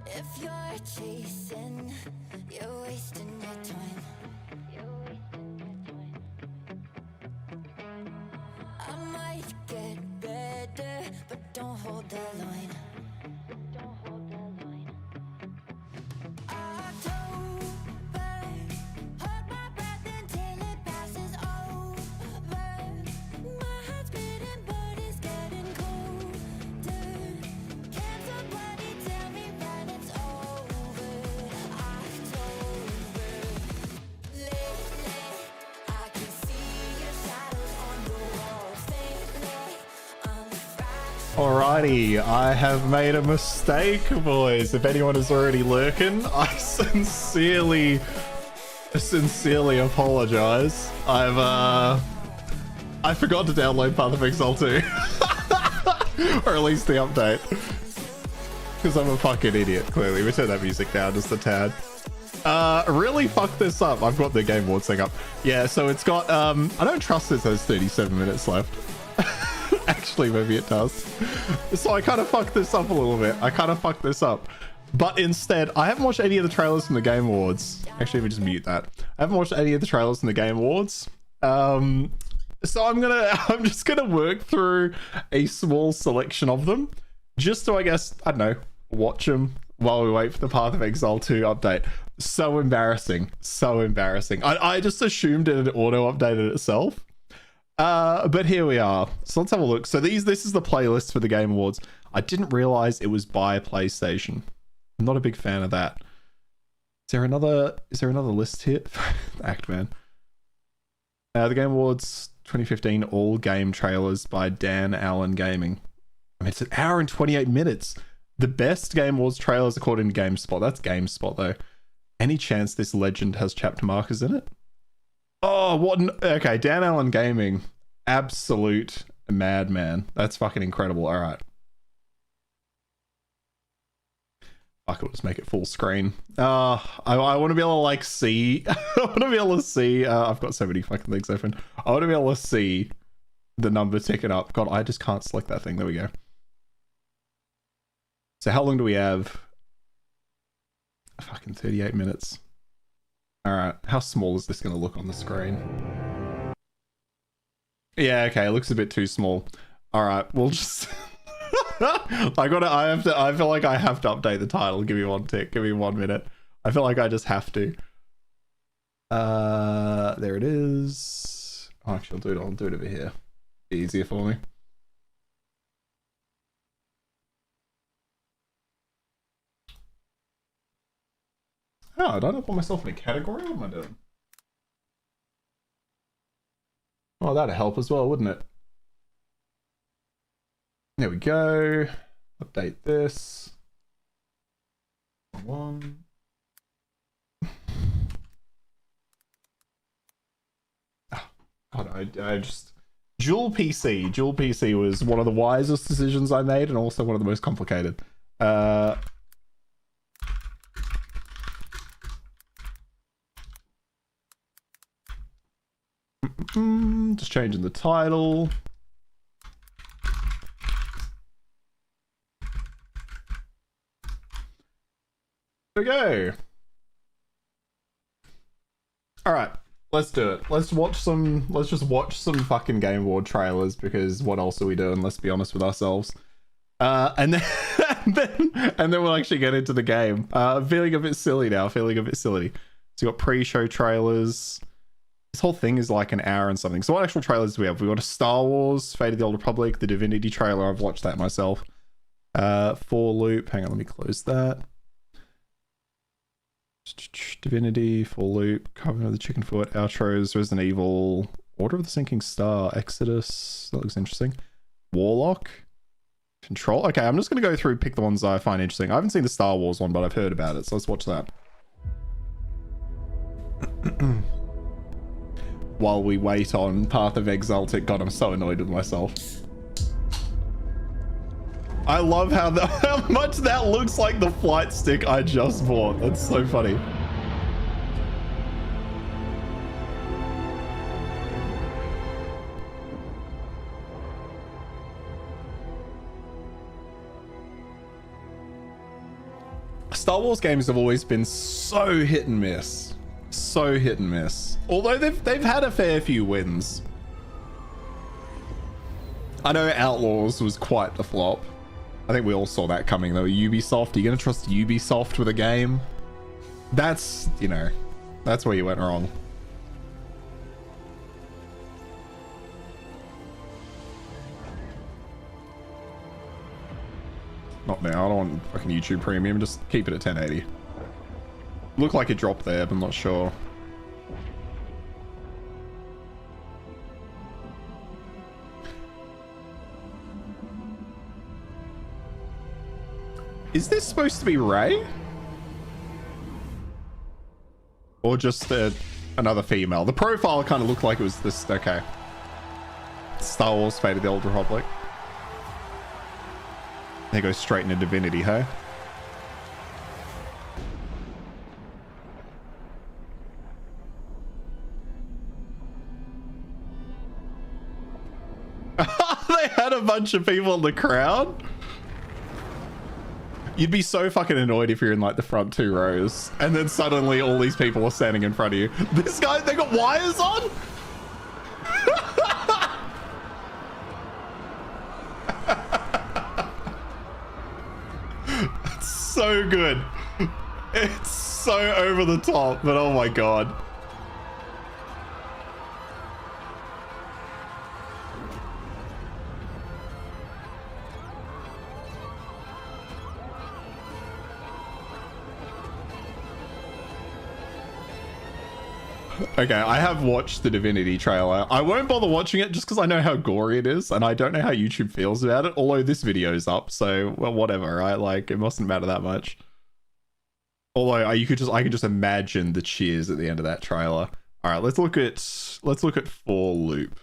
If you're chasing, you're wasting your time. I might get better, but don't hold the line. October, hold my breath until it passes over. My heart's beating, but it's getting colder. Can somebody tell me when it's over? October. Lately, I can see your shadows on the wall. Faintly, I'm fractured. Alrighty, I have made a mistake, boys. If anyone is already lurking, I sincerely apologize. I forgot to download Path of Exile 2. Or at least the update. Because I'm a fucking idiot, clearly. We turn that music down just a tad. Really fucked this up. I've got the game board thing up. Yeah, so it's got, I don't trust this has 37 minutes left. Actually, maybe it does. So I kind of fucked this up a little bit. But instead, I haven't watched any of the trailers from the Game Awards. Actually, let me just mute that. I haven't watched any of the trailers from the Game Awards. So I'm just gonna work through a small selection of them, just to, I guess, I don't know, watch them while we wait for the Path of Exile 2 update. So embarrassing. I just assumed it had auto updated itself. But here we are. So let's have a look. So this is the playlist for the Game Awards. I didn't realize it was by PlayStation. I'm not a big fan of that. Is there another list here? Act man. The Game Awards 2015 all game trailers by Dan Allen Gaming. I mean, it's an hour and 28 minutes. The best Game Awards trailers according to GameSpot. That's GameSpot though. Any chance this legend has chapter markers in it? Oh, what? Okay, Dan Allen Gaming. Absolute madman. That's fucking incredible. All right. Fuck, I'll just make it full screen. I want to be able to like see. I want to be able to see. I've got so many fucking things open. I want to be able to see the number ticking up. God, I just can't select that thing. There we go. So how long do we have? Fucking 38 minutes. All right, how small is this going to look on the screen? Yeah, okay, it looks a bit too small. All right, we'll just. I feel like I have to update the title. Give me one tick. Give me 1 minute. I feel like I just have to. There it is. Oh, actually, I'll do it over here. Be easier for me. Oh, don't I put myself in a category? What am I doing? Oh, that'd help as well, wouldn't it? There we go. Update this. One. Oh, God, I just... Dual PC was one of the wisest decisions I made and also one of the most complicated. Just changing the title. There we go. All right, let's do it. Let's just watch some fucking Game Award trailers, because what else are we doing? Let's be honest with ourselves. And then and then we'll actually get into the game. Feeling a bit silly now. So you got pre-show trailers. This whole thing is like an hour and something. So what actual trailers do we have? We've got a Star Wars, Fate of the Old Republic, the Divinity trailer. I've watched that myself. For Loop. Hang on, let me close that. Divinity, Full Loop, Covenant of the Chicken Foot, Outros, Resident Evil, Order of the Sinking Star, Exodus. That looks interesting. Warlock. Control. Okay, I'm just going to go through, pick the ones I find interesting. I haven't seen the Star Wars one, but I've heard about it. So let's watch that. While we wait on Path of Exile. God, I'm so annoyed with myself. I love how much that looks like the flight stick I just bought. That's so funny. Star Wars games have always been so hit and miss. So hit and miss. Although they've had a fair few wins. I know Outlaws was quite the flop. I think we all saw that coming though. Ubisoft, are you gonna trust Ubisoft with a game? That's, you know, that's where you went wrong. Not now, I don't want fucking YouTube Premium, just keep it at 1080. Looked like it dropped there, but I'm not sure. Is this supposed to be Rey? Or just another female? The profile kind of looked like it was this, okay. Star Wars Fate of the Old Republic. They go straight into Divinity, huh? They had a bunch of people in the crowd. You'd be so fucking annoyed if you're in like the front 2 rows and then suddenly all these people are standing in front of you. This guy, they got wires on? It's so good. It's so over the top, but oh my god. Okay, I have watched the Divinity trailer. I won't bother watching it just because I know how gory it is, and I don't know how YouTube feels about it, although this video's up, so, well, whatever, right? Like, it mustn't matter that much. Although, I can just imagine the cheers at the end of that trailer. Alright, let's look at 4 Loop.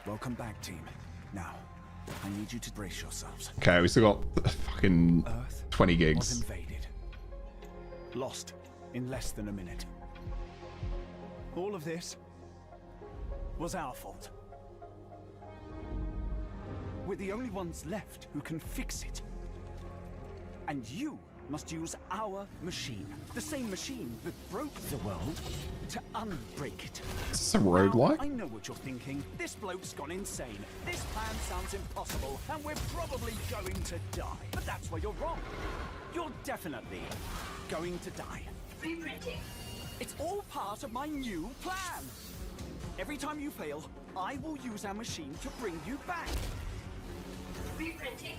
Welcome back, team. Now, I need you to brace yourselves. Okay, we still got fucking Earth 20 was gigs. invaded. Lost in less than a minute. All of this was our fault. We're the only ones left who can fix it. And you must use our machine, the same machine that broke the world, to unbreak it. Is this a roguelike? Now, I know what you're thinking. This bloke's gone insane. This plan sounds impossible, and we're probably going to die. But that's where you're wrong. You're definitely going to die. Reprinting. It's all part of my new plan. Every time you fail, I will use our machine to bring you back. Reprinting.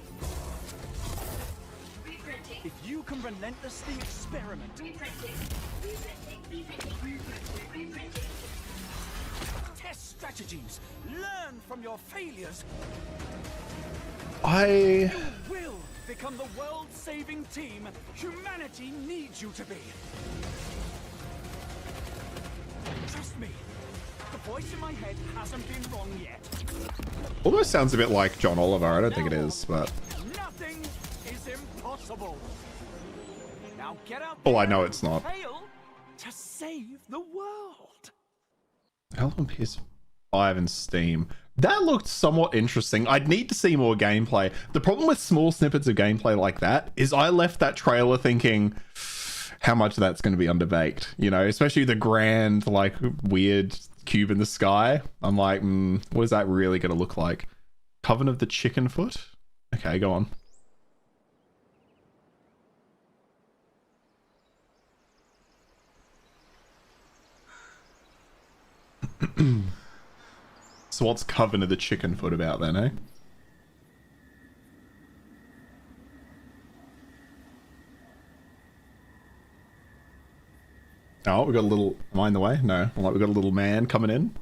Reprinting. If you can relentlessly experiment, Reprinting. Reprinting. test strategies, learn from your failures, I will become the world-saving team humanity needs you to be. Trust me, the voice in my head hasn't been wrong yet. almost sounds a bit like John Oliver. I don't think it is, but Nothing is impossible. Now get out oh, there I know it's not. and fail to save the world. Hell on PS5 and Steam. That looked somewhat interesting. I'd need to see more gameplay. The problem with small snippets of gameplay like that is I left that trailer thinking how much of that's going to be underbaked, you know, especially the grand, like, weird cube in the sky. I'm like, what is that really going to look like? Coven of the Chicken Foot? Okay, go on. So what's Coven of the Chicken Foot about then, eh? Oh, we got a little... Am I in the way? No. Like, we got a little man coming in.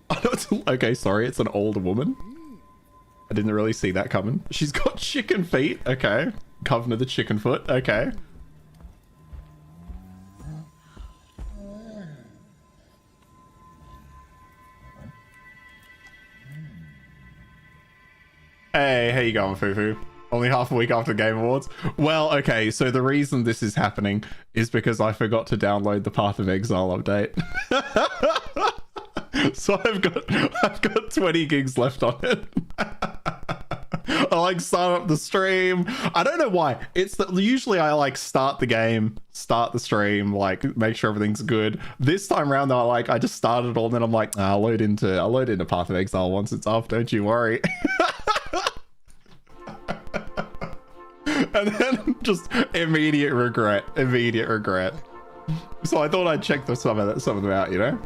Oh, no, it's... Okay, sorry. It's an older woman. I didn't really see that coming. She's got chicken feet. Okay. Coven of the Chicken Foot. Okay. Hey, how you going, Fufu? Only half a week after the Game Awards? Well, okay, so the reason this is happening is because I forgot to download the Path of Exile update. So I've got 20 gigs left on it. I like start up the stream. I don't know why. It's that usually I like start the game, start the stream, like make sure everything's good. This time around though, I just started it all, and then I'm like, I'll load into Path of Exile once it's off. Don't you worry. And then just immediate regret. So I thought I'd check some of them out, you know.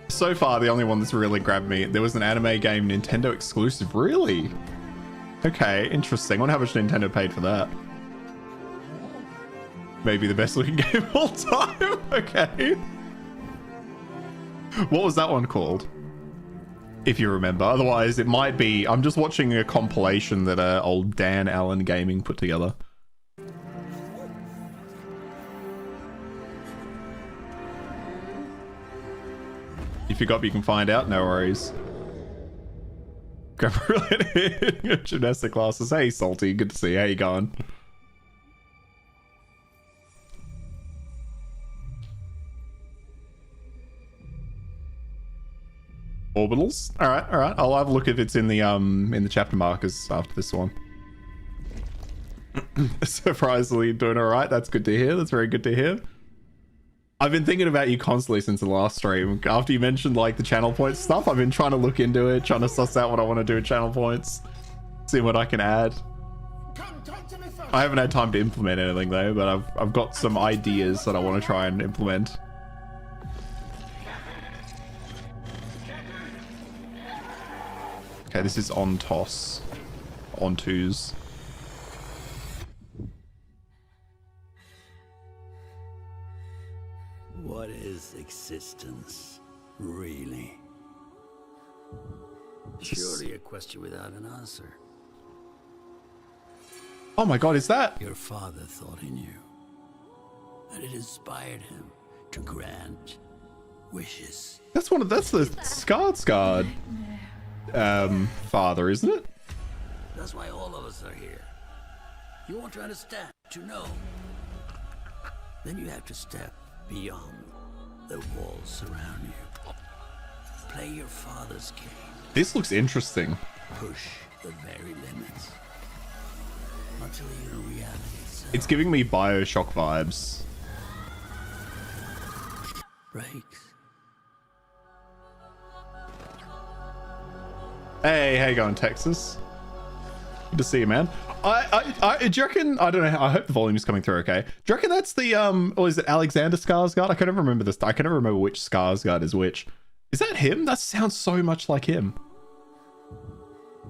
So far, the only one that's really grabbed me, there was an anime game, Nintendo exclusive. Really? Okay, interesting. I wonder how much Nintendo paid for that. Maybe the best looking game of all time. Okay. What was that one called? If you remember. Otherwise, it might be... I'm just watching a compilation that old Dan Allen Gaming put together. If you got, you can find out. No worries. Gymnastic classes. Hey, Salty. Good to see you. How you going? Orbitals. All right. I'll have a look if it's in the chapter markers after this one. Surprisingly doing all right. That's good to hear. That's very good to hear. I've been thinking about you constantly since the last stream. After you mentioned like the channel points stuff, I've been trying to look into it, trying to suss out what I want to do with channel points, see what I can add. I haven't had time to implement anything though, but I've got some ideas that I want to try and implement. Okay, this is on toss, on twos. What is existence, really? Surely a question without an answer. Oh my god, is that? Your father thought he knew, and it inspired him to grant wishes. That's the Skarsgård father, isn't it? That's why all of us are here. You want to understand, to know. Then you have to step beyond the walls surround you. Play your father's game. This looks interesting. Push the very limits until your reality itself It's giving me Bioshock vibes. breaks. Hey, how you going, Texas? Good to see you, man. Do you reckon? I don't know. I hope the volume is coming through okay. Do you reckon that's the or is it Alexander Skarsgård? I can never remember this. I can never remember which Skarsgård is which. Is that him? That sounds so much like him.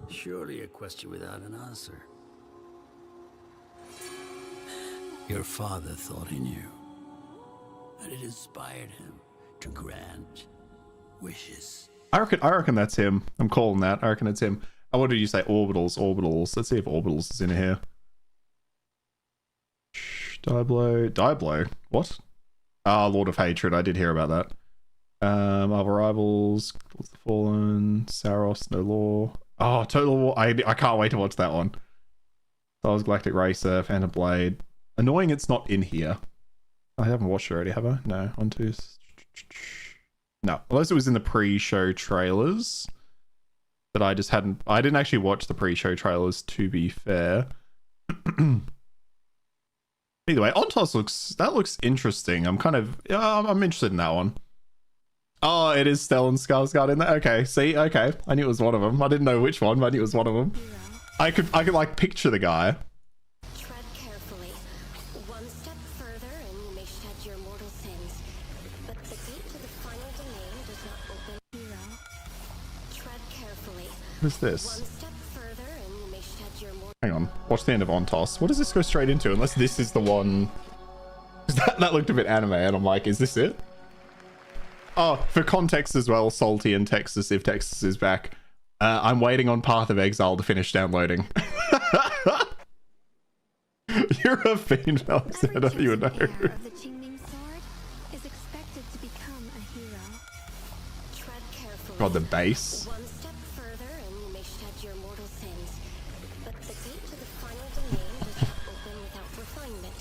Surely a question without an answer. Your father thought he knew, and it inspired him to grant wishes. I reckon that's him. I'm calling that. I reckon it's him. What did you say? Orbitals. Let's see if Orbitals is in here. Diablo. What? Ah, Lord of Hatred. I did hear about that. Other Rivals, What's the Fallen, Saros, No Law. Oh, Total War. I can't wait to watch that one. Star Wars Galactic Racer, Phantom Blade. Annoying it's not in here. I haven't watched it already, have I? No. On to... No. Unless it was in the pre-show trailers. That I just hadn't... I didn't actually watch the pre-show trailers, to be fair. Either way, Ontos looks interesting. I'm kind of... I'm interested in that one. Oh, it is Stellan Skarsgård in there. Okay, see? Okay. I knew it was one of them. I didn't know which one, but I knew it was one of them. I could like picture the guy. Tread carefully. One step further and you may shed your mortal sins. But the gate to the final domain does not open. Hero. Tread carefully. What is this? One step further and you may shed your mortal. Hang on. Watch the end of Ontos. What does this go straight into? Unless this is the one... That looked a bit anime, and I'm like, is this it? Oh, for context as well, Salty and Texas, if Texas is back. I'm waiting on Path of Exile to finish downloading. You're a fiend, Alexander, you would know. Of the Qingming sword is expected to become a hero. Tread carefully. God, the bass. One step further and you may shed your mortal sins. But the gate to the final domain does not open without refinement.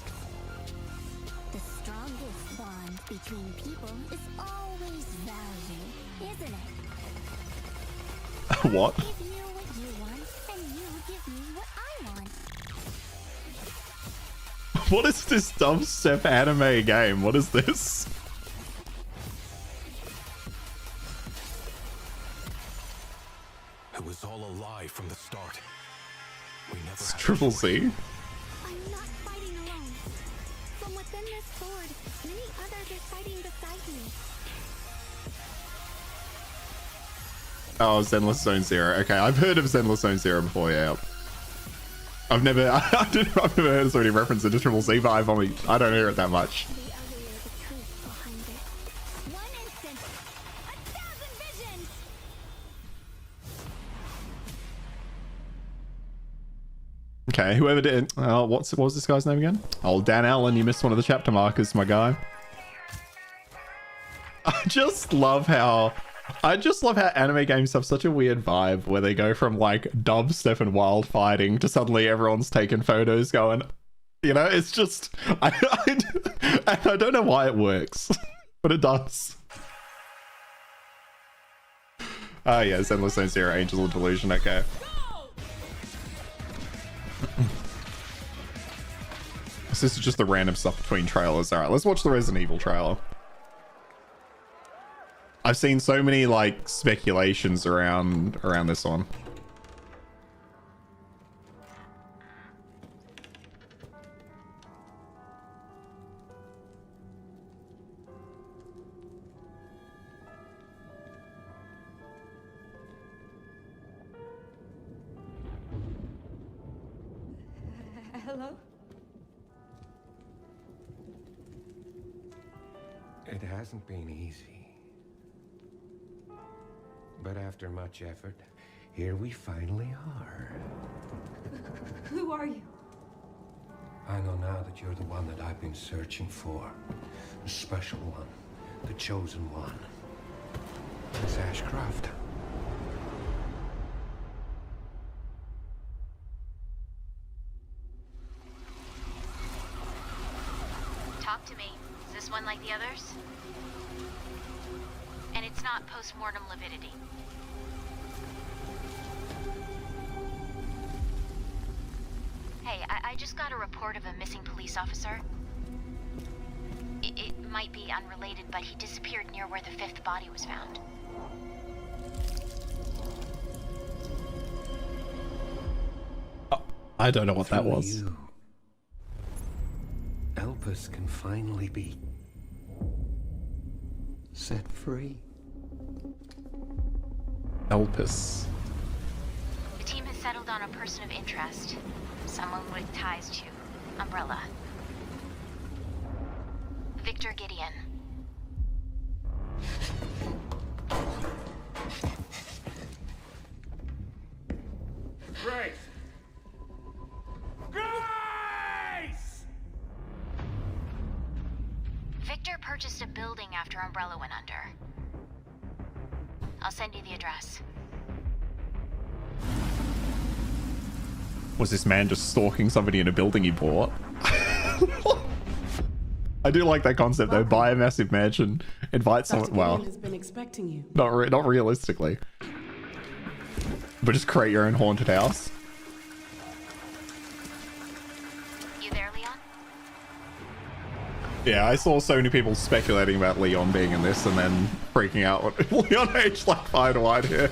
between people is always value, isn't it? What? I give you what you want, and you give me what I want. What is this dubstep anime game? What is this? It was all a lie from the start. We never It's had a Triple choice. C. I'm not fighting alone. From within this sword, many others are fighting beside me. Oh, Zenless Zone Zero. Okay, I've heard of Zenless Zone Zero before, yeah. I've never I've never heard so many references to Triple C, but I don't hear it that much. The uglier the truth behind it. One instant, 1,000 visions! Okay, whoever did what was this guy's name again? Oh, Dan Allen, you missed one of the chapter markers, my guy. I just love how anime games have such a weird vibe where they go from like dubstep and wild fighting to suddenly everyone's taking photos going, you know, it's just I don't know why it works, but it does. Oh yeah, Zenless Zone Zero, Angel of Delusion, okay. So this is just the random stuff between trailers. Alright, let's watch the Resident Evil trailer. I've seen so many like speculations around this one. Hello? It hasn't been easy. But after much effort, here we finally are. Who are you? I know now that you're the one that I've been searching for. The special one. The chosen one. Miss Ashcroft. Talk to me. Is this one like the others? And it's not post-mortem lividity. Hey, I just got a report of a missing police officer. It might be unrelated, but he disappeared near where the fifth body was found. I don't know what that Through was. you, Elpis can finally be set free. Elpis. The team has settled on a person of interest. Someone with ties to Umbrella. Victor Gideon. Grace! Grace! Victor purchased a building after Umbrella went under. I'll send you the address. Was this man just stalking somebody in a building he bought? I do like that concept though. Buy a massive mansion, invite someone. Dr. Well, Gideon has been expecting you. not realistically, but just create your own haunted house. You there, Leon? Yeah, I saw so many people speculating about Leon being in this and then freaking out when Leon aged like 5 to white hair.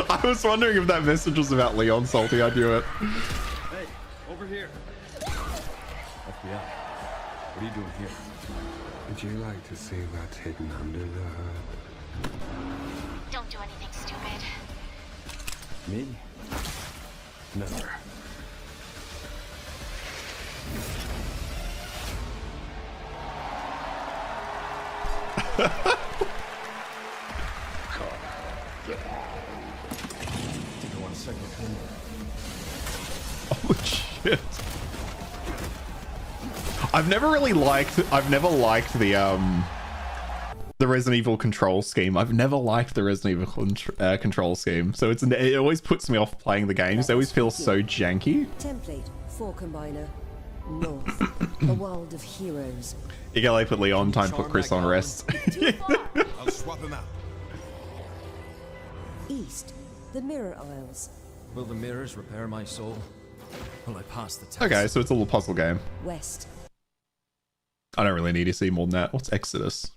I was wondering if that message was about Leon salty. I knew it. Hey, over here. FBI. What are you doing here? Would you like to see what's hidden under the hood? Don't do anything stupid. Me? Never. Think I want a second opinion. Oh shit. I've never liked the Resident Evil control scheme. I've never liked the Resident Evil control scheme. So it always puts me off playing the games. They always feel so janky. Template for combiner. North, a world of heroes. You gotta like put Leon, time to put Chris on rest. I'll swap him out. East, the Mirror Isles. Will the mirrors repair my soul? Will I pass the test? Okay, so it's a little puzzle game. West. I don't really need to see more than that. What's Exodus?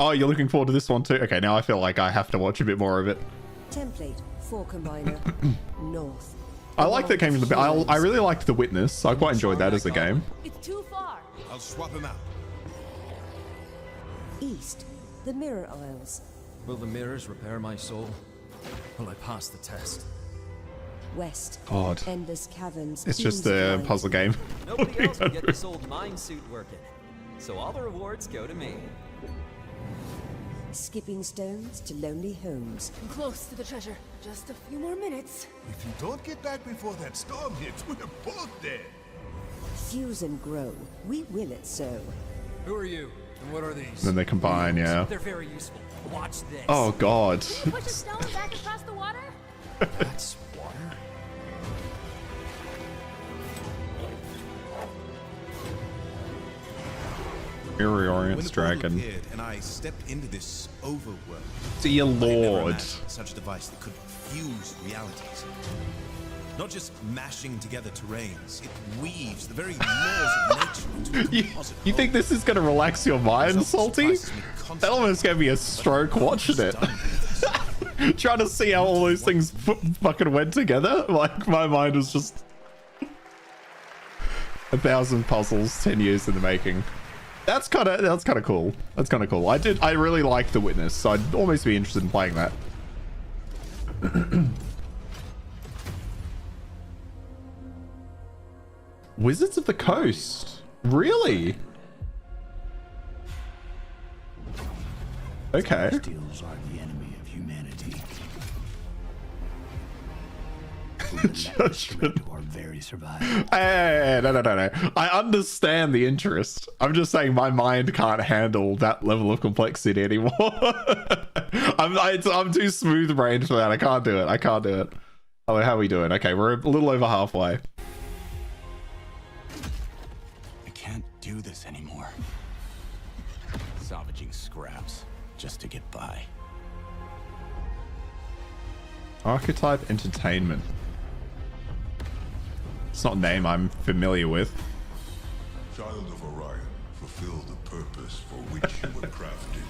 Oh, you're looking forward to this one too? Okay, now I feel like I have to watch a bit more of it. Template, 4 combiner. North. I like that game in the... I really liked The Witness. I quite enjoyed that as a game. It's too far. I'll swap him out. East, the Mirror Isles. Will the mirrors repair my soul? Will I pass the test? West. God. Endless caverns. It's just fields of a light. puzzle game. Nobody else can get this old mine suit working. So all the rewards go to me. Skipping stones to lonely homes. I'm close to the treasure. Just a few more minutes. If you don't get back before that storm hits, we're both dead. Fuse and grow. We will it so. Who are you? And what are these? Then they combine, yeah. They're very useful. Watch this. Oh, God. Push a stone back across the water? That's water. Mirror When Orient's the portal dragon. appeared and I stepped into this overworld, Dear I never Lord. imagined such a device that could fuse realities. Not just mashing together terrains, it weaves the very laws of nature into a You, composite you think this is gonna relax your mind, Salty? That almost gave me a stroke watching it. Trying to see how all those things fucking went together. Like, my mind was just 1,000 puzzles, 10 years in the making. That's kind of cool. That's kind of cool. I really like The Witness, so I'd almost be interested in playing that. Wizards of the Coast. Really? Okay. Steals are the enemy of humanity. Judgment. To our very survival. Hey, no. I understand the interest. I'm just saying my mind can't handle that level of complexity anymore. I'm too smooth brained for that. I can't do it. Oh, how are we doing? Okay, we're a little over halfway. I can't do this anymore. Salvaging scraps just to get by. Archetype Entertainment. It's not a name I'm familiar with. Child of Orion, fulfill the purpose for which you were crafted,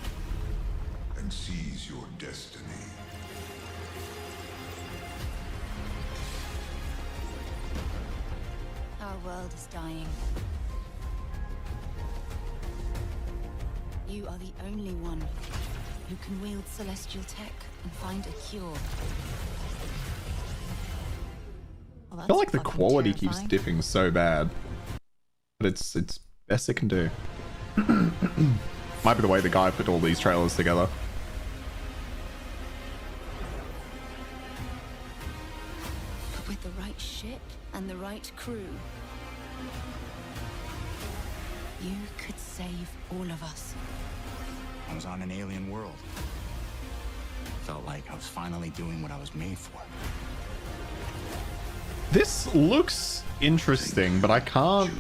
and seize your destiny. Our world is dying. You are the only one who can wield celestial tech and find a cure. Well, I feel like the fucking quality terrifying. keeps dipping so bad. But it's best it can do. Might be the way the guy put all these trailers together. But with the right ship and the right crew, you could save all of us. I was on an alien world. Felt like I was finally doing what I was made for. This looks interesting, but I can't...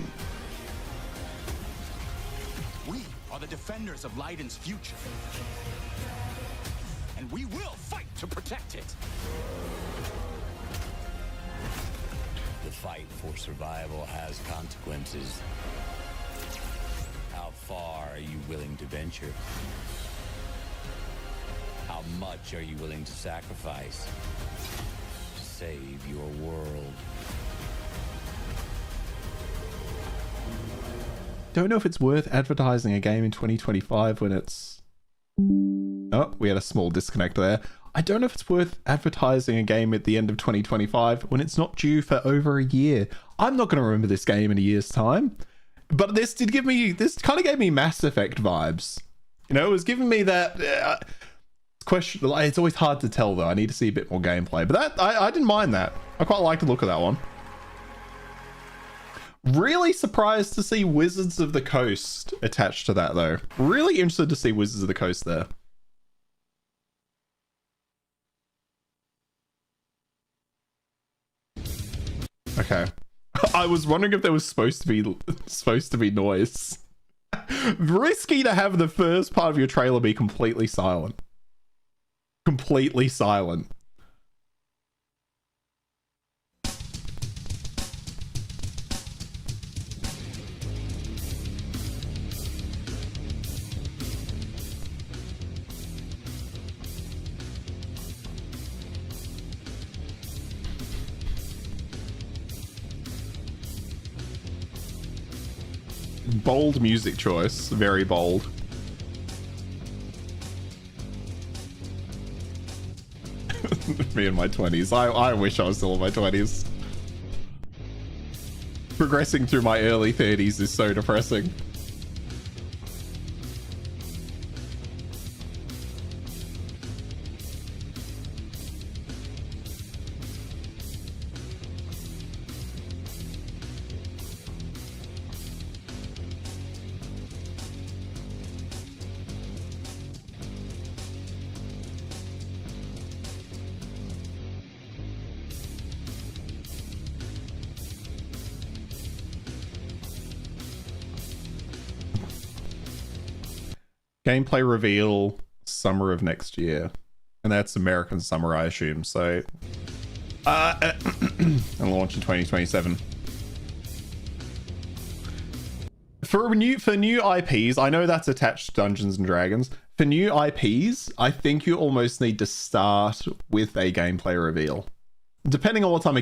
We are the defenders of Leiden's future. And we will fight to protect it. The fight for survival has consequences. How far are you willing to venture? How much are you willing to sacrifice to save your world? Don't know if it's worth advertising a game in 2025 when it's... Oh, we had a small disconnect there. I don't know if it's worth advertising a game at the end of 2025 when it's not due for over a year. I'm not going to remember this game in a year's time. But this kind of gave me Mass Effect vibes. You know, it was giving me that question. It's always hard to tell though. I need to see a bit more gameplay. But I didn't mind that. I quite liked the look of that one. Really surprised to see Wizards of the Coast attached to that though. Really interested to see Wizards of the Coast there. Okay. I was wondering if there was supposed to be noise. Risky to have the first part of your trailer be completely silent. Completely silent. Bold music choice. Very bold. Me in my 20s. I wish I was still in my 20s. Progressing through my early 30s is so depressing. Gameplay reveal summer of next year. And that's American summer, I assume. So, and launch in 2027. For new IPs, I know that's attached to Dungeons and Dragons. For new IPs, I think you almost need to start with a gameplay reveal, depending on what type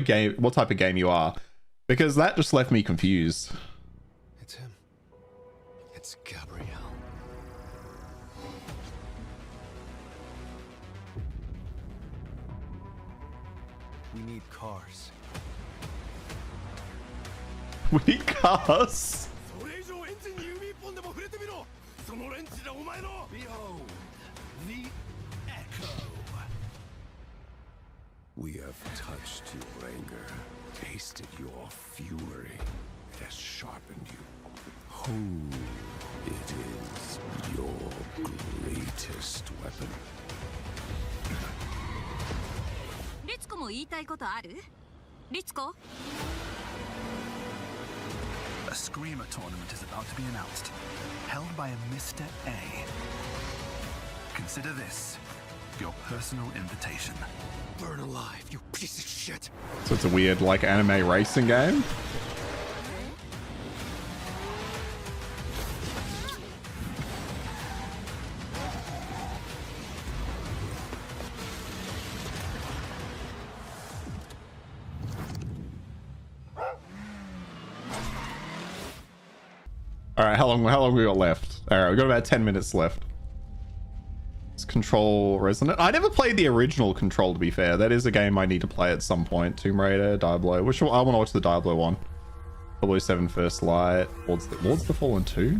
of game you are, because that just left me confused. It's him. It's Gabriel. We need cars. We need cars. Behold, the echo. We have touched your anger, tasted your fury. It has sharpened you. Who it is your greatest weapon. リツコも言いたいことある？リツコ？ A Screamer tournament is about to be announced, held by a Mr. A. Consider this your personal invitation. Burn alive, you piece of shit. So it's a weird, like, anime racing game. All right, how long we got left? All right, we got about 10 minutes left. It's Control Resonant. I never played the original Control, to be fair. That is a game I need to play at some point. Tomb Raider, Diablo. Which one? I want to watch the Diablo one. 007 First Light. Lords of the Fallen 2?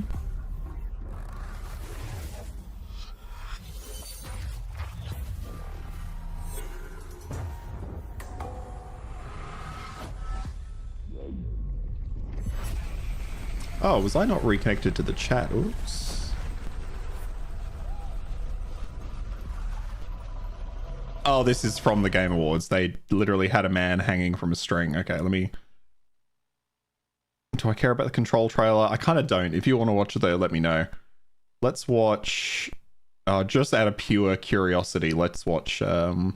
Oh, was I not reconnected to the chat? Oops. Oh, this is from the Game Awards. They literally had a man hanging from a string. Okay, let me... Do I care about the Control trailer? I kind of don't. If you want to watch it though, let me know. Let's watch... just out of pure curiosity, let's watch... Oh,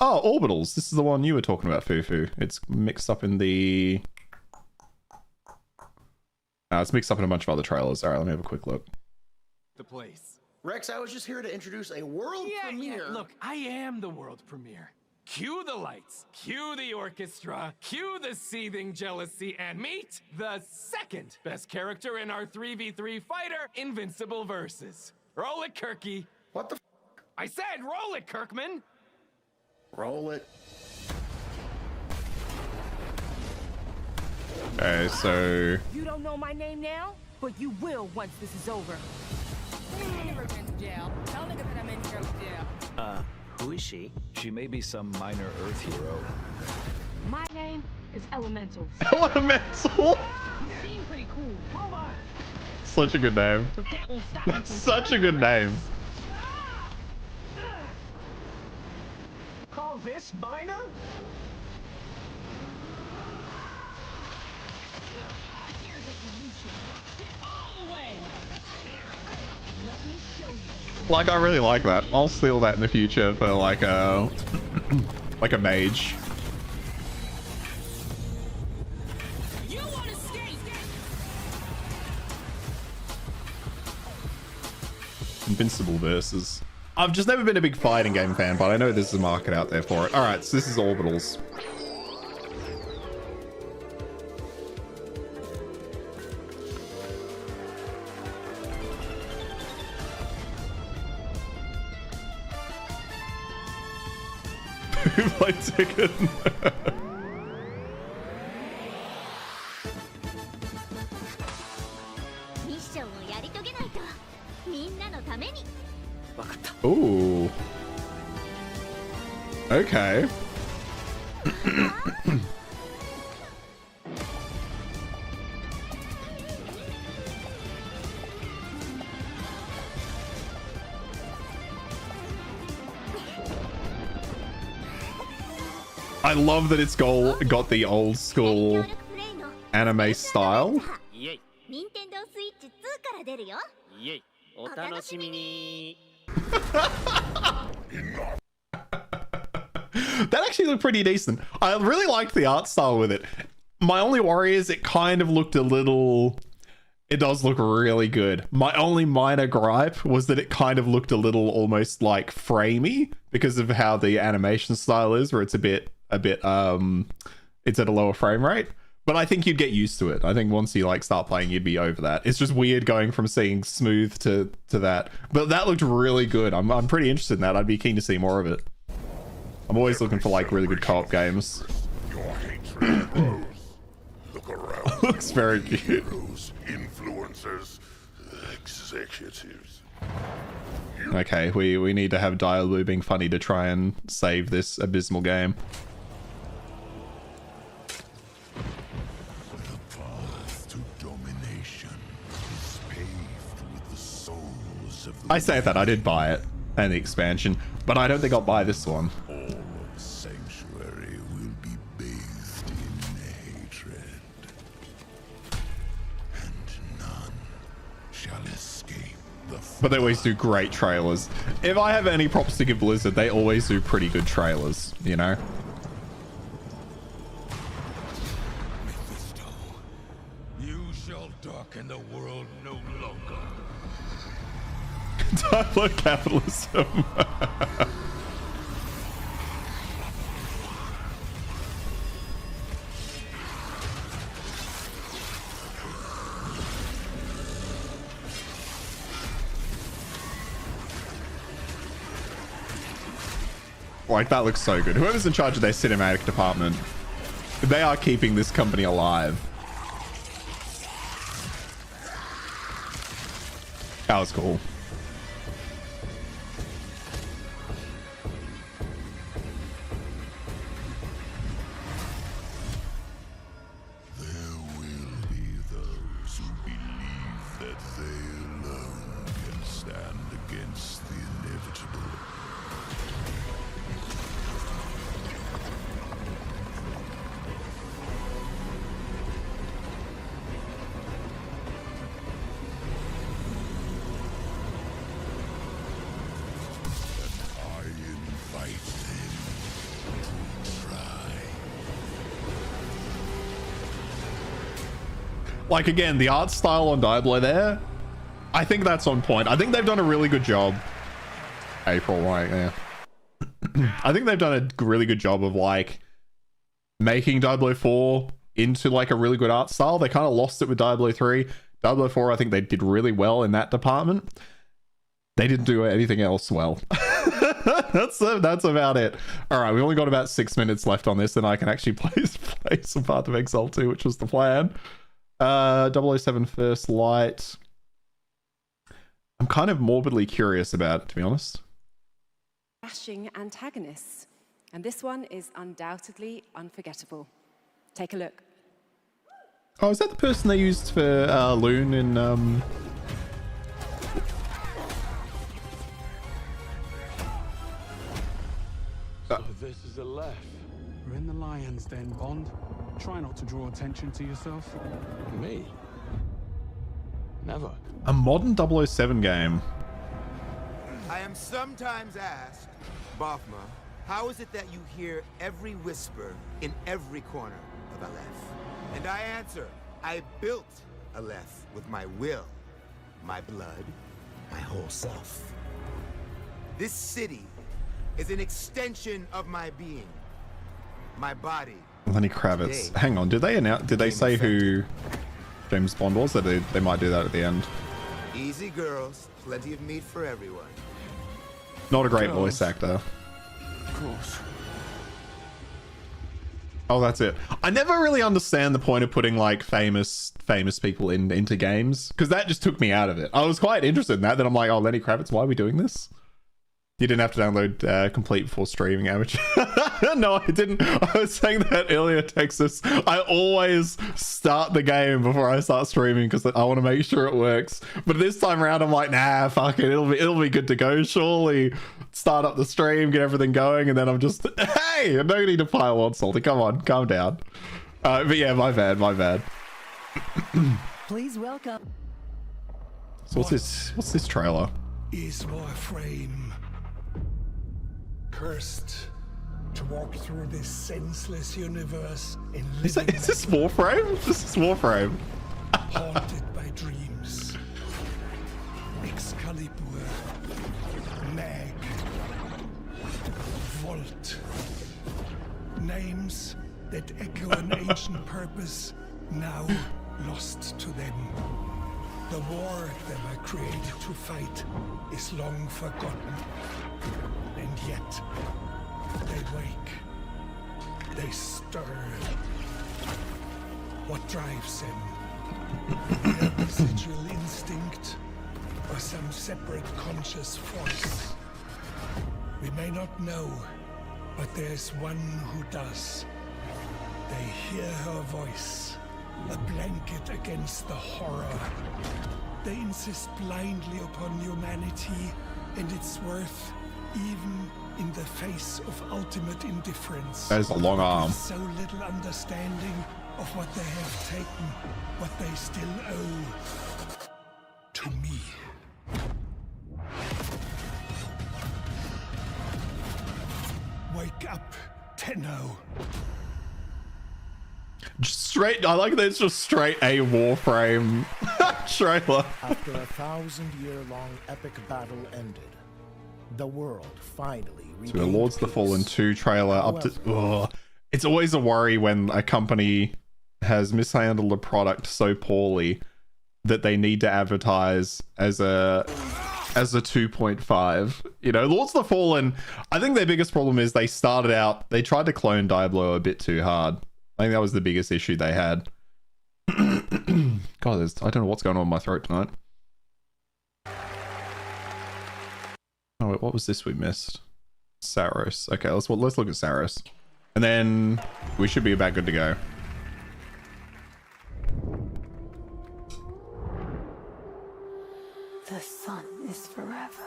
Orbitals. This is the one you were talking about, Fufu. It's mixed up in the... it's mixed up in a bunch of other trailers. All right, let me have a quick look. The place. Rex, I was just here to introduce a world premiere. Yeah, look, I am the world premiere. Cue the lights, cue the orchestra, cue the seething jealousy, and meet the second best character in our 3v3 fighter Invincible Versus. Roll it, Kirky. What the f? I said roll it, Kirkman. Roll it. Okay, so... You don't know my name now, but you will once this is over. Never been to jail. Tell nigga that I'm in here with jail. Who is she? She may be some minor Earth hero. My name is Elemental. Elemental? Seem pretty cool. Hold on. Such a good name. That's such a good name. Call this minor? Like, I really like that. I'll steal that in the future for like a like a mage. Invincible versus. I've just never been a big fighting game fan, but I know there's a market out there for it. All right, so this is Orbitals. Who played Tekken? Ooh. Okay. I love that it's got the old school anime style. That actually looked pretty decent. I really liked the art style with it. My only worry is it kind of looked a little... It does look really good. My only minor gripe was that it kind of looked a little almost like framey because of how the animation style is, where it's a bit it's at a lower frame rate. But I think you'd get used to it. I think once you like start playing, you'd be over that. It's just weird going from seeing smooth to that. But that looked really good. I'm pretty interested in that. I'd be keen to see more of it. I'm always looking for like really good co-op games. Looks very cute. Influencers, executives. Okay, we need to have Dialoo being funny to try and save this abysmal game. The path to domination is paved with the souls of the... I say that, I did buy it and the expansion, but I don't think I'll buy this one. All of Sanctuary will be bathed in hatred, and none shall escape the... But they always do great trailers. If I have any props to give Blizzard, they always do pretty good trailers, you know? You shall darken the world no longer. Diablo capitalism. Like, that looks so good. Whoever's in charge of their cinematic department, they are keeping this company alive. That was cool. There will be those who believe that they alone can stand against the inevitable. Like, again, the art style on Diablo there, I think that's on point. I think they've done a really good job. April, right, yeah. I think they've done a really good job of, like, making Diablo 4 into, like, a really good art style. They kind of lost it with Diablo 3. Diablo 4, I think they did really well in that department. They didn't do anything else well. That's about it. All right, we only got about 6 minutes left on this, and I can actually play some Path of Exile 2, which was the plan. 007 First Light. I'm kind of morbidly curious about it, to be honest. Clashing antagonists, and this one is undoubtedly unforgettable. Take a look. Oh, is that the person they used for Loon in So this is a left. We're in the lion's den, Bond. Try not to draw attention to yourself. Me? Never. A modern 007 game? I am sometimes asked, Bothma, how is it that you hear every whisper in every corner of Aleph? And I answer, I built Aleph with my will, my blood, my whole self. This city is an extension of my being, my body. Lenny Kravitz. Hang on, did they announce? Did they say who James Bond was? That they might do that at the end. Easy girls, plenty of meat for everyone. Not a great voice actor. Of course. Oh, that's it. I never really understand the point of putting like famous people into games, because that just took me out of it. I was quite interested in that. Then I'm like, oh, Lenny Kravitz, why are we doing this? You didn't have to download complete before streaming, amateur. No, I didn't. I was saying that earlier, Texas. I always start the game before I start streaming because I want to make sure it works. But this time around, I'm like, nah, fuck it. It'll be good to go. Surely start up the stream, get everything going, and then I'm just, hey, no need to pile on, Salty. Come on, calm down. But yeah, my bad. Please welcome. So what's this trailer? Is Warframe cursed to walk through this senseless universe in Is this Warframe? This is Warframe. haunted by dreams? Excalibur, Mag, Volt. Names that echo an ancient purpose now lost to them. The war they were created to fight is long forgotten. And yet, they wake. They stir. What drives them? Their residual instinct or some separate conscious force? We may not know, but there's one who does. They hear her voice, a blanket against the horror. They insist blindly upon humanity and its worth, even in the face of ultimate indifference. That is a long arm. With so little understanding of what they have taken, what they still owe to me. Wake up, Tenno. Just straight. I like that it's just straight a Warframe trailer. After a 1,000-year-long epic battle ended, the world finally So the Lords of the Fallen 2 trailer up to. Ugh. It's always a worry when a company has mishandled a product so poorly that they need to advertise as a 2.5. You know, Lords of the Fallen, I think their biggest problem is they tried to clone Diablo a bit too hard. I think that was the biggest issue they had. God, I don't know what's going on in my throat tonight. Oh wait, what was this we missed? Saros. Okay, let's look at Saros. And then we should be about good to go. The sun is forever.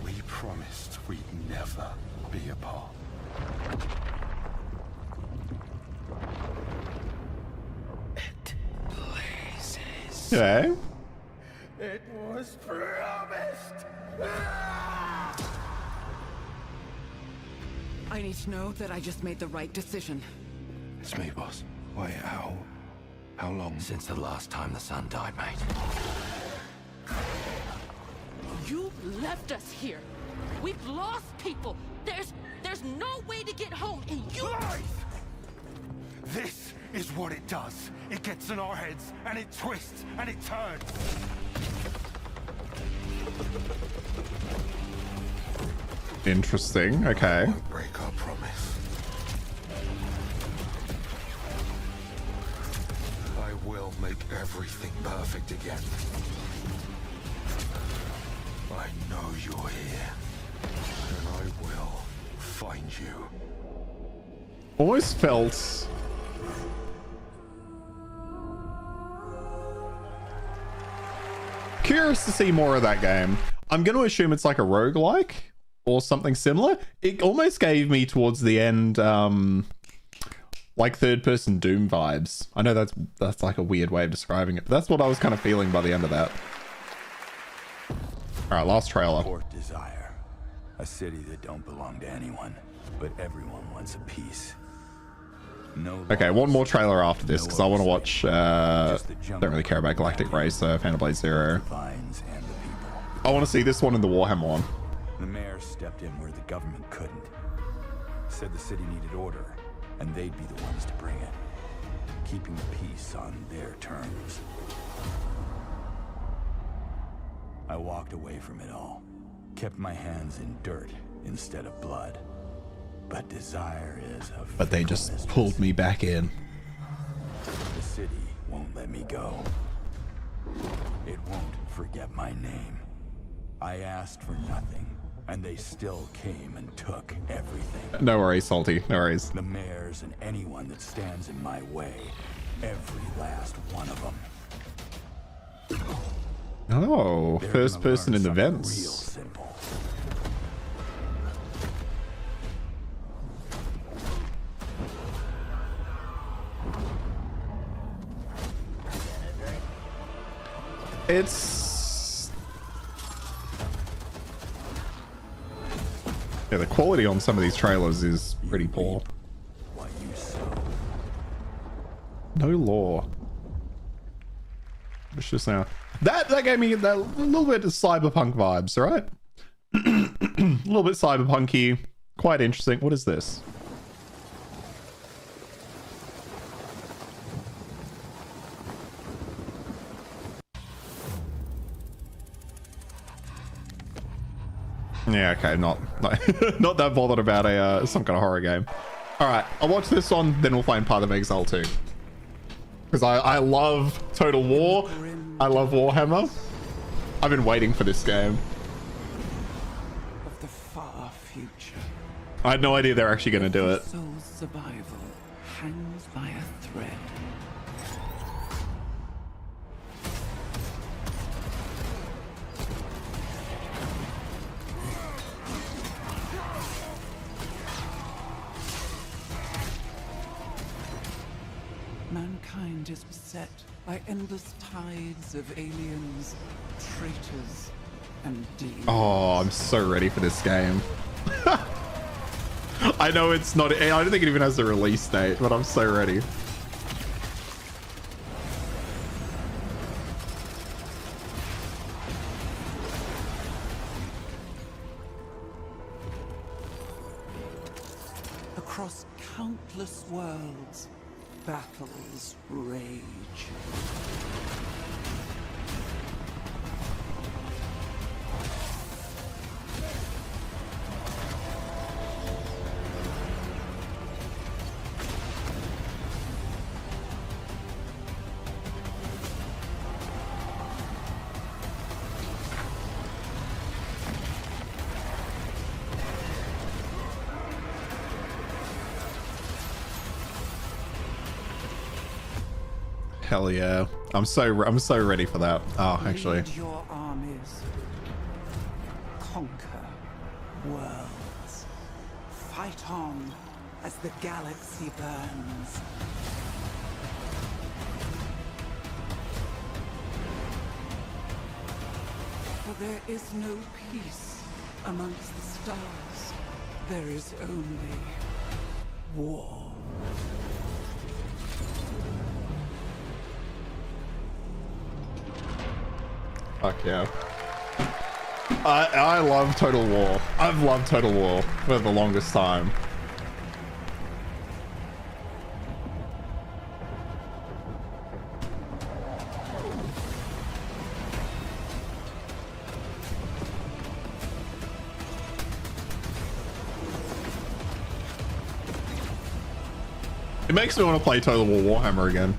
We promised we'd never be apart. It blazes. Okay. It was promised. I need to know that I just made the right decision. It's me, boss. Wait, how long? Since the last time the sun died, mate. You left us here. We've lost people. There's no way to get home, and you... Life! This is what it does. It gets in our heads, and it twists, and it turns. Interesting. Okay. Won't break our promise. I will make everything perfect again. I know you're here, and I will find you. Always felt curious to see more of that game. I'm going to assume it's like a roguelike or something similar. It almost gave me towards the end Like third-person Doom vibes. I know that's like a weird way of describing it, but that's what I was kind of feeling by the end of that. All right, last trailer. Port Desire, a city that don't belong to anyone, but everyone wants a piece. No. Okay, one more trailer after this because I want to watch. Don't really care about Galactic Racer, Phantom Zero. I want to see this one and the Warhammer one. The mayor stepped in where the government couldn't. Said the city needed order, and they'd be the ones to bring it, keeping the peace on their terms. I walked away from it all, kept my hands in dirt instead of blood. But desire is a But they just pulled me back in. The city won't let me go. It won't forget my name. I asked for nothing, and they still came and took everything. No worries, Salty. No worries. The mayors and anyone that stands in my way. Every last one of them. Oh, They're first gonna person learn in something events. Real simple. It's... Yeah, the quality on some of these trailers is pretty poor. No law. It's just now. That gave me that little bit of cyberpunk vibes, right? A little bit cyberpunky. Quite interesting. What is this? Yeah, okay, not not that bothered about a some kind of horror game. All right, I'll watch this one, then we'll find Path of Exile 2. Because I love Total War, I love Warhammer. I've been waiting for this game. Of the far future. I had no idea they're actually going to do it. Soul's survival hangs by a thread. Mankind is beset by endless tides of aliens, traitors, and demons. Oh, I'm so ready for this game. I know it's not, I don't think it even has a release date, but I'm so ready. Across countless worlds, battles rage. Hell yeah. I'm so ready for that. Oh, actually. Lead your armies. Conquer worlds. Fight on as the galaxy burns. For there is no peace amongst the stars. There is only war. Fuck yeah. I love Total War. I've loved Total War for the longest time. It makes me want to play Total War Warhammer again.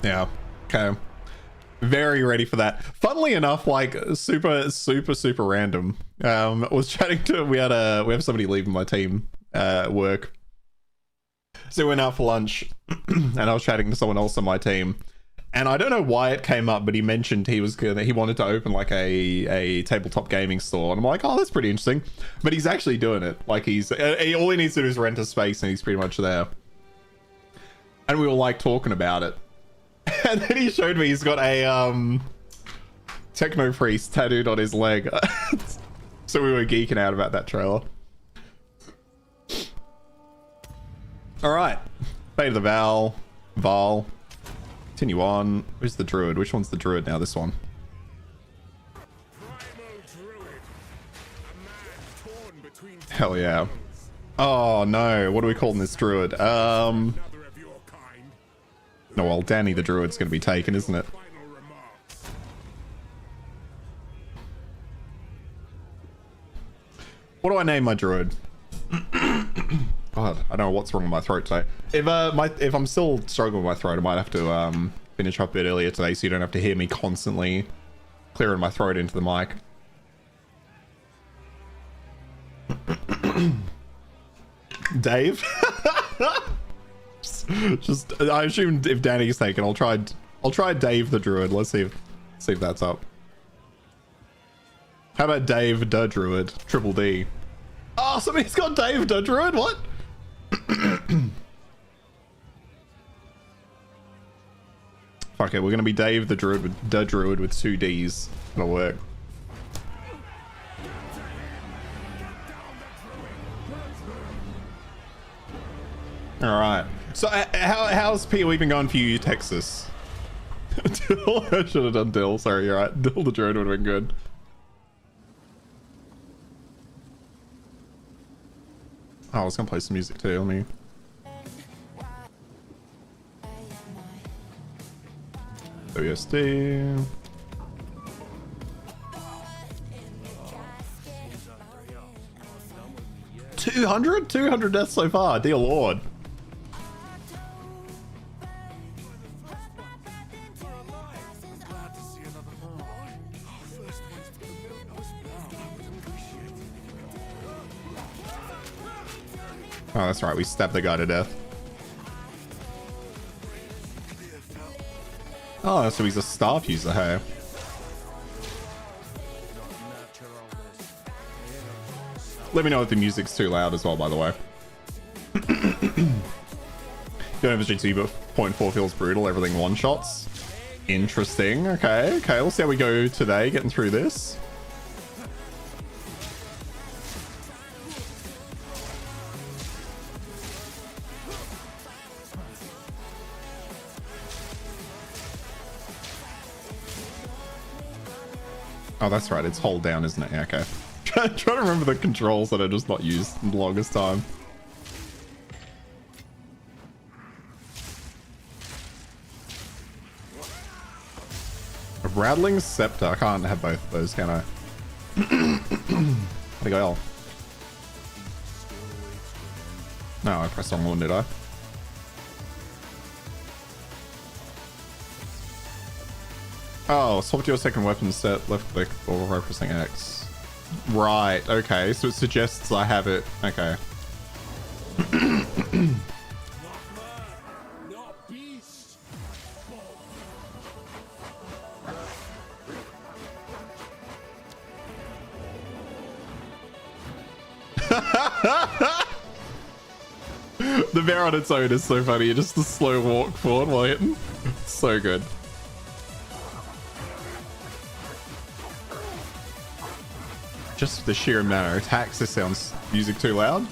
Yeah. Okay. Very ready for that. Funnily enough, like super random. Was chatting to we have somebody leaving my team at work. So we went out for lunch and I was chatting to someone else on my team And I don't know why it came up, but he mentioned he wanted to open like a tabletop gaming store, and I'm like, oh, that's pretty interesting. But he's actually doing it. Like all he needs to do is rent a space, and he's pretty much there. And we were like talking about it, and then he showed me he's got a techno priest tattooed on his leg. So we were geeking out about that trailer. All right, Fate of the Val. Continue on. Who's the Druid? Which one's the Druid now? This one. Hell yeah. Oh no, what are we calling this Druid? No, well, Danny the Druid's gonna be taken, isn't it? What do I name my Druid? God, I don't know what's wrong with my throat today. If I'm still struggling with my throat, I might have to finish up a bit earlier today, so you don't have to hear me constantly clearing my throat into the mic. Dave? just I assume if Danny's taken, I'll try Dave the Druid. Let's see if that's up. How about Dave the Druid? Triple D. Oh, somebody's got Dave the Druid. What? Fuck it, we're gonna be Dave the Druid with 2 D's. It'll work. All right. So how's PoE been going for you, Texas? Dill, I should have done Dill. Sorry, you're right. Dill the Druid would have been good. Oh, I was gonna play some music too. Let me. OSD. 200 deaths so far. Dear Lord. Oh, that's right. We stabbed the guy to death. Oh, so he's a staff user, hey? Let me know if the music's too loud as well, by the way. Don't have a GT, but 0.4 feels brutal. Everything one-shots. Interesting. Okay, we'll see how we go today, getting through this. Oh, that's right. It's hold down, isn't it? Yeah, okay. Trying to remember the controls that I just not used in the longest time. A rattling scepter. I can't have both of those, can I? Where'd it go? No, I pressed the wrong one, did I? Oh, swap to your second weapon set, left click or right pressing X. Right, okay, so it suggests I have it. Okay. The bear on its own is so funny. Just the slow walk forward while hitting. So good. Just the sheer amount of attacks. This sounds music too loud.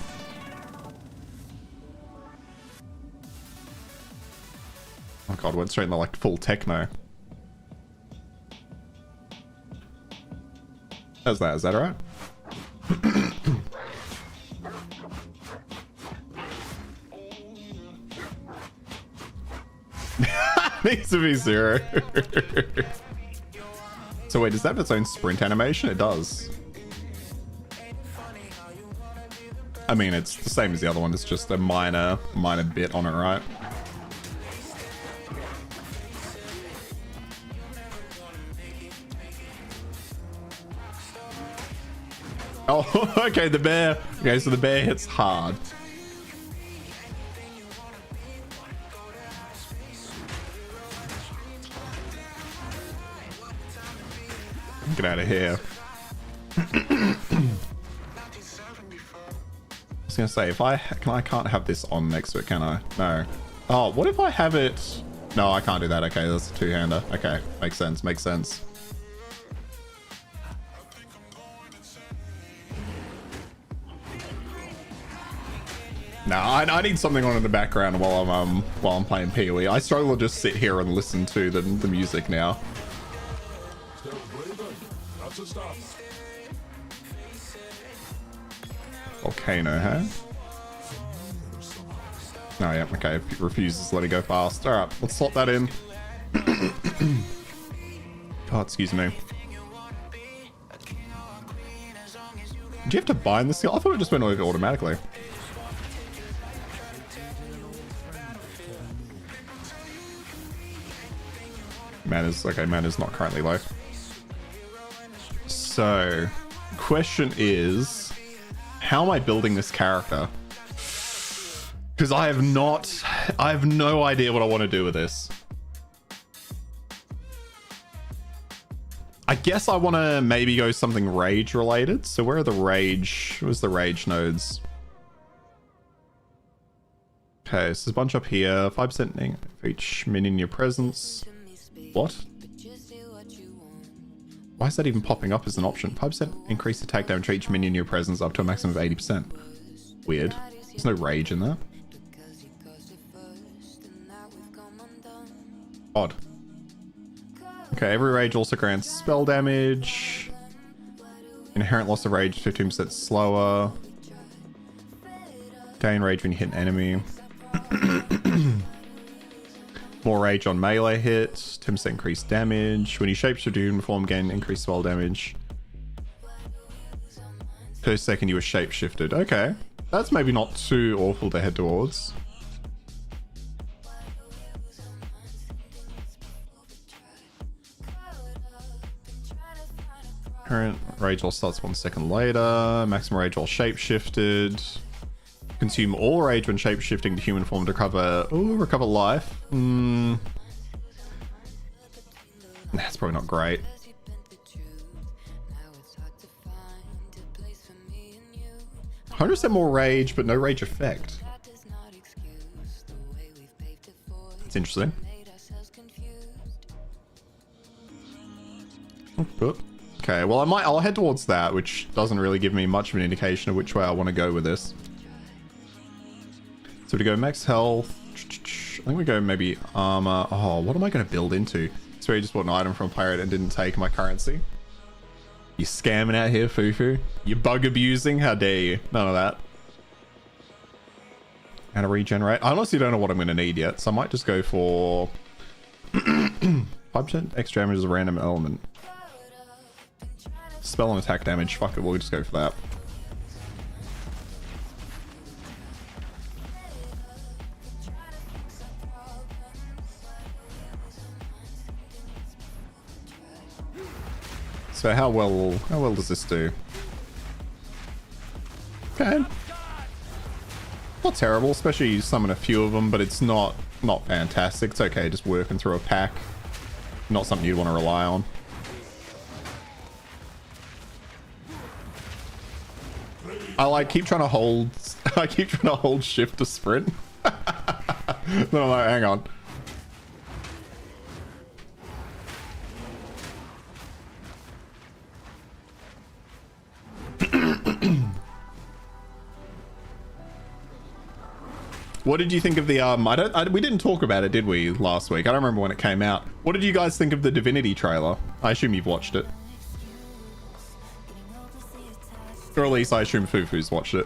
Oh god, went straight into like full techno. How's that? Is that alright? Needs to be 0. So wait, does that have its own sprint animation? It does. I mean, it's the same as the other one. It's just a minor bit on it, right? Oh, okay, the bear. Okay, so the bear hits hard. Get out of here. I was gonna say, if I can't have this on next to it, can I? No. Oh, what if I have it? No, I can't do that. Okay, that's a two-hander. Okay, makes sense. Makes sense. No, I need something on in the background while I'm playing PoE. I struggle to just sit here and listen to the music now. Volcano, huh? Oh yeah, okay. Refuses to let it go fast. All right, let's slot that in. Oh, excuse me. Do you have to bind the skill? I thought it just went over automatically. Mana's okay. Mana's not currently low. So, question is, how am I building this character? Because I have no idea what I want to do with this. I guess I want to maybe go something rage related. So where are the rage? Where's the rage nodes? Okay, so there's a bunch up here. 5% for each minion in your presence. What? Why is that even popping up as an option? 5% increase attack damage for each minion in your presence up to a maximum of 80%. Weird. There's no rage in there. Odd. Okay, every rage also grants spell damage. Inherent loss of rage 15% slower. Gain rage when you hit an enemy. More rage on melee hits. 10% increased damage. When you shapeshift your uniform, gain increased spell damage. Per second you were shapeshifted. Okay. That's maybe not too awful to head towards. Current rage all starts 1 second later. Maximum rage all shapeshifted. Consume all rage when shapeshifting to human form to recover life. That's probably not great. 100% more rage, but no rage effect. It's interesting. Okay, well I'll head towards that, which doesn't really give me much of an indication of which way I want to go with this. So to go max health, I think we go maybe armor. Oh, what am I going to build into? So I just bought an item from Pirate and didn't take my currency. You scamming out here, Fufu? You bug abusing? How dare you? None of that. And to regenerate. I honestly don't know what I'm going to need yet, so I might just go for 5% extra damage as a random element. Spell and attack damage. Fuck it, we'll just go for that. So how well does this do? Okay. Not terrible, especially you summon a few of them, but it's not fantastic. It's okay, just working through a pack. Not something you'd want to rely on. I keep trying to hold shift to sprint. No, hang on. What did you think of the we didn't talk about it, did we, last week? I don't remember when it came out. What did you guys think of the Divinity trailer? I assume you've watched it. Or at least I assume Fufu's watched it.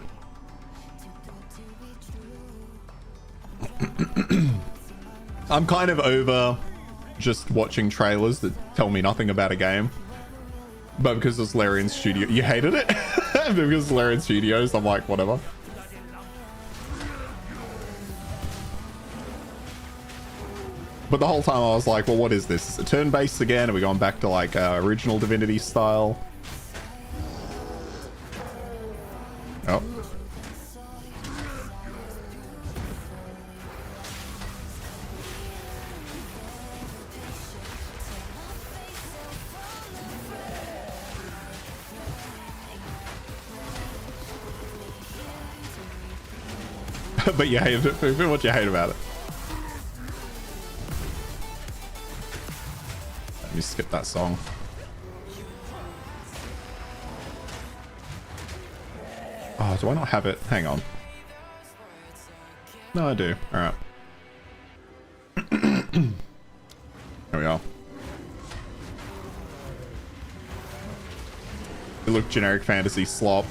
I'm kind of over just watching trailers that tell me nothing about a game. But because it's Larian Studio, you hated it? Because it's Larian Studios, I'm like, whatever. But the whole time I was like, well, what is this? Is it turn-based again? Are we going back to like original Divinity style? Oh. But you hate it. What you hate about it? Let me skip that song. Oh, do I not have it? Hang on. No, I do. All right. There we are. It looked generic fantasy slop.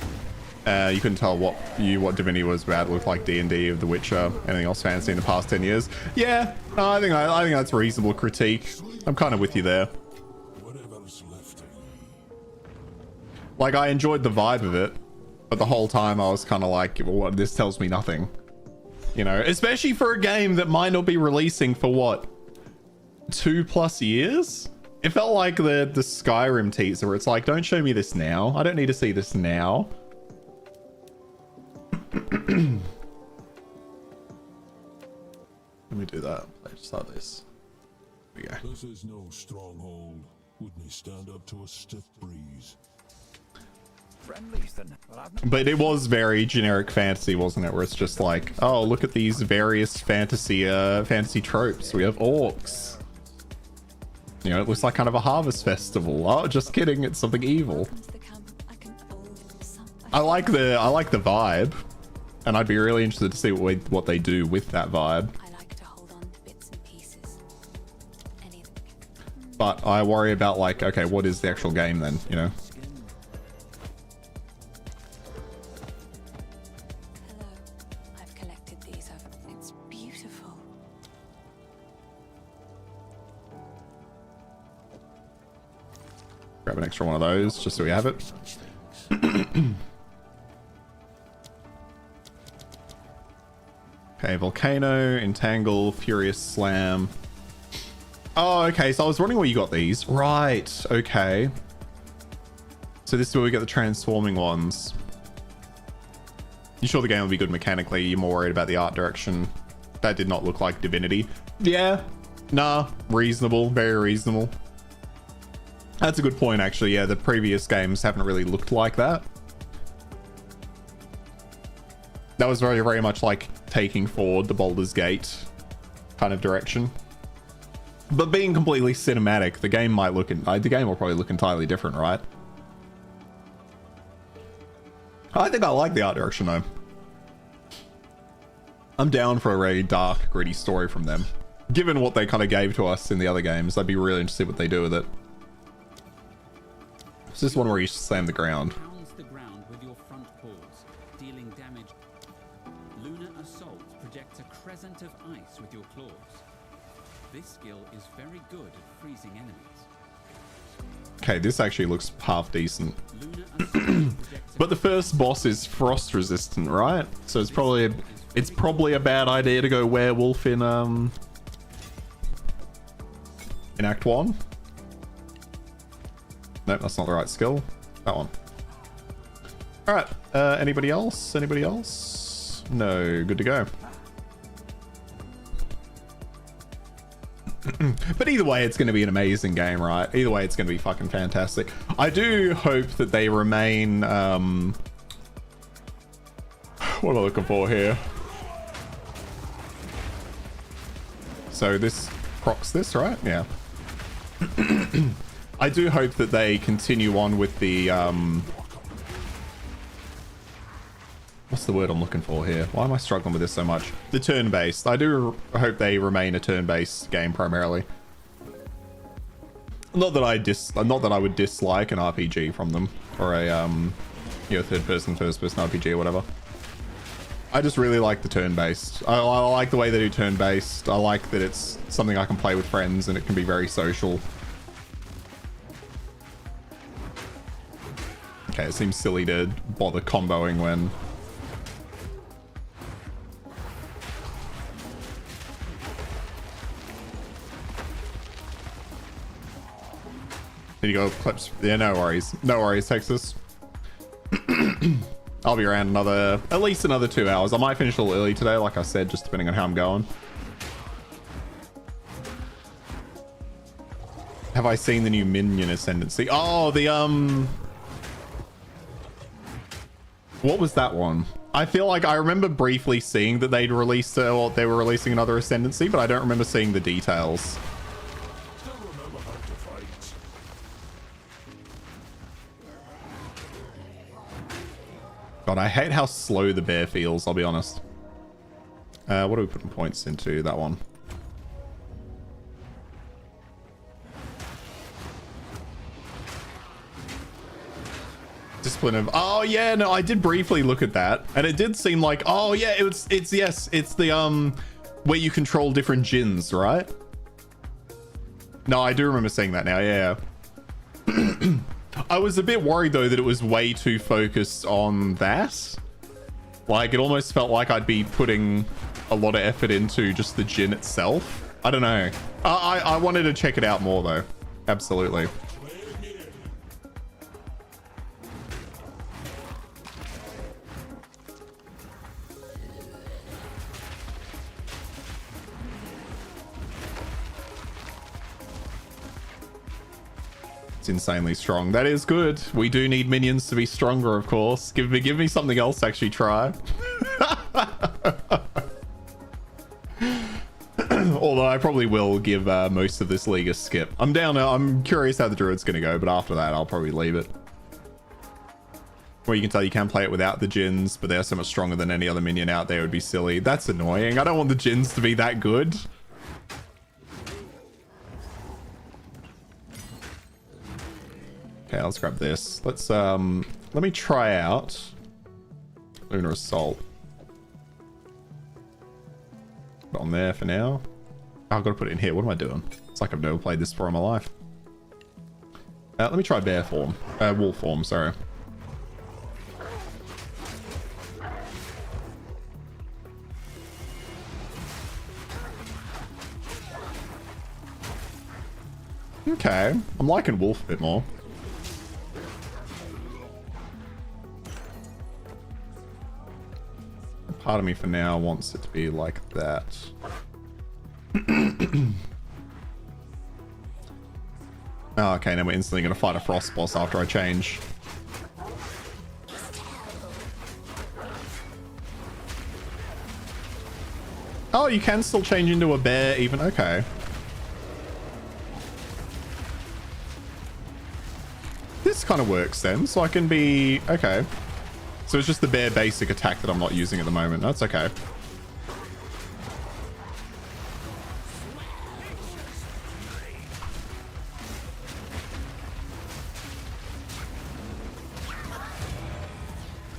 You couldn't tell what Divinity was about. It looked like D&D of The Witcher. Anything else fancy in the past 10 years? Yeah, no, I think that's a reasonable critique. I'm kind of with you there. Like, I enjoyed the vibe of it, but the whole time I was kind of like, well, what, this tells me nothing. You know, especially for a game that might not be releasing for what, 2+ years? It felt like the Skyrim teaser where it's like, don't show me this now. I don't need to see this now. Let me do that. Let's start this. There we go. This is no stronghold. Wouldn't he stand up to a stiff breeze? But it was very generic fantasy, wasn't it? Where it's just like, oh, look at these various fantasy tropes. We have orcs. You know, it looks like kind of a harvest festival. Oh, just kidding. It's something evil. I like the vibe, and I'd be really interested to see what they do with that vibe. But I worry about, like, okay, what is the actual game then? You know. Grab an extra one of those just so we have it. Okay, Volcano, Entangle, Furious Slam. Oh, okay, so I was wondering where you got these. Right, okay. So this is where we get the transforming ones. You sure the game will be good mechanically? You're more worried about the art direction. That did not look like Divinity. Yeah, nah, reasonable, very reasonable. That's a good point, actually. Yeah, the previous games haven't really looked like that. That was very, very much like taking forward the Baldur's Gate kind of direction. But being completely cinematic, the game might look the game will probably look entirely different, right? I think I like the art direction though. I'm down for a very dark, gritty story from them. Given what they kind of gave to us in the other games, I'd be really interested in what they do with it. It's this one where you slam the ground. Pounds the ground with your front paws, dealing damage. Lunar Assault projects a crescent of ice with your claws. This skill is very good at freezing enemies. Okay, this actually looks half decent. But the first boss is frost resistant, right? So it's probably a bad idea to go werewolf in Act 1. Nope, that's not the right skill. That one. All right. Anybody else? Anybody else? No. Good to go. But either way, it's going to be an amazing game, right? Either way, it's going to be fucking fantastic. I do hope that they remain... what am I looking for here? So this procs this, right? Yeah. I do hope that they continue on with the... what's the word I'm looking for here? Why am I struggling with this so much? The turn-based. I do hope they remain a turn-based game primarily. Not that I would dislike an RPG from them, or a you know, third-person, first-person RPG or whatever. I just really like the turn-based. I like the way they do turn-based. I like that it's something I can play with friends and it can be very social. Okay, it seems silly to bother comboing when... There you go, clips. Yeah, no worries. No worries, Texas. I'll be around at least another 2 hours. I might finish a little early today, like I said, just depending on how I'm going. Have I seen the new Minion Ascendancy? Oh, the, what was that one? I feel like I remember briefly seeing that they'd released or they were releasing another Ascendancy, but I don't remember seeing the details. God, I hate how slow the bear feels, I'll be honest. What are we putting points into? That one. Discipline of... Oh, yeah, no, I did briefly look at that. And it did seem like... Oh, yeah, it's the, where you control different djinns, right? No, I do remember saying that now, yeah. I was a bit worried, though, that it was way too focused on that. Like, it almost felt like I'd be putting a lot of effort into just the djinn itself. I don't know. I wanted to check it out more, though. Absolutely. It's insanely strong. That is good. We do need minions to be stronger, of course. Give me something else to actually try. Although I probably will give most of this league a skip. I'm down. I'm curious how the Druid's going to go, but after that, I'll probably leave it. Where you can tell you can play it without the djinns, but they're so much stronger than any other minion out there. It would be silly. That's annoying. I don't want the djinns to be that good. Okay, let's grab this. Let's let me try out Lunar Assault. Put it on there for now. Oh, I've got to put it in here. What am I doing? It's like I've never played this before in my life. Let me try bear form. Wolf form, sorry. Okay, I'm liking wolf a bit more. Part of me for now wants it to be like that. Oh, okay, now we're instantly going to fight a frost boss after I change. Oh, you can still change into a bear even. Okay. This kind of works then, so I can be... Okay. So it's just the bare basic attack that I'm not using at the moment. That's okay.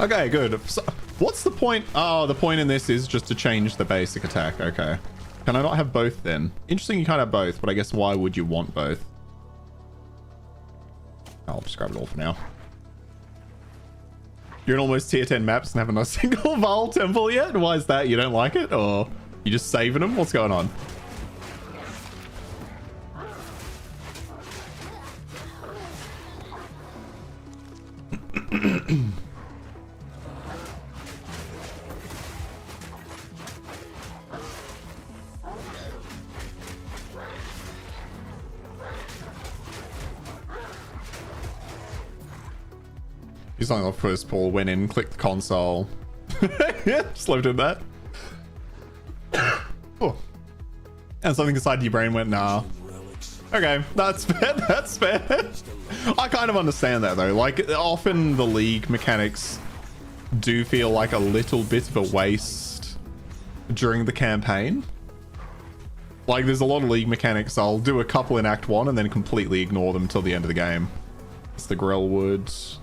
Okay, good. So, what's the point? Oh, the point in this is just to change the basic attack. Okay. Can I not have both then? Interesting, you can't have both, but I guess why would you want both? I'll just grab it all for now. You're in almost tier 10 maps and haven't a single Val temple yet? Why is that? You don't like it? Or you just saving them? What's going on? He's on the first pull, went in, clicked the console. Yeah, just lived in that. Oh. And something inside your brain went, nah. Okay, that's fair, that's fair. I kind of understand that though. Like, often the league mechanics do feel like a little bit of a waste during the campaign. Like, there's a lot of league mechanics I'll do a couple in Act 1 and then completely ignore them till the end of the game. It's the Grellwood.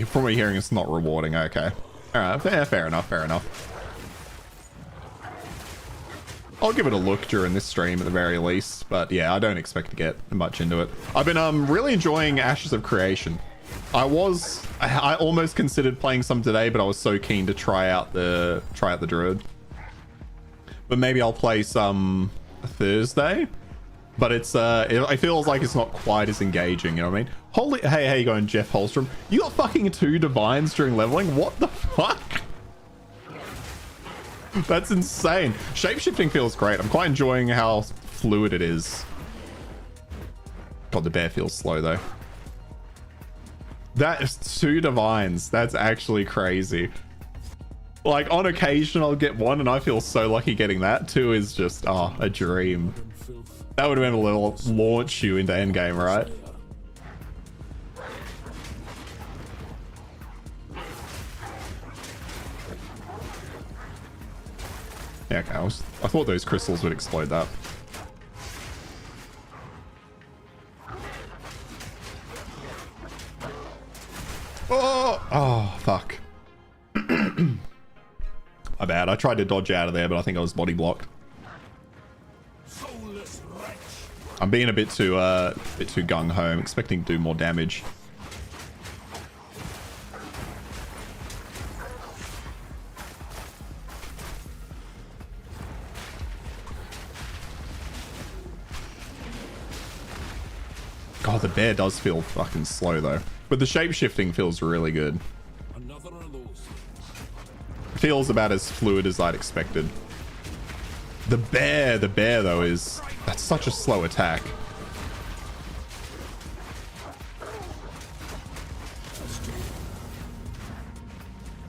From what you're hearing, it's not rewarding. Okay. Alright, fair enough, fair enough. I'll give it a look during this stream at the very least, but yeah, I don't expect to get much into it. I've been really enjoying Ashes of Creation. I almost considered playing some today, but I was so keen to try out the Druid. But maybe I'll play some Thursday. But it's it feels like it's not quite as engaging, you know what I mean? Holy, hey, how you going, Jeff Holstrom? You got fucking 2 divines during leveling? What the fuck? That's insane. Shapeshifting feels great. I'm quite enjoying how fluid it is. God, the bear feels slow though. That is 2 divines. That's actually crazy. Like on occasion I'll get 1 and I feel so lucky getting that. 2 is just, oh, a dream. That would have been a little launch you into endgame, right? Yeah, okay, I thought those crystals would explode that. Oh, fuck. My bad. I tried to dodge out of there, but I think I was body blocked. I'm being a bit too gung-ho. I'm expecting to do more damage. God, the bear does feel fucking slow though. But the shape-shifting feels really good. Feels about as fluid as I'd expected. The bear though is... That's such a slow attack.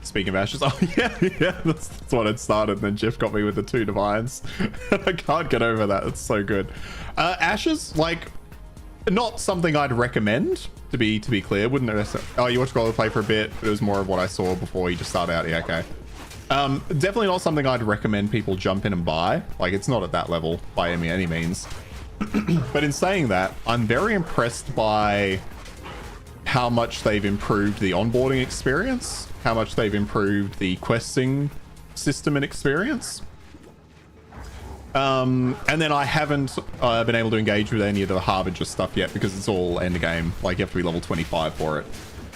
Speaking of ashes, oh yeah, that's what it started. And then Jeff got me with the 2 divines. I can't get over that. It's so good. Ashes, like, not something I'd recommend. To be clear, wouldn't necessarily... Oh, you watched Growler play for a bit. It was more of what I saw before you just started out. Yeah, okay. Definitely not something I'd recommend people jump in and buy. Like, it's not at that level by any means. But in saying that, I'm very impressed by how much they've improved the onboarding experience, how much they've improved the questing system and experience. And then I haven't been able to engage with any of the Harbinger stuff yet because it's all end game. Like, you have to be level 25 for it,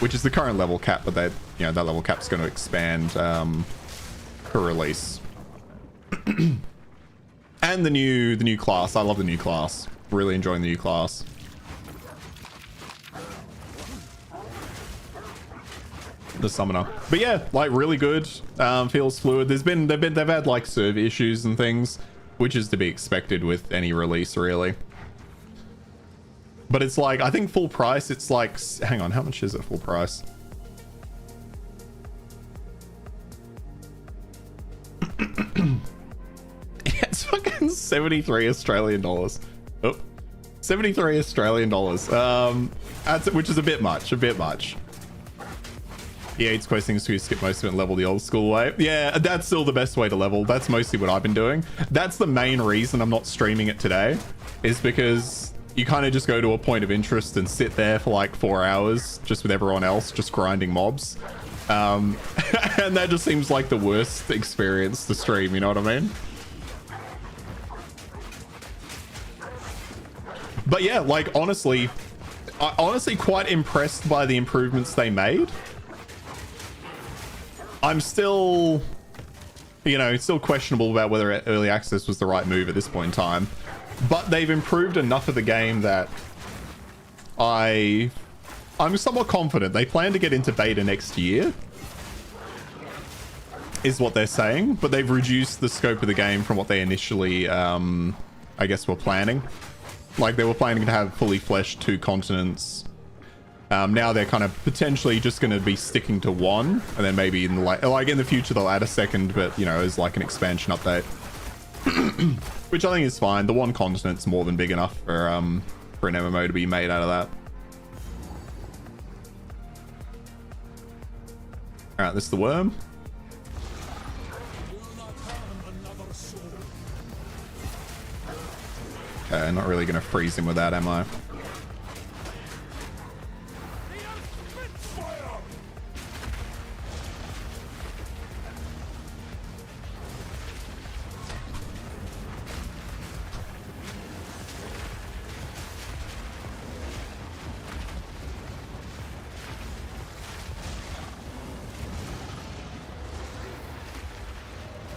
which is the current level cap, but that level cap's going to expand for release. And the new class. I love the new class. Really enjoying the new class. The summoner. But yeah, like, really good. Feels fluid. They've had like server issues and things, which is to be expected with any release, really. But it's like, I think full price, it's like, hang on, how much is it full price? Yeah, it's fucking 73 Australian dollars. Oh, 73 Australian dollars. Which is a bit much. Yeah, it's questing to skip most of it and level the old school way. Yeah, that's still the best way to level. That's mostly what I've been doing. That's the main reason I'm not streaming it today, is because you kind of just go to a point of interest and sit there for like 4 hours just with everyone else, just grinding mobs. And that just seems like the worst experience to stream, you know what I mean? But yeah, like, honestly, I'm honestly quite impressed by the improvements they made. I'm still, still questionable about whether early access was the right move at this point in time. But they've improved enough of the game that I'm somewhat confident. They plan to get into beta next year, is what they're saying. But they've reduced the scope of the game from what they initially, I guess, were planning. Like, they were planning to have fully fleshed 2 continents. Now they're kind of potentially just going to be sticking to 1, and then maybe in the future they'll add a second, but as like an expansion update, which I think is fine. The 1 continent's more than big enough for an MMO to be made out of that. All right, this is the worm. Okay, not really going to freeze him with that, am I?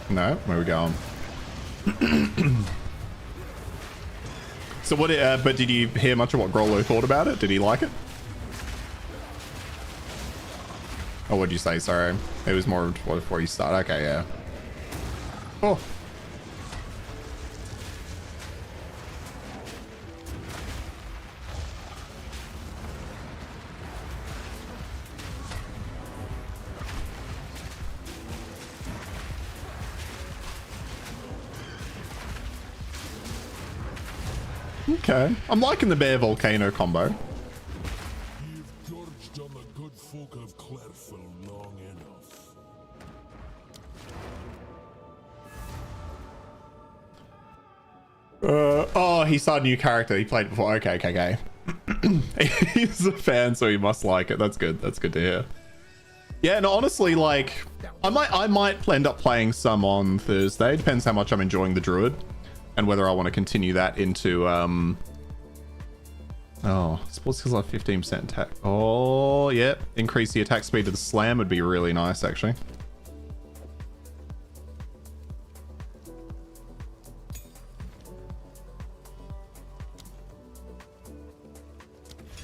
No, where are we going? So what? But did you hear much of what Grollo thought about it? Did he like it? Oh, what'd you say? Sorry, it was more before you start. Okay, yeah. Oh. Okay. I'm liking the bear volcano combo. You've gorged on the good folk of Clairful long enough. Oh, he saw a new character. He played before. Okay, okay, okay. He's a fan, so he must like it. That's good. That's good to hear. Yeah, no, honestly, like, I might end up playing some on Thursday. Depends how much I'm enjoying the Druid and whether I want to continue that into, oh, sports skills have 15% attack. Oh, yeah. Increase the attack speed of the slam would be really nice, actually.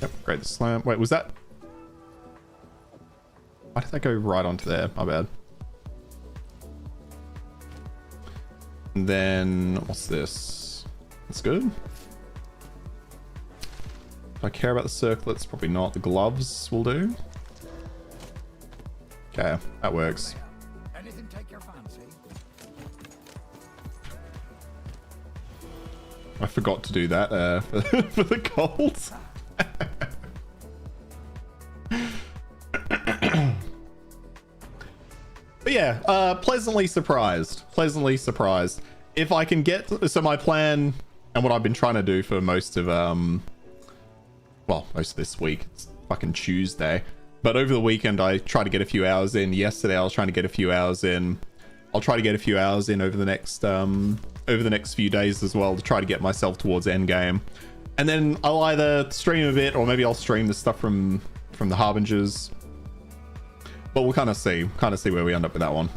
Yep, great. The slam. Wait, was that? Why did that go right onto there? My bad. And then what's this? That's good. Do I care about the circlets? Probably not. The gloves will do. Okay, that works. Anything take your fancy? I forgot to do that for the gold. But yeah, pleasantly surprised. Pleasantly surprised. If I can get... So my plan and what I've been trying to do for most of... well, most of this week. It's fucking Tuesday. But over the weekend, I tried to get a few hours in. Yesterday, I was trying to get a few hours in. I'll try to get a few hours in over the next few days as well to try to get myself towards endgame. And then I'll either stream a bit or maybe I'll stream the stuff from the Harbingers. But we'll kind of see where we end up with that one.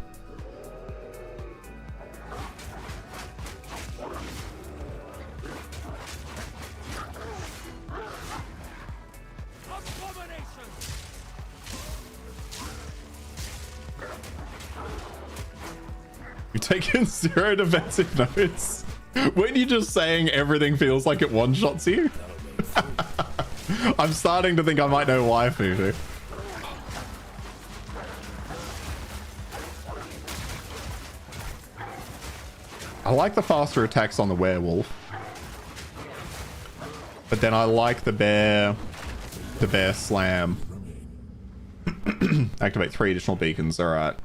You're taking 0 defensive notes. Weren't you just saying everything feels like it one-shots you? I'm starting to think I might know why, Fufu. I like the faster attacks on the werewolf. But then I like the bear slam. Activate 3 additional beacons, alright.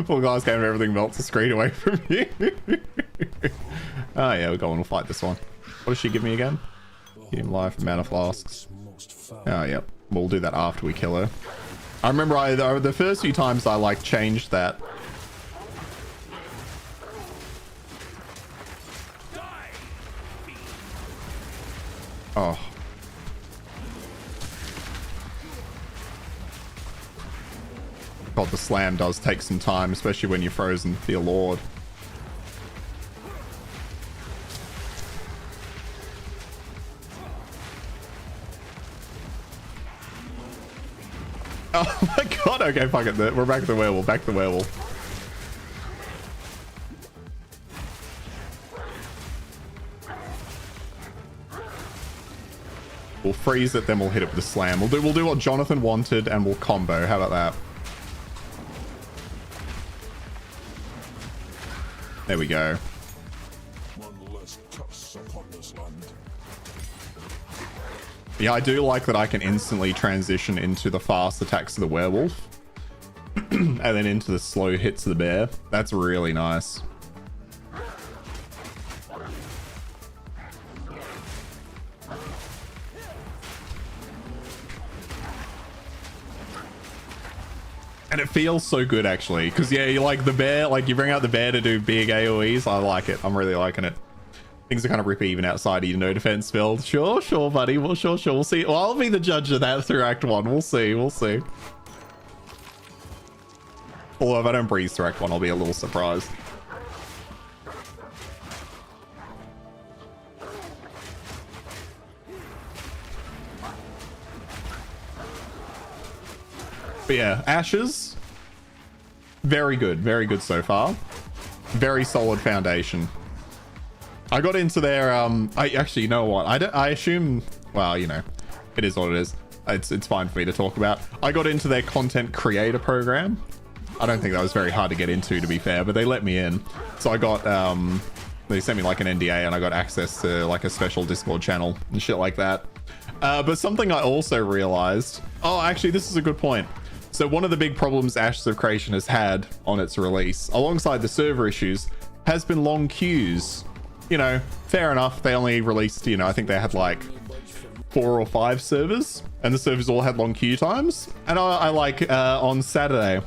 Poor guys game everything melts the screen away from you. Oh yeah, we'll go on, we'll fight this one. What does she give me again? Healing life and mana flasks. Oh yep, we'll do that after we kill her. I remember the first few times I like changed that. Oh. God, the slam does take some time, especially when you're frozen for your lord. Oh my god, okay, fuck it. We're back to the werewolf, back to the werewolf. We'll freeze it, then we'll hit it with a slam. We'll do what Jonathan wanted and we'll combo. How about that? There we go. One less curse upon this land. Yeah, I do like that I can instantly transition into the fast attacks of the werewolf. And then into the slow hits of the bear. That's really nice. And it feels so good, actually. Because, yeah, you like the bear, like you bring out the bear to do big AoEs. I like it. I'm really liking it. Things are kind of rip even outside of your no defense build. Sure, buddy. Well, sure. We'll see. Well, I'll be the judge of that through Act 1. We'll see. Although if I don't breeze through Act 1, I'll be a little surprised. But yeah, Ashes, very good so far. Very solid foundation. I got into their I actually, you know what, I assume, well, you know, it is what it is. It's fine for me to talk about. I got into their content creator program. I don't think that was very hard to get into, to be fair, but they let me in. So I got they sent me like an NDA and I got access to like a special Discord channel and shit like that. But something I also realized, oh, actually, this is a good point. So one of the big problems Ashes of Creation has had on its release, alongside the server issues, has been long queues. You know, fair enough. They only released, you know, I think they had like 4 or 5 servers, and the servers all had long queue times. And I like on Saturday,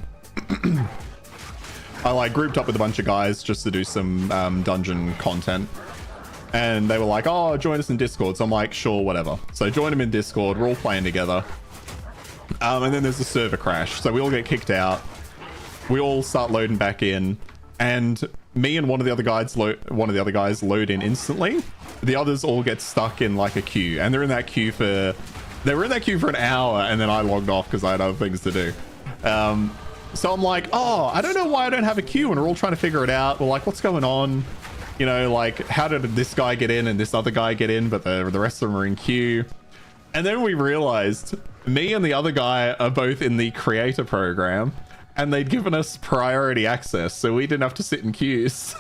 I like grouped up with a bunch of guys just to do some dungeon content. And they were like, oh, join us in Discord. So I'm like, sure, whatever. So I joined them in Discord. We're all playing together. And then there's a server crash. So we all get kicked out. We all start loading back in. And me and one of the other guys load in instantly. The others all get stuck in like a queue. And they're in that queue for an hour. And then I logged off because I had other things to do. So I'm like, oh, I don't know why I don't have a queue. And we're all trying to figure it out. We're like, what's going on? You know, like, how did this guy get in and this other guy get in, but the rest of them are in queue? And then we realized me and the other guy are both in the creator program, and they'd given us priority access, so we didn't have to sit in queues.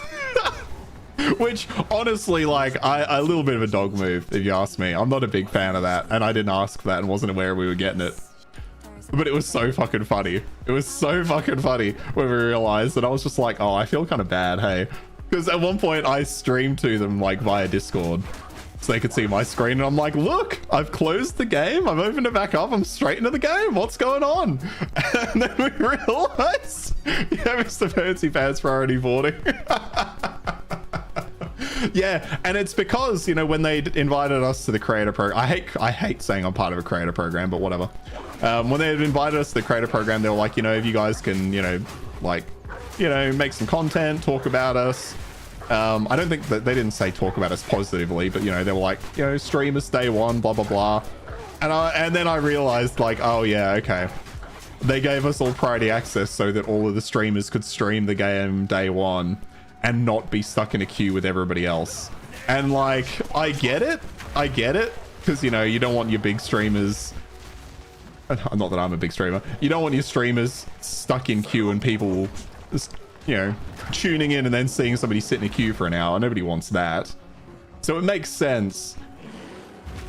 Which, honestly, like, a little bit of a dog move, if you ask me. I'm not a big fan of that, and I didn't ask for that and wasn't aware we were getting it. But it was so fucking funny. It was so fucking funny when we realized, and I was just like, oh, I feel kind of bad, hey. Because at one point I streamed to them like via Discord so they could see my screen, and I'm like, look, I've closed the game, I've opened it back up, I'm straight into the game, what's going on? And then we realized, yeah, Mr. Fancy Pants priority boarding. Yeah, and it's because, you know, when they invited us to the creator program, I hate saying I'm part of a creator program, but whatever. When they had invited us to the creator program, they were like, you know, if you guys can, you know, like, you know, make some content, talk about us. I don't think that they didn't say talk about us positively, but, you know, they were like, you know, stream us day one, blah, blah, blah. And then I realized, like, oh, yeah, okay. They gave us all priority access so that all of the streamers could stream the game day one and not be stuck in a queue with everybody else. And, like, I get it. Because, you know, you don't want your big streamers... Not that I'm a big streamer. You don't want your streamers stuck in queue and people... just, you know, tuning in and then seeing somebody sit in a queue for an hour. Nobody wants that. So it makes sense.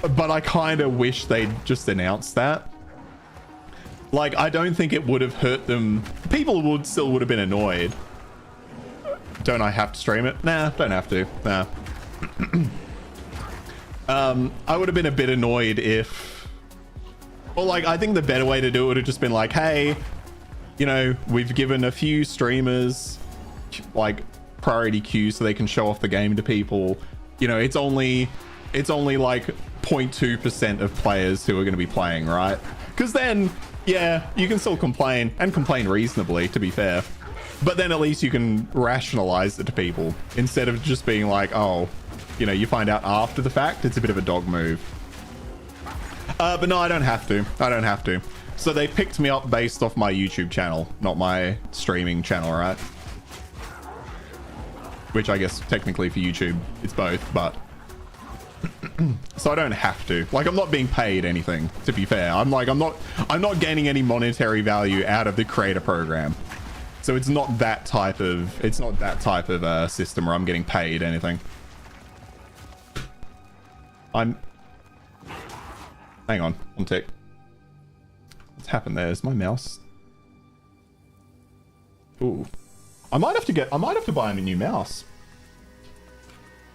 But I kind of wish they'd just announced that. Like, I don't think it would have hurt them. People would have been annoyed. Don't I have to stream it? Nah, don't have to. Nah. I would have been a bit annoyed if... Well, like, I think the better way to do it would have just been like, hey... You know, we've given a few streamers like priority queue so they can show off the game to people. You know, it's only like 0.2% of players who are going to be playing, right? Because then, yeah, you can still complain and complain reasonably, to be fair. But then at least you can rationalize it to people instead of just being like, oh, you know, you find out after the fact. It's a bit of a dog move. But no, I don't have to. So they picked me up based off my YouTube channel, not my streaming channel, right? Which I guess technically for YouTube, it's both, but... So I don't have to. Like, I'm not being paid anything, to be fair. I'm not gaining any monetary value out of the creator program. So it's not that type of system where I'm getting paid anything. Hang on, one tick. What's happened there? Is my mouse? Ooh, I might have to buy a new mouse.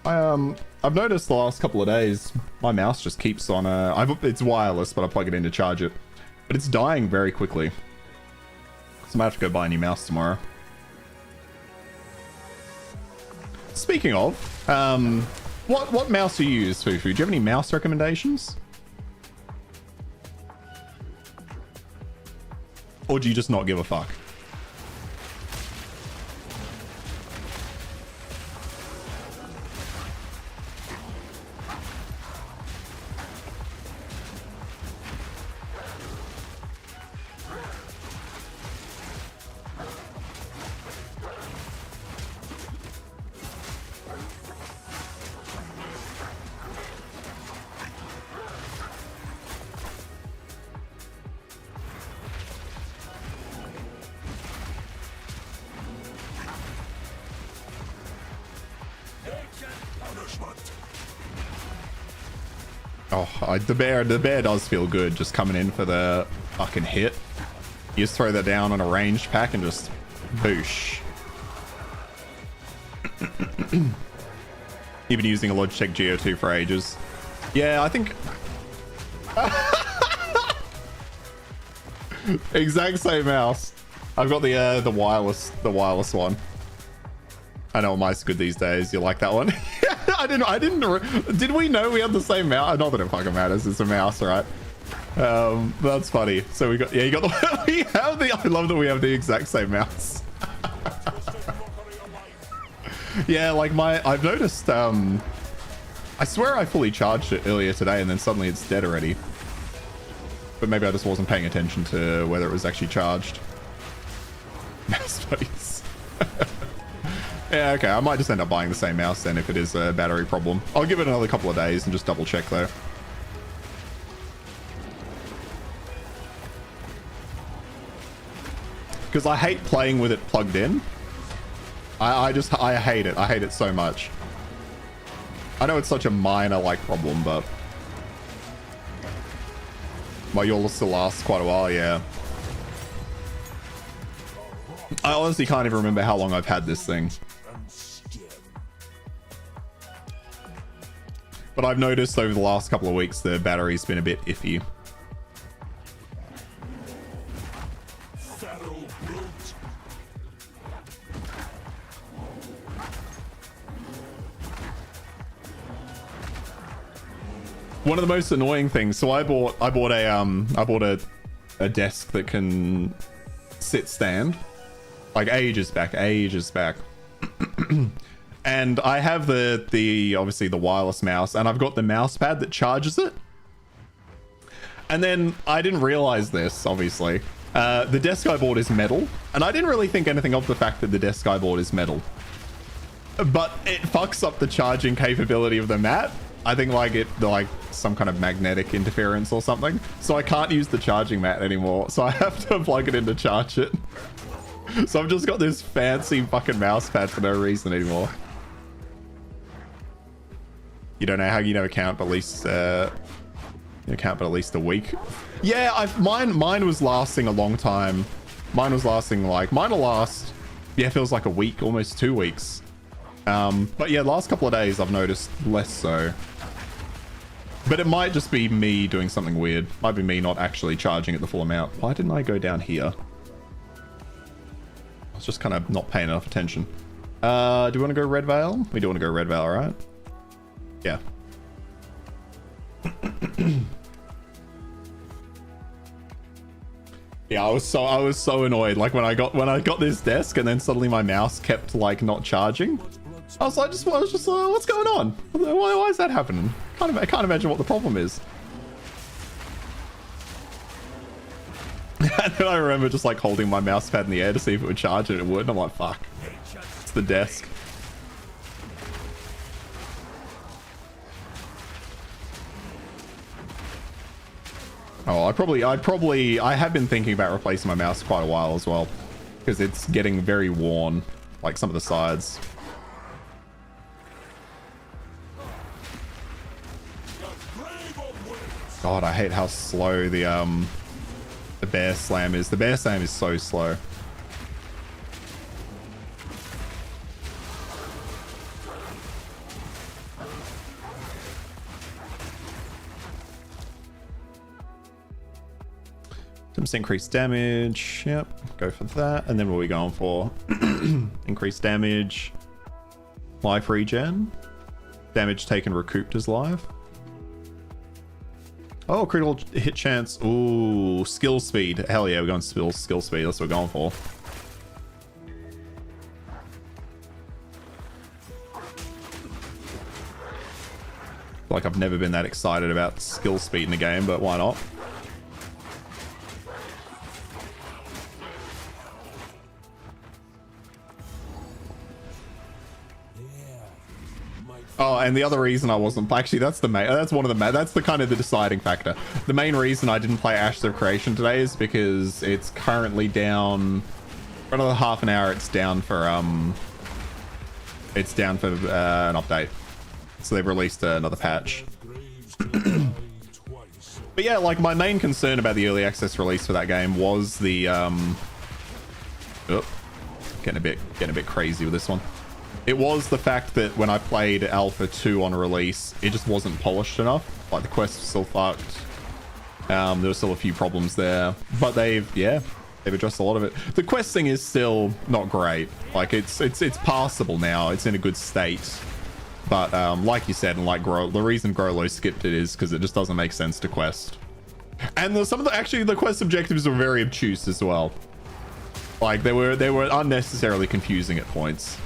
I've noticed the last couple of days my mouse just keeps on. It's wireless, but I plug it in to charge it, but it's dying very quickly. So I might have to go buy a new mouse tomorrow. Speaking of, what mouse do you use, Fufu? Do you have any mouse recommendations? Or do you just not give a fuck? Oh, the bear does feel good just coming in for the fucking hit. You just throw that down on a ranged pack and just boosh. You've been using a Logitech Geo 2 for ages. Yeah, I think... Exact same mouse. I've got the wireless one. I know mice are good these days. You like that one? Did we know we had the same mouse? Not that it fucking matters. It's a mouse, right? That's funny. So you got the we have the. I love that we have the exact same mouse. Yeah, like I've noticed. I swear I fully charged it earlier today, and then suddenly it's dead already. But maybe I just wasn't paying attention to whether it was actually charged. Mouse buddies. Yeah, okay. I might just end up buying the same mouse then if it is a battery problem. I'll give it another couple of days and just double check though. Because I hate playing with it plugged in. I hate it. I hate it so much. I know it's such a minor like problem, but yours still lasts quite a while, yeah. I honestly can't even remember how long I've had this thing. But I've noticed over the last couple of weeks the battery's been a bit iffy. One of the most annoying things. So I bought a desk that can sit stand, like ages back. And I have the obviously the wireless mouse, and I've got the mouse pad that charges it. And then I didn't realize this, obviously. The desk I bought is metal, and I didn't really think anything of the fact that the desk I bought is metal. But it fucks up the charging capability of the mat. I think like some kind of magnetic interference or something. So I can't use the charging mat anymore. So I have to plug it in to charge it. So I've just got this fancy fucking mouse pad for no reason anymore. You don't know how you never count, but at least a week. Yeah, mine was lasting a long time. Mine will last. Yeah, feels like a week, almost 2 weeks. But yeah, last couple of days I've noticed less so. But it might just be me doing something weird. Might be me not actually charging at the full amount. Why didn't I go down here? I was just kind of not paying enough attention. Do we want to go Red Veil? We do want to go Red Veil, right? Yeah. Yeah, I was so annoyed. Like when I got this desk and then suddenly my mouse kept like not charging. I was like, what's going on? Why is that happening? I can't imagine what the problem is. And then I remember just like holding my mouse pad in the air to see if it would charge, and it would. And I'm like, fuck. It's the desk. Oh, I have been thinking about replacing my mouse quite a while as well, because it's getting very worn, like some of the sides. God, I hate how slow the bear slam is. The bear slam is so slow. Increased damage. Yep, go for that. And then what are we going for? Increased damage, life regen, damage taken recouped as life. Oh, critical hit chance. Ooh, skill speed. Hell yeah, we're going skill speed. That's what we're going for. Like I've never been that excited about skill speed in a game, but why not? Oh, and the other reason I wasn't actually that's the kind of the deciding factor. The main reason I didn't play Ashes of Creation today is because it's currently down for another half an hour. It's down for an update. So they've released another patch. But yeah, like my main concern about the early access release for that game was the getting a bit crazy with this one. It was the fact that when I played Alpha 2 on release, it just wasn't polished enough. Like the quests were still fucked. There were still a few problems there, but they've addressed a lot of it. The quest thing is still not great. Like it's passable now. It's in a good state. But like you said, and like the reason Grolo skipped it is because it just doesn't make sense to quest. And the quest objectives were very obtuse as well. Like they were unnecessarily confusing at points.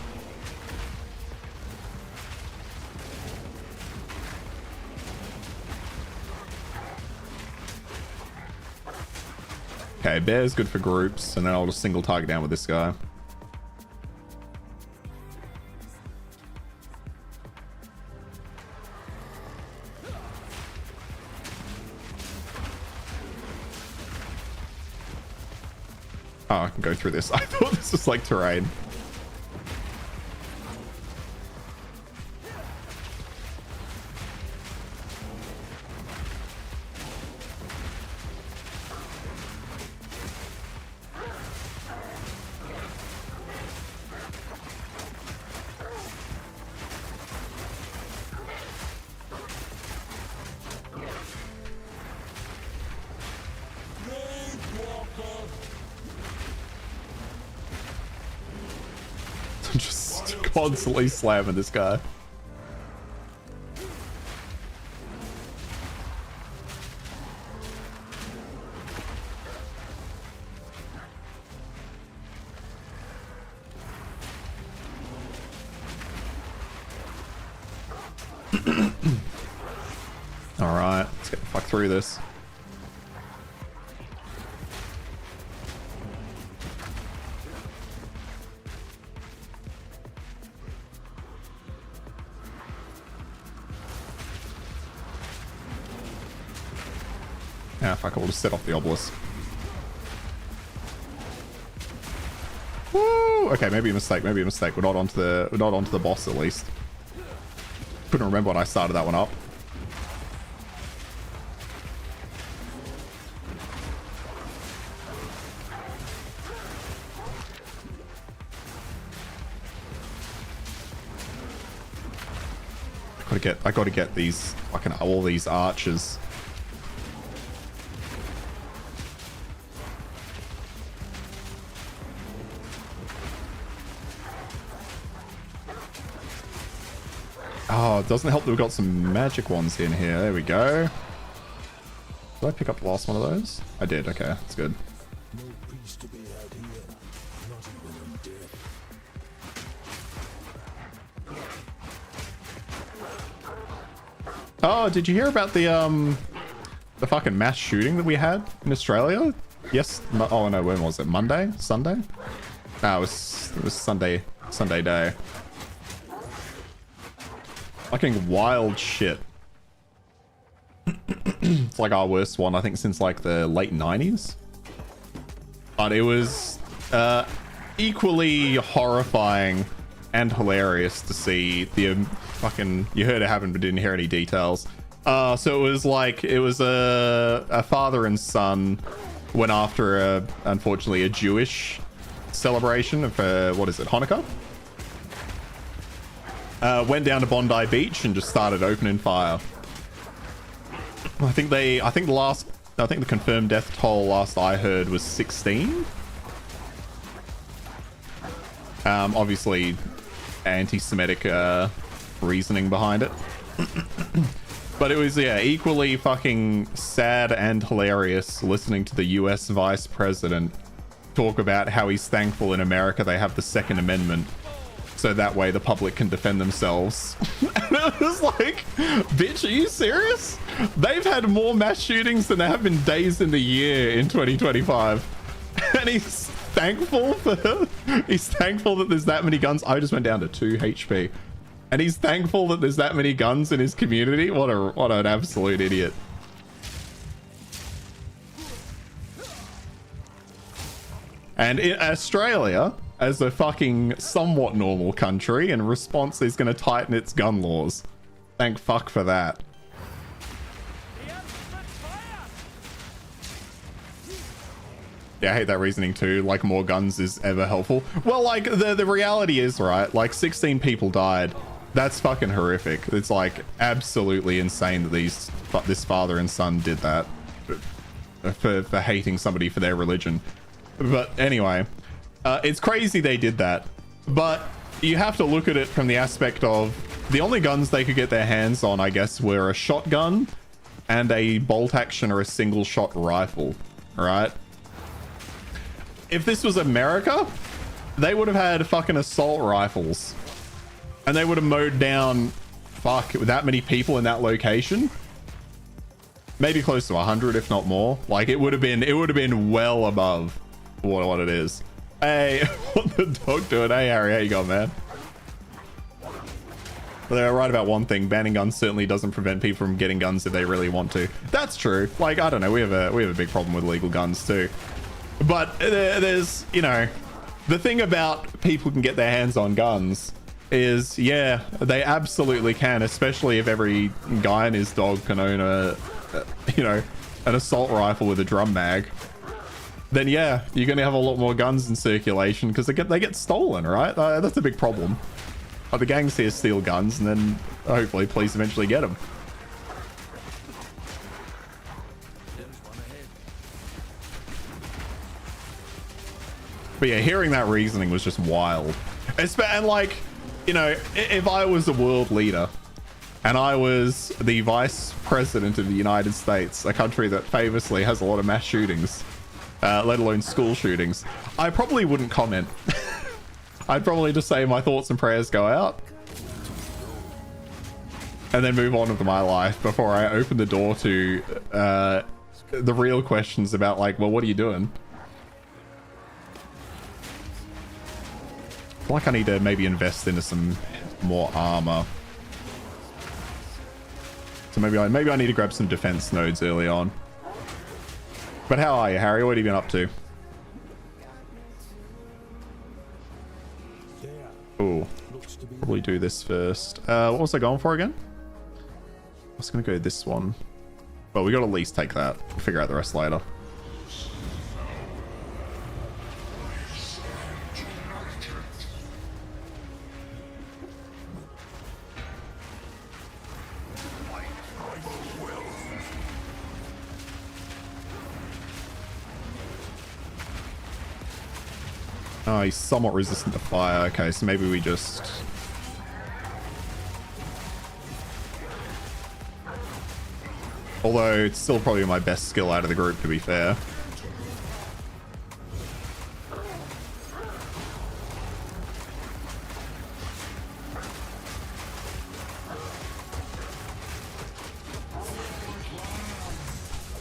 Okay, bear's good for groups, and then I'll just single target down with this guy. Oh, I can go through this. I thought this was like terrain. Just constantly slamming this guy. All right, let's get the fuck through this. Yeah, fuck, I'll just set off the obelisk. Woo! Okay, maybe a mistake, maybe a mistake. We're not onto the boss at least. Couldn't remember when I started that one up. I gotta get these fucking all these archers. Oh, it doesn't help that we've got some magic ones in here. There we go. Did I pick up the last one of those? I did. Okay, that's good. Oh, did you hear about the fucking mass shooting that we had in Australia? Yes. Oh no, when was it? Monday? Sunday? No, it was Sunday day. Fucking wild shit. It's like our worst one, I think, since like the late 90s. But it was equally horrifying and hilarious to see the fucking... You heard it happen, but didn't hear any details. So it was like, it was a father and son went after, unfortunately, a Jewish celebration of, what is it, Hanukkah? Went down to Bondi Beach and just started opening fire. I think the confirmed death toll last I heard was 16. Obviously anti-Semitic reasoning behind it. But it was, yeah, equally fucking sad and hilarious listening to the US Vice President talk about how he's thankful in America they have the Second Amendment, so that way the public can defend themselves. And it was like, bitch, are you serious? They've had more mass shootings than there have been days in the year in 2025. And he's thankful that there's that many guns. I just went down to 2 HP. And he's thankful that there's that many guns in his community. What an absolute idiot. And in Australia, as a fucking somewhat normal country, in response is going to tighten its gun laws. Thank fuck for that. Yeah, I hate that reasoning too. Like, more guns is ever helpful. Well, like, the reality is, right? Like, 16 people died. That's fucking horrific. It's, like, absolutely insane that this father and son did that. For hating somebody for their religion. But anyway, it's crazy they did that. But you have to look at it from the aspect of the only guns they could get their hands on, I guess, were a shotgun and a bolt action or a single shot rifle, right? If this was America, they would have had fucking assault rifles and they would have mowed down, fuck, with that many people in that location. Maybe close to 100, if not more. Like, it would have been well above what it is. Hey, what the dog doing? Hey, Harry, how you going, man? But they're right about one thing. Banning guns certainly doesn't prevent people from getting guns if they really want to. That's true. Like, I don't know. We have a big problem with legal guns too. But there's, you know, the thing about people can get their hands on guns is, yeah, they absolutely can, especially if every guy and his dog can own you know, an assault rifle with a drum mag. Then yeah, you're gonna have a lot more guns in circulation because they get stolen, right? That's a big problem. Like, the gangs here steal guns and then hopefully police eventually get them. But yeah, hearing that reasoning was just wild. And like, you know, if I was a world leader and I was the vice president of the United States, a country that famously has a lot of mass shootings, let alone school shootings, I probably wouldn't comment. I'd probably just say my thoughts and prayers go out and then move on with my life before I open the door to the real questions about, like, well, what are you doing? I feel like I need to maybe invest into some more armor. So maybe I need to grab some defense nodes early on. But how are you, Harry? What have you been up to? Oh, probably do this first. What was I going for again? I was gonna go this one. Well, we gotta at least take that. We'll figure out the rest later. Oh, he's somewhat resistant to fire. Okay, so maybe we just... Although, it's still probably my best skill out of the group, to be fair.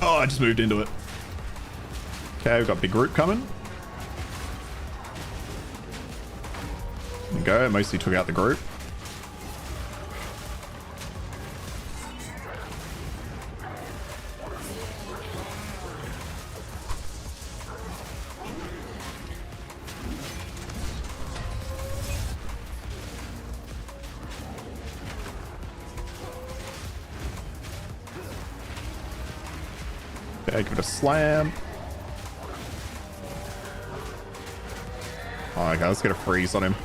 Oh, I just moved into it. Okay, we've got big group coming. There we go, mostly took out the group. Okay, give it a slam. Oh, okay, let's get a freeze on him.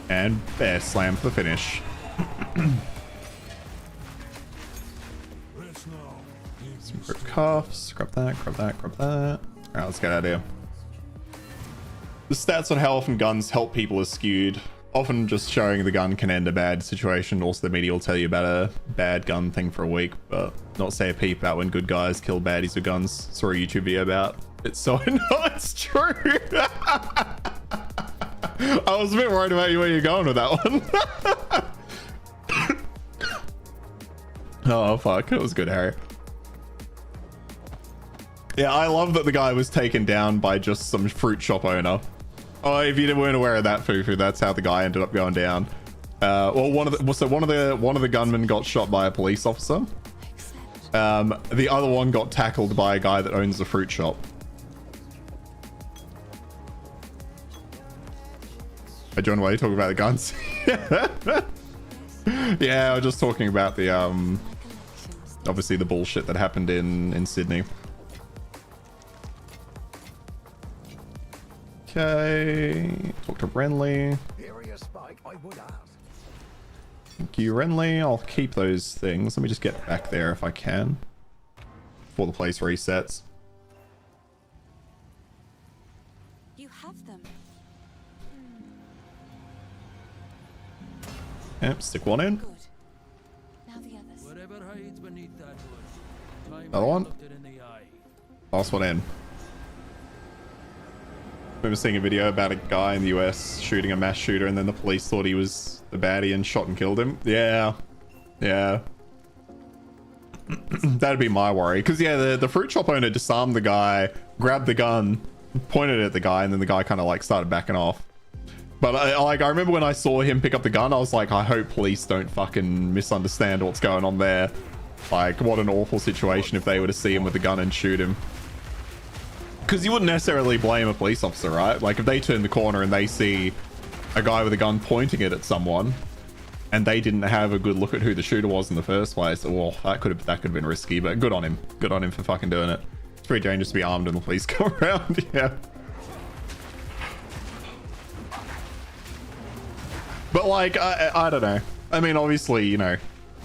And bear slam for the finish. Some grip cuffs. Grab that, grab that, grab that. Alright, let's get out of here. The stats on how often guns help people are skewed. Often just showing the gun can end a bad situation. Also, the media will tell you about a bad gun thing for a week, but not say a peep about when good guys kill baddies with guns. Saw a YouTube video about it, so I know it's true. I was a bit worried about where you're going with that one. Oh, fuck. That was good, Harry. Yeah, I love that the guy was taken down by just some fruit shop owner. Oh, if you weren't aware of that, Fufu, that's how the guy ended up going down. Well, one of the gunmen got shot by a police officer. The other one got tackled by a guy that owns a fruit shop. John, why are you talking about the guns? Yeah, I was just talking about the obviously the bullshit that happened in Sydney. Okay, talk to Renly. Thank you, Renly. I'll keep those things. Let me just get back there if I can before the place resets. You have them. Yep, stick one in. Now the others. Whatever hides beneath that hood. Time Another one. looked it in the eye. Last one in. I remember seeing a video about a guy in the US shooting a mass shooter and then the police thought he was the baddie and shot and killed him. Yeah. Yeah. That'd be my worry. Because, yeah, the fruit shop owner disarmed the guy, grabbed the gun, pointed it at the guy, and then the guy kind of, like, started backing off. But, I remember when I saw him pick up the gun, I was like, I hope police don't fucking misunderstand what's going on there. Like, what an awful situation if they were to see him with the gun and shoot him. Because you wouldn't necessarily blame a police officer, right? Like, if they turn the corner and they see a guy with a gun pointing it at someone, and they didn't have a good look at who the shooter was in the first place, well, that could have been risky. But good on him. Good on him for fucking doing it. It's pretty dangerous to be armed when the police come around. Yeah. But like, I don't know. I mean, obviously, you know,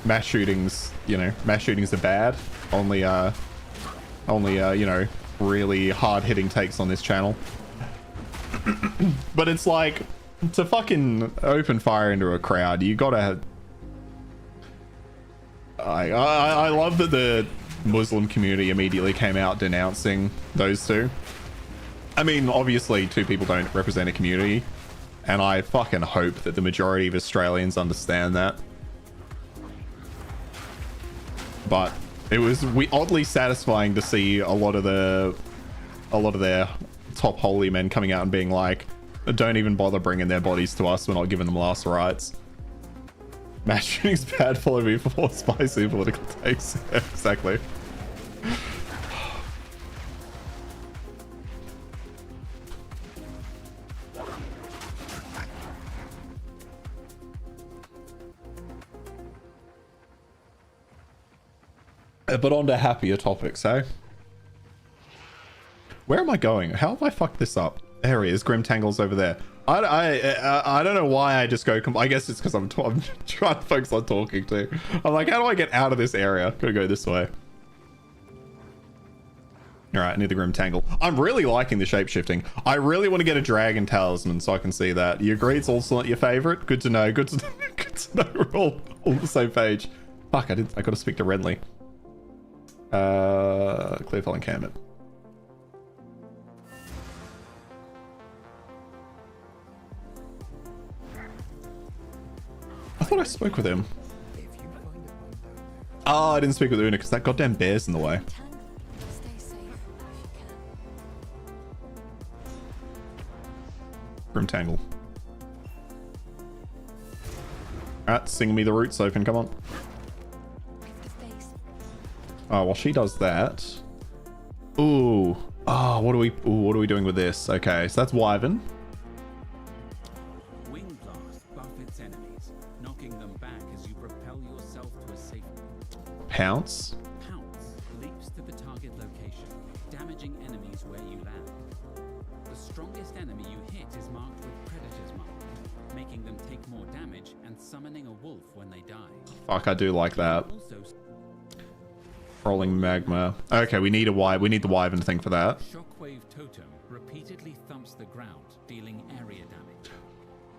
mass shootings are bad. Only, you know, really hard-hitting takes on this channel. But it's like, to fucking open fire into a crowd, you gotta... I love that the Muslim community immediately came out denouncing those two. I mean, obviously, two people don't represent a community, and I fucking hope that the majority of Australians understand that. But it was oddly satisfying to see a lot of their top holy men coming out and being like, don't even bother bringing their bodies to us, we're not giving them last rites. Mass shooting's bad, follow me for more spicy political takes. Exactly. But on to happier topics, eh? Where am I going? How have I fucked this up? There he is. Grimtangle's over there. I don't know why I just go... I guess it's because I'm trying to focus on talking to. I'm like, how do I get out of this area? Gotta go this way. Alright, I need the Grimtangle. I'm really liking the shapeshifting. I really want to get a Dragon Talisman so I can see that. You agree it's also not your favorite? Good to know. Good to know. Good to know. We're all on the same page. Fuck, I gotta speak to Renly. Clearfell encampment. I thought I spoke with him. Oh, I didn't speak with Una because that goddamn bear's in the way. Grimtangle. Alright, sing me the roots open, come on. Oh, well, she does that. Ooh. Oh, what are we doing with this? Okay, so that's Wyvern. Wing blast buff its enemies, knocking them back as you propel yourself to a safe. Pounce. Pounce leaps to the target location, damaging enemies where you land. The strongest enemy you hit is marked with Predator's Mark, making them take more damage and summoning a wolf when they die. Fuck, I do like that. Rolling magma. Okay, we need the Wyvern thing for that. Shockwave totem repeatedly thumps the ground, dealing area damage.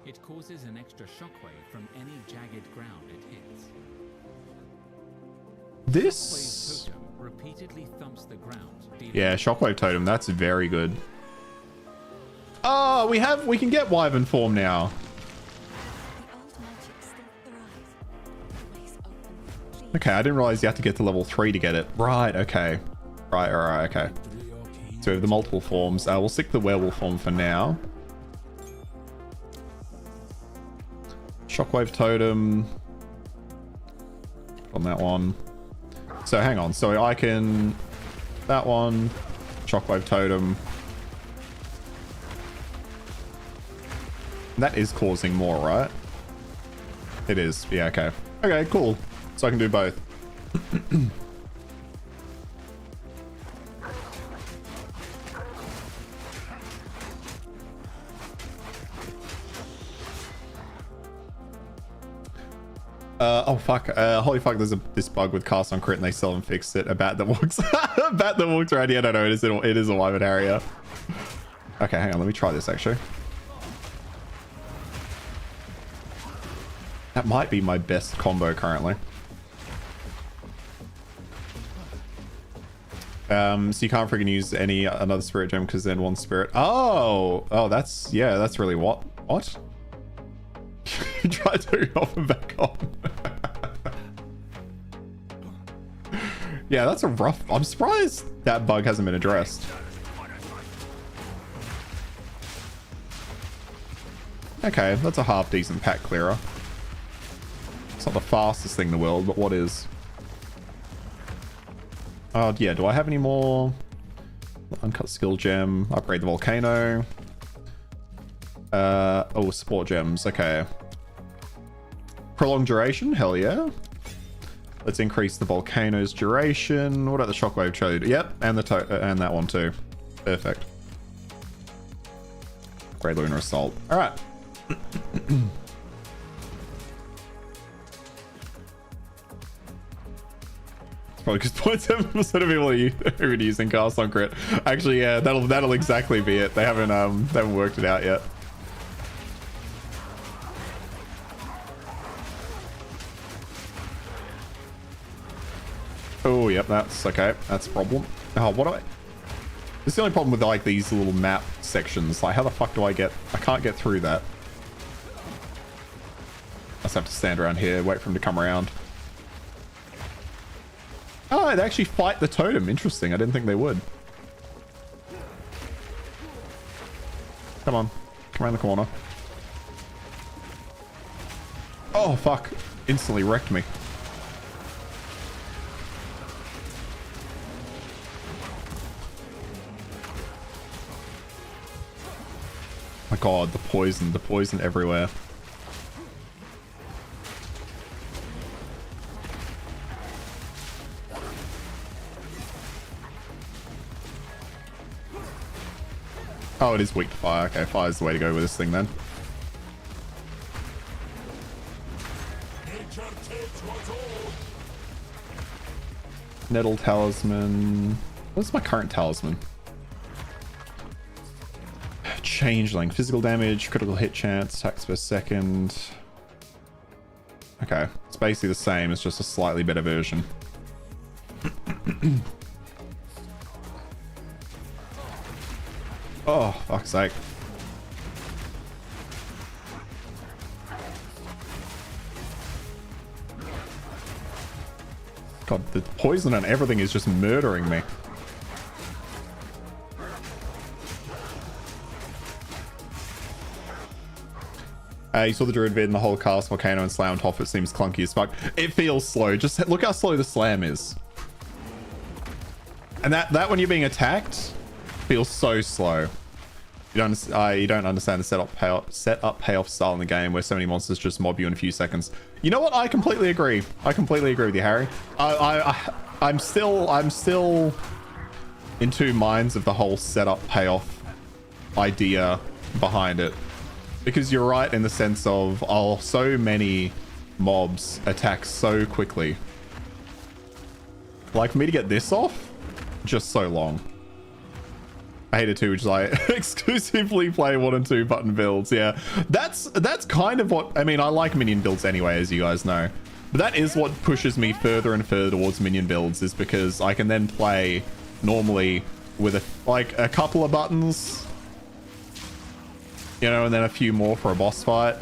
It causes an extra shockwave from any jagged ground it hits. This... Shockwave totem repeatedly thumps the ground. Yeah, Shockwave totem. That's very good. Oh, we can get Wyvern form now. Okay, I didn't realize you had to get to level 3 to get it. Right, okay. Right, okay. So we have the multiple forms. We'll stick the werewolf form for now. Shockwave totem. On that one. So hang on. So I can... That one. Shockwave totem. That is causing more, right? It is. Yeah, okay. Okay, cool. So I can do both. Oh fuck, holy fuck, there's this bug with cast on crit and they still haven't fixed it. A bat that walks a bat that walks around. Yeah, no, it is a wyvern area. Okay, hang on, let me try this actually. That might be my best combo currently. So you can't freaking use another spirit gem because then one spirit. Oh, that's, yeah, that's really what? Try turning off and back on. Yeah, that's a rough. I'm surprised that bug hasn't been addressed. Okay, that's a half decent pack clearer. It's not the fastest thing in the world, but what is? Oh yeah, do I have any more? Uncut skill gem, upgrade the volcano. Oh, support gems, okay. Prolonged duration, hell yeah. Let's increase the volcano's duration. What about the shockwave trade? Yep, and and that one too. Perfect. Great lunar assault. All right. It's probably because 0.7% of people are using cast on crit. Actually, yeah, that'll exactly be it. They haven't worked it out yet. Oh, yep, that's okay. That's a problem. Oh, what do I... This is the only problem with, like, these little map sections. Like, how the fuck do I can't get through that. I just have to stand around here, wait for him to come around. Oh, they actually fight the totem. Interesting. I didn't think they would. Come on. Come around the corner. Oh, fuck. Instantly wrecked me. My god, the poison everywhere. Oh, it is weak to fire. Okay, fire's the way to go with this thing then. Nettle talisman. What's my current talisman? Changeling. Physical damage, critical hit chance, attacks per second. Okay, it's basically the same. It's just a slightly better version. Oh, fuck's sake. God, the poison and everything is just murdering me. You saw the Druid vid and the whole cast volcano and slam on top. It seems clunky as fuck. It feels slow. Just look how slow the slam is. And that when you're being attacked feels so slow. You don't understand the setup payoff style in the game where so many monsters just mob you in a few seconds. You know what? I completely agree. I completely agree with you, Harry. I'm still in two minds of the whole setup payoff idea behind it. Because you're right in the sense of, so many mobs attack so quickly. Like, for me to get this off, just so long. I hate it too, which is like, exclusively play 1 and 2 button builds. Yeah, that's kind of what, I mean, I like minion builds anyway, as you guys know. But that is what pushes me further and further towards minion builds, is because I can then play normally with a couple of buttons. You know, and then a few more for a boss fight.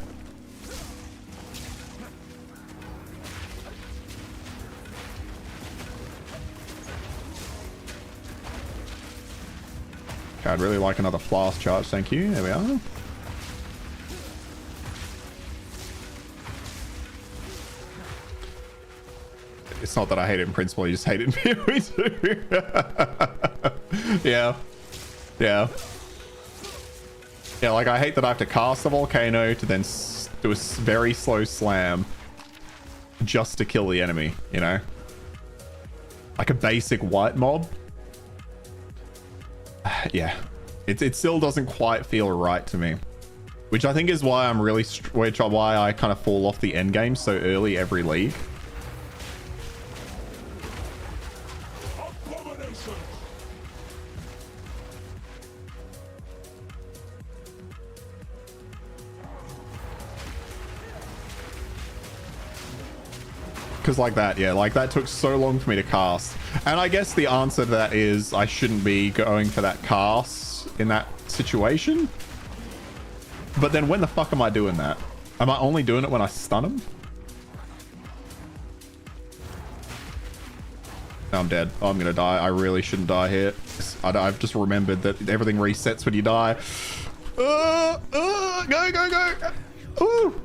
Okay, I'd really like another flask charge, thank you. There we are. It's not that I hate it in principle, you just hate it in PoE too. Yeah. Yeah. Yeah, like I hate that I have to cast a volcano to then do a very slow slam just to kill the enemy, you know? Like a basic white mob. Yeah, it still doesn't quite feel right to me. Which I think is why I'm really, why I kind of fall off the end game so early every league. Because like that, yeah, like that took so long for me to cast. And I guess the answer to that is I shouldn't be going for that cast in that situation. But then when the fuck am I doing that? Am I only doing it when I stun him? No, I'm dead. Oh, I'm gonna die. I really shouldn't die here. I've just remembered that everything resets when you die. Go, go, go! Ooh!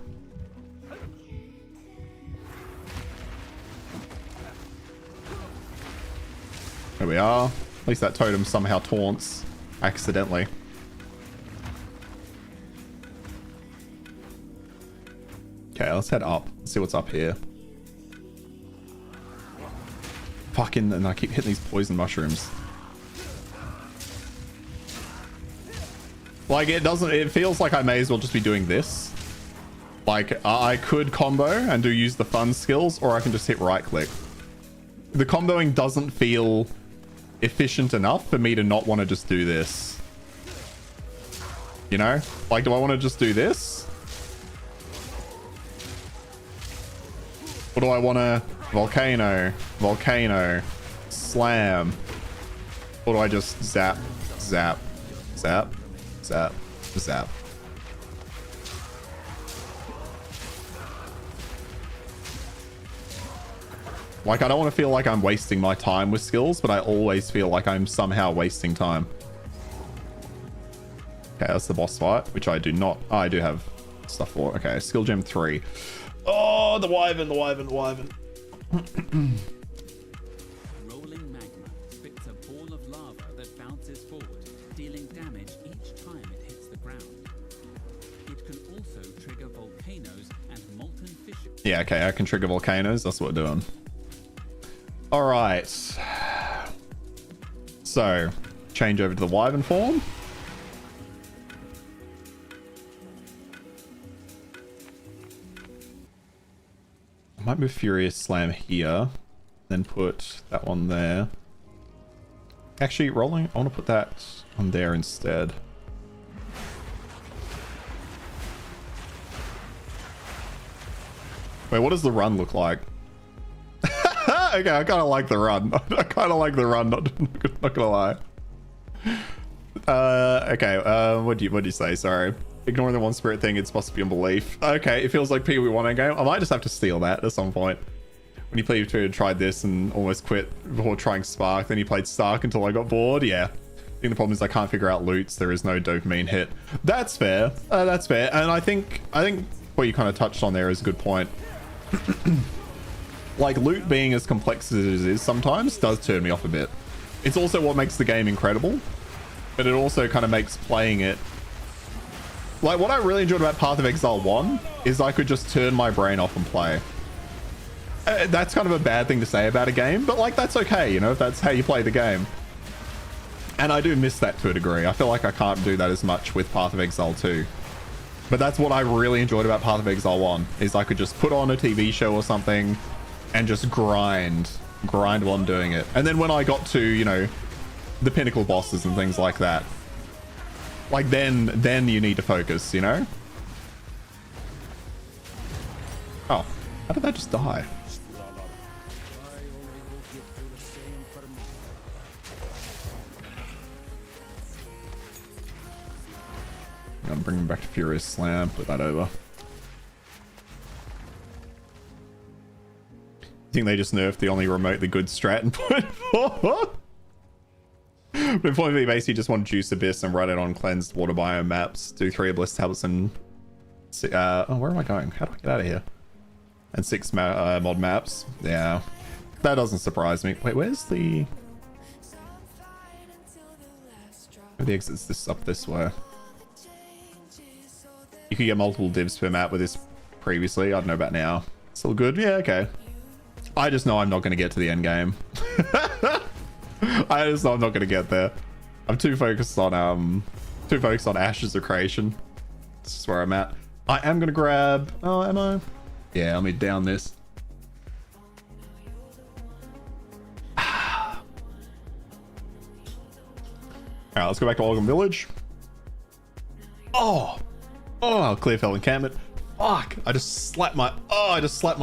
There we are. At least that totem somehow taunts accidentally. Okay, let's head up. Let's see what's up here. Fucking, and I keep hitting these poison mushrooms. Like, it feels like I may as well just be doing this. Like, I could combo and use the fun skills, or I can just hit right click. The comboing doesn't feel efficient enough for me to not want to just do this. You know? Like, do I want to just do this? Or do I want to volcano, slam? Or do I just zap, zap, zap, zap, zap? Like, I don't want to feel like I'm wasting my time with skills, but I always feel like I'm somehow wasting time. Okay, that's the boss fight, which I do not... Oh, I do have stuff for. Okay, skill gem 3. Oh, the wyvern, the wyvern, the wyvern. Rolling magma spits a ball of lava that bounces forward, dealing damage each time it hits the ground. It can also trigger volcanoes and molten fissures. Yeah, okay, I can trigger volcanoes. That's what we're doing. All right. So, change over to the wyvern form. I might move Furious Slam here, then put that one there. Actually, rolling, I want to put that on there instead. Wait, what does the run look like? Okay, I kind of like the run. I kind of like the run, not gonna lie. Okay, what do you say? Sorry. Ignoring the one spirit thing, it's supposed to be unbelief. Okay, it feels like PoE1 game. I might just have to steal that at some point. When you played PoE2 and tried this and almost quit before trying Spark, then you played Stark until I got bored. Yeah. I think the problem is I can't figure out loots. There is no dopamine hit. That's fair. That's fair. And I think what you kind of touched on there is a good point. Like, loot being as complex as it is sometimes does turn me off a bit. It's also what makes the game incredible, but it also kind of makes playing it... Like, what I really enjoyed about Path of Exile 1 is I could just turn my brain off and play. That's kind of a bad thing to say about a game, but, like, that's okay, you know, if that's how you play the game. And I do miss that to a degree. I feel like I can't do that as much with Path of Exile 2. But that's what I really enjoyed about Path of Exile 1, is I could just put on a TV show or something and just grind while I'm doing it. And then when I got to, you know, the pinnacle bosses and things like that, like then you need to focus, you know? Oh, how did that just die? I'm bringing back to Furious Slam, put that over. I think they just nerfed the only remotely good strat in point 4. But in point 4, basically just want to juice Abyss and run it on cleansed water biome maps. Do 3 Abyss tablets and... oh, where am I going? How do I get out of here? And 6 mod maps. Yeah. That doesn't surprise me. Wait, where's the... The exit's this up this way. You could get multiple divs per map with this previously. I don't know about now. Still good? Yeah, okay. I just know I'm not going to get to the end game. I just know I'm not going to get there. I'm too focused on Ashes of Creation. This is where I'm at. I am going to grab... Oh, am I? Yeah, let me down this. Alright, let's go back to Olgan Village. Oh, Clearfell encampment. Fuck! I just slapped my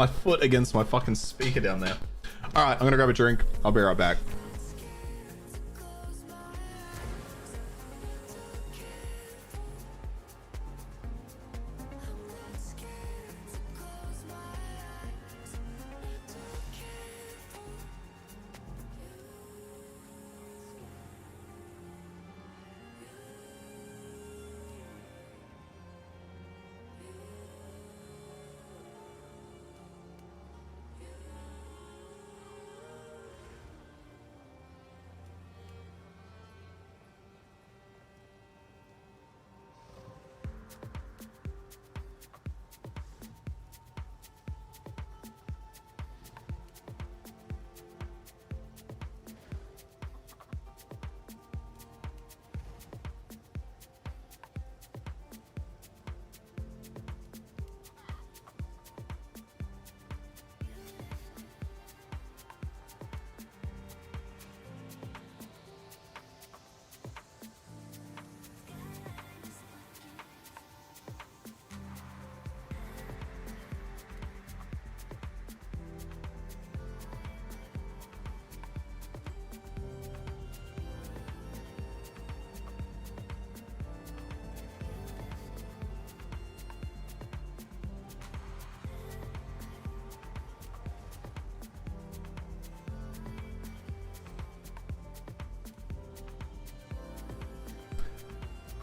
foot against my fucking speaker down there. All right, I'm gonna grab a drink. I'll be right back.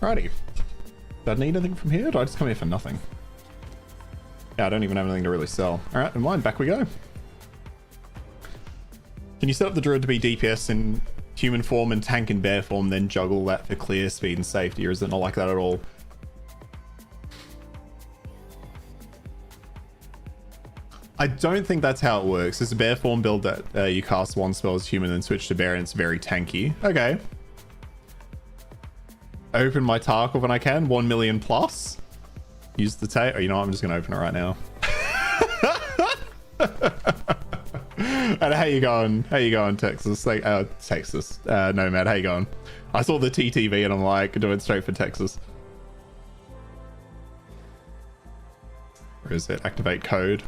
Alrighty. Do I need anything from here? Do I just come here for nothing? Yeah, I don't even have anything to really sell. Alright, in mind, back we go. Can you set up the Druid to be DPS in human form and tank in bear form, then juggle that for clear speed and safety, or is it not like that at all? I don't think that's how it works. It's a bear form build that you cast one spell as human and switch to bear, and it's very tanky. Okay. Open my Tarkov when I can. 1 million plus. Use the tape. Oh, you know what? I'm just going to open it right now. And how you going? How you going, Texas? Like, Texas. Nomad, how you going? I saw the TTV and I'm like, doing straight for Texas. Where is it? Activate code.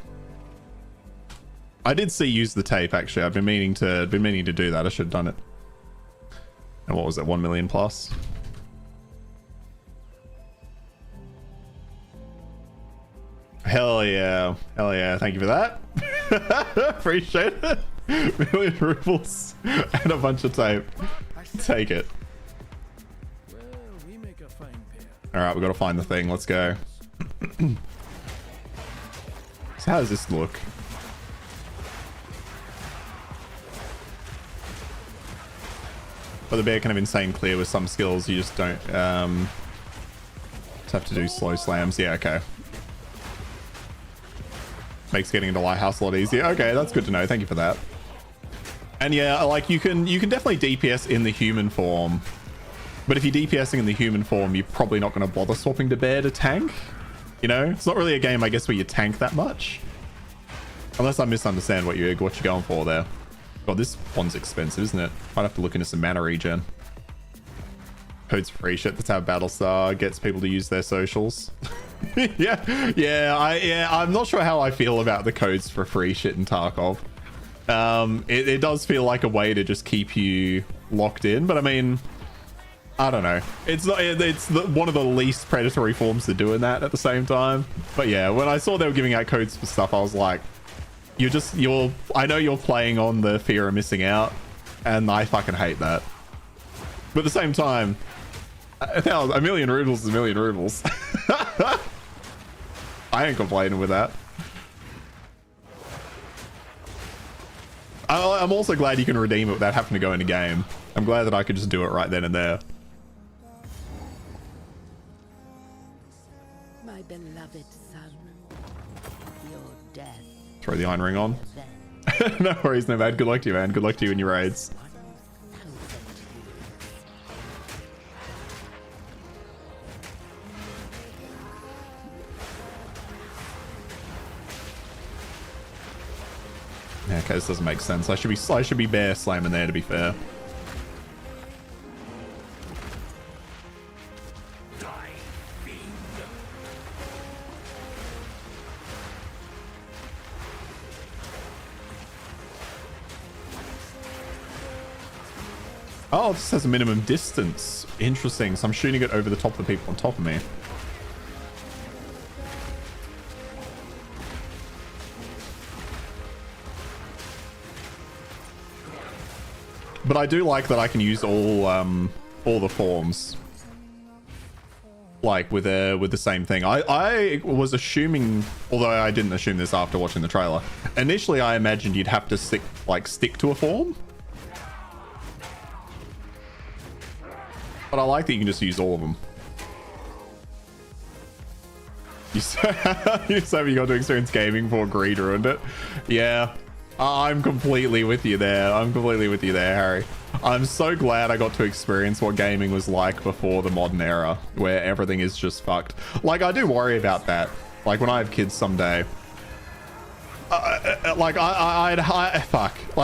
I did see use the tape, actually. I've been meaning to do that. I should have done it. And what was it? 1 million plus? Hell yeah. Hell yeah. Thank you for that. Appreciate it. 1 million rubles and a bunch of tape. Take it. Alright, we gotta find the thing. Let's go. So how does this look? But the bear kind of insane clear with some skills. You just don't just have to do slow slams. Yeah, okay. Makes getting into Lighthouse a lot easier. Okay, that's good to know. Thank you for that. And yeah, like you can definitely DPS in the human form. But if you're DPSing in the human form, you're probably not going to bother swapping to bear to tank. You know, it's not really a game, I guess, where you tank that much. Unless I misunderstand what you're going for there. God, this one's expensive, isn't it? Might have to look into some mana regen. Codes for free shit. That's how Battlestar gets people to use their socials. yeah. I'm not sure how I feel about the codes for free shit in Tarkov. It does feel like a way to just keep you locked in, but I mean, I don't know. It's one of the least predatory forms of doing that at the same time. But yeah, when I saw they were giving out codes for stuff, I was like, I know you're playing on the fear of missing out, and I fucking hate that. But at the same time, 1 million rubles is 1 million rubles. I ain't complaining with that. I'm also glad you can redeem it without having to go in a game. I'm glad that I could just do it right then and there. My my beloved son. Your death. Throw the iron ring on. No worries, no bad. Good luck to you, man. Good luck to you in your raids. Yeah, okay, this doesn't make sense. I should be bear slamming there, to be fair. Oh, this has a minimum distance. Interesting. So I'm shooting it over the top of the people on top of me. But I do like that I can use all the forms, like with the same thing. I was assuming, although I didn't assume this after watching the trailer. Initially, I imagined you'd have to stick to a form. But I like that you can just use all of them. You said you got to experience gaming before greed ruined it. Yeah, I'm completely with you there. I'm completely with you there, Harry. I'm so glad I got to experience what gaming was like before the modern era, where everything is just fucked. Like, I do worry about that. Like, when I have kids someday. Fuck. Like,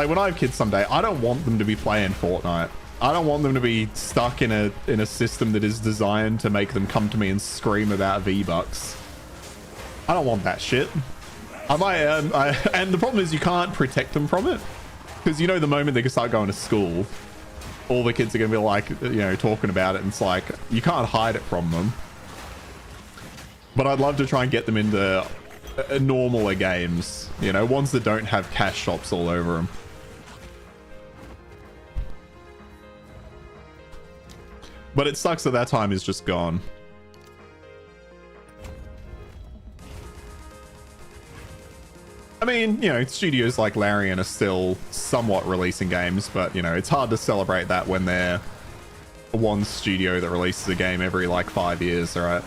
when I have kids someday, I don't want them to be playing Fortnite. I don't want them to be stuck in a system that is designed to make them come to me and scream about V-Bucks. I don't want that shit. And the problem is you can't protect them from it. Because, you know, the moment they can start going to school, all the kids are going to be like, you know, talking about it. And it's like, you can't hide it from them. But I'd love to try and get them into normaler games. You know, ones that don't have cash shops all over them. But it sucks that time is just gone. I mean, you know, studios like Larian are still somewhat releasing games, but, you know, it's hard to celebrate that when they're one studio that releases a game every, like, 5 years, right?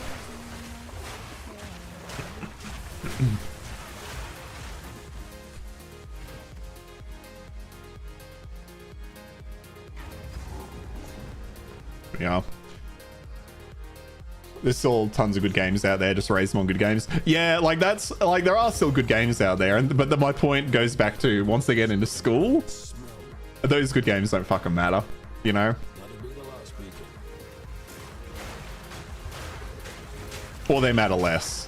Yeah. There's still tons of good games out there. Just raise them on good games. Yeah, like that's like there are still good games out there, but my point goes back to once they get into school, those good games don't fucking matter, you know. Or they matter less.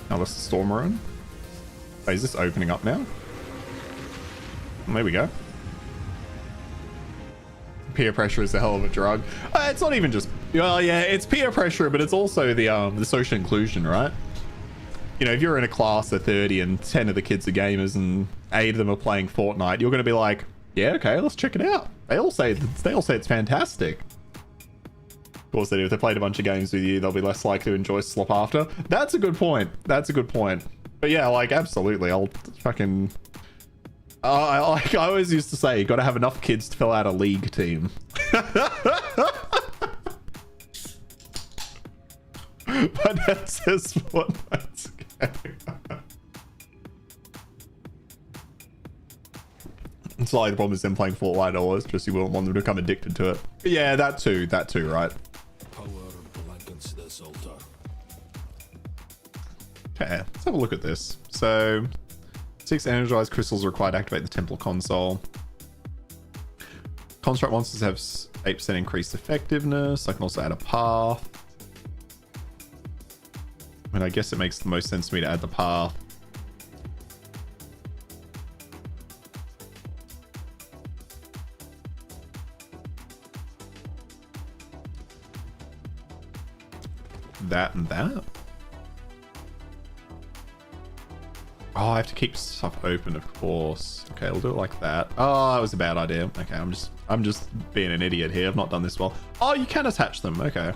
Now let's storm run. Oh, is this opening up now? There we go. Peer pressure is a hell of a drug. It's not even just, well, yeah, it's peer pressure, but it's also the social inclusion, right? You know, if you're in a class of 30 and 10 of the kids are gamers and 8 of them are playing Fortnite, you're going to be like, yeah, okay, let's check it out. They all say it's fantastic. Of course they do. If they played a bunch of games with you, they'll be less likely to enjoy slop after. That's a good point. That's a good point. But yeah, like, absolutely. I'll fucking... I always used to say, you got to have enough kids to fill out a league team. But that's just what that's It's like the problem is them playing Fortnite, or it's just you wouldn't want them to become addicted to it. But yeah, that too, right? Okay, let's have a look at this. So, 6 energized crystals are required to activate the temple console. Construct monsters have 8% increased effectiveness. I can also add a path. I mean, I guess it makes the most sense to me to add the path. That and that. Oh, I have to keep stuff open, of course. Okay, we'll do it like that. Oh, that was a bad idea. Okay, I'm just being an idiot here. I've not done this well. Oh, you can attach them. Okay.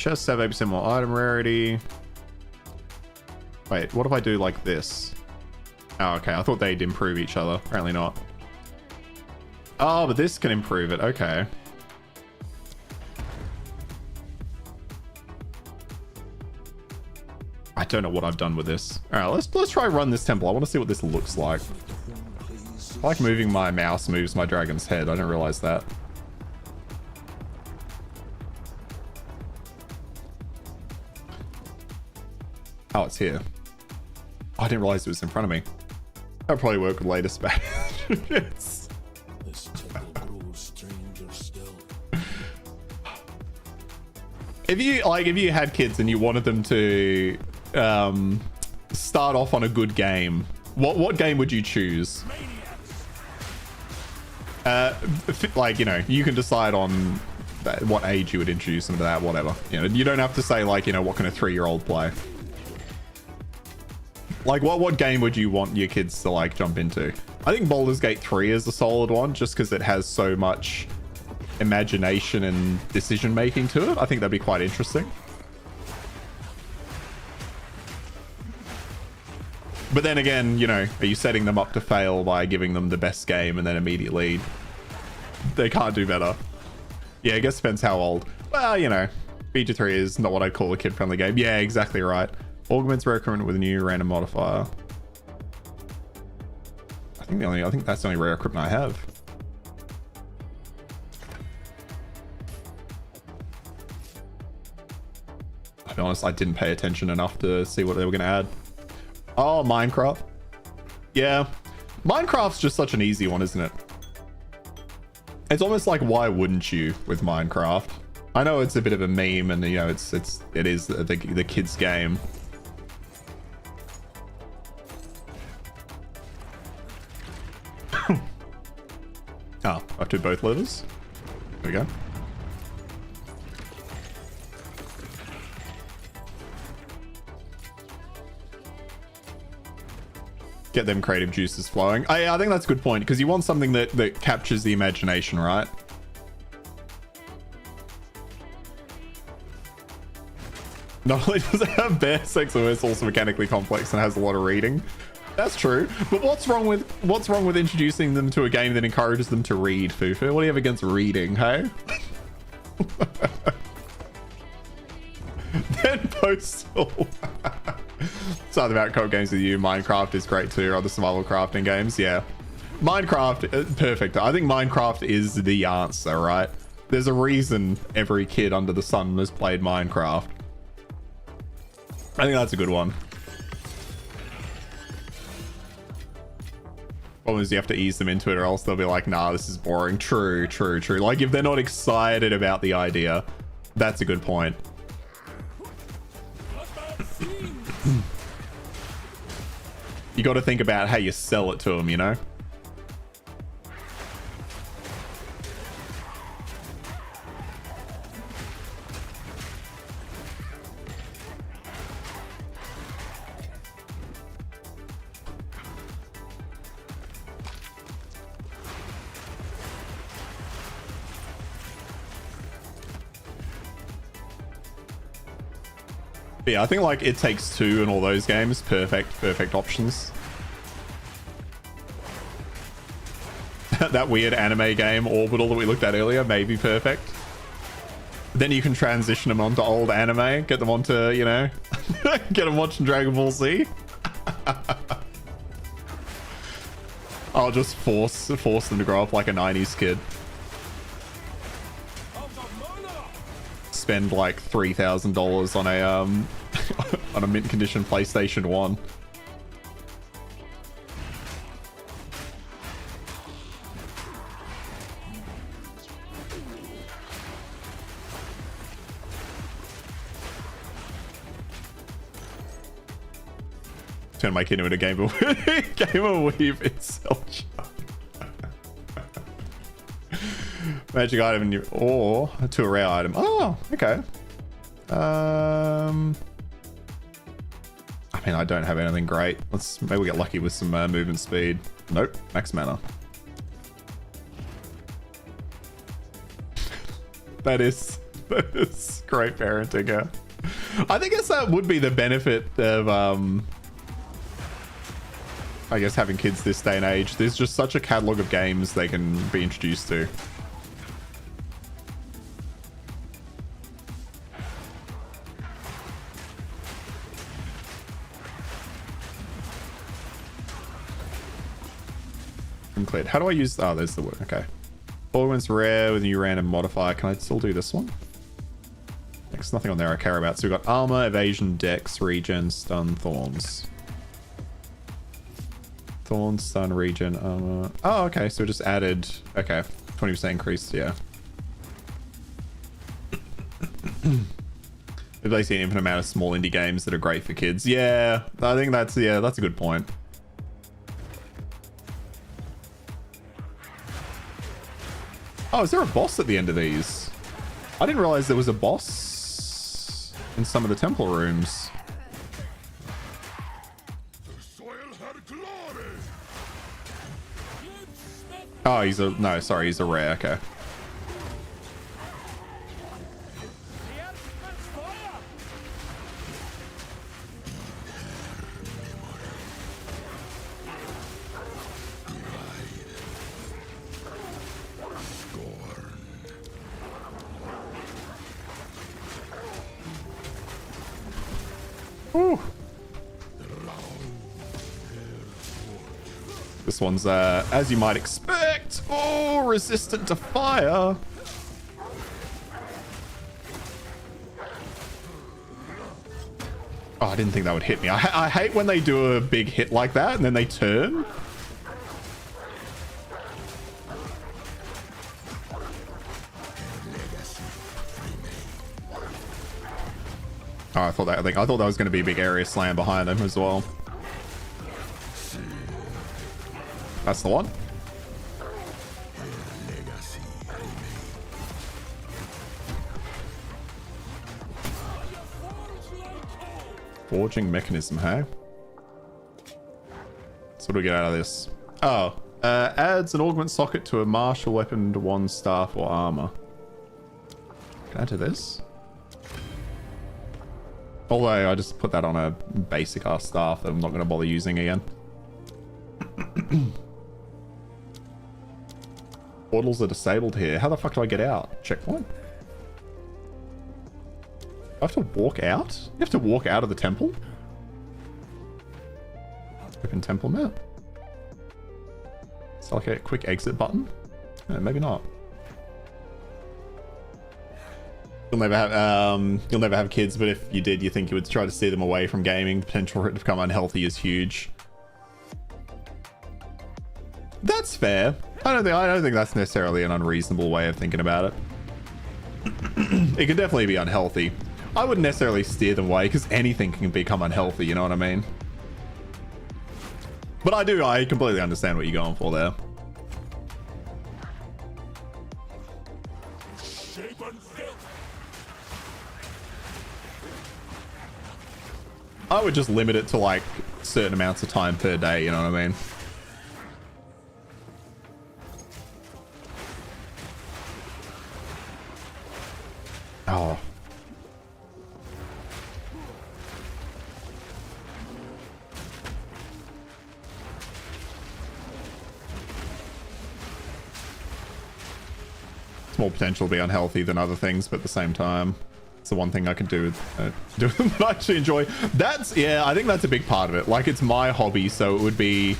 chest, have 8% more item rarity. Wait, what if I do like this? Oh, okay. I thought they'd improve each other. Apparently not. Oh, but this can improve it. Okay. I don't know what I've done with this. All right, let's try run this temple. I want to see what this looks like. I like moving my mouse moves my dragon's head. I didn't realize that. Oh, it's here. Oh, I didn't realize it was in front of me. That'll probably work with later spec. Yes. This temple grows stranger still. If you had kids and you wanted them to start off on a good game, what game would you choose? Like, you know, you can decide on what age you would introduce them to that, whatever. You know, you don't have to say like, you know, what can a 3-year-old play? Like, what game would you want your kids to like jump into? I think Baldur's Gate 3 is a solid one, just because it has so much imagination and decision making to it. I think that'd be quite interesting. But then again, you know, are you setting them up to fail by giving them the best game and then immediately they can't do better? Yeah, I guess it depends how old. Well, you know, BG3 is not what I'd call a kid-friendly game. Yeah, exactly right. Augments rare equipment with a new random modifier. I think that's the only rare equipment I have. I'll be honest, I didn't pay attention enough to see what they were going to add. Oh, Minecraft. Yeah. Minecraft's just such an easy one, isn't it? It's almost like, why wouldn't you with Minecraft? I know it's a bit of a meme and, you know, it is the kids' game. Oh, I do both levers. There we go. Get them creative juices flowing. I think that's a good point, because you want something that captures the imagination, right? Not only does it have bare sex, but it's also mechanically complex and has a lot of reading. That's true. But what's wrong with introducing them to a game that encourages them to read, Fufu? What do you have against reading, hey? Then Postal. Something about co-op games with you. Minecraft is great too. Other survival crafting games, yeah. Minecraft, perfect. I think Minecraft is the answer, right? There's a reason every kid under the sun has played Minecraft. I think that's a good one. Problem is you have to ease them into it, or else they'll be like, nah, this is boring. True. Like, if they're not excited about the idea, that's a good point. You got to think about how you sell it to them, you know? But yeah, I think like It Takes Two and all those games, perfect options. That weird anime game, Orbital, that we looked at earlier, maybe perfect. Then you can transition them onto old anime, get them onto, you know, get them watching Dragon Ball Z. I'll just force them to grow up like a 90s kid. Spend like $3,000 on a on a mint condition PlayStation 1. Turn my kid into a Game of Weave itself. Magic item or to a rare item. Oh, okay. I mean, I don't have anything great. Maybe we get lucky with some movement speed. Nope, max mana. That is It's great parenting, yeah. I think that would be the benefit of, I guess, having kids this day and age. There's just such a catalog of games they can be introduced to. Cleared. How do I use... Oh, there's the word. Okay. Ornaments rare with a new random modifier. Can I still do this one? There's nothing on there I care about. So we've got armor, evasion, dex, regen, stun, thorns. Thorns, stun, regen, armor. Oh, okay. So we just added... Okay. 20% increase. Yeah. There's basically an infinite amount of small indie games that are great for kids. Yeah. I think that's... Yeah, that's a good point. Oh, is there a boss at the end of these? I didn't realize there was a boss in some of the temple rooms. Oh, he's a... No, sorry, he's a rare. Okay. Ooh. This one's, as you might expect, oh, resistant to fire. Oh, I didn't think that would hit me. I hate when they do a big hit like that and then they turn. Oh, I thought that was going to be a big area slam behind him as well. That's the one. Forging mechanism, hey? So what do we get out of this? Oh, adds an augment socket to a martial weapon to one staff or armor. Can I add to this? Although I just put that on a basic ass staff that I'm not going to bother using again. Portals are disabled here. How the fuck do I get out? Checkpoint? Do I have to walk out? You have to walk out of the temple? Open temple map. It's like a quick exit button? Maybe not. You'll never have kids, but if you did, you think you would try to steer them away from gaming. The potential for it to become unhealthy is huge. That's fair. I don't think that's necessarily an unreasonable way of thinking about it. It can definitely be unhealthy. I wouldn't necessarily steer them away because anything can become unhealthy, you know what I mean? But I completely understand what you're going for there. I would just limit it to like certain amounts of time per day, you know what I mean? Oh. It's more potential to be unhealthy than other things, but at the same time, it's the one thing I can do that I actually enjoy. That's, yeah, I think that's a big part of it. Like, it's my hobby, so it would be,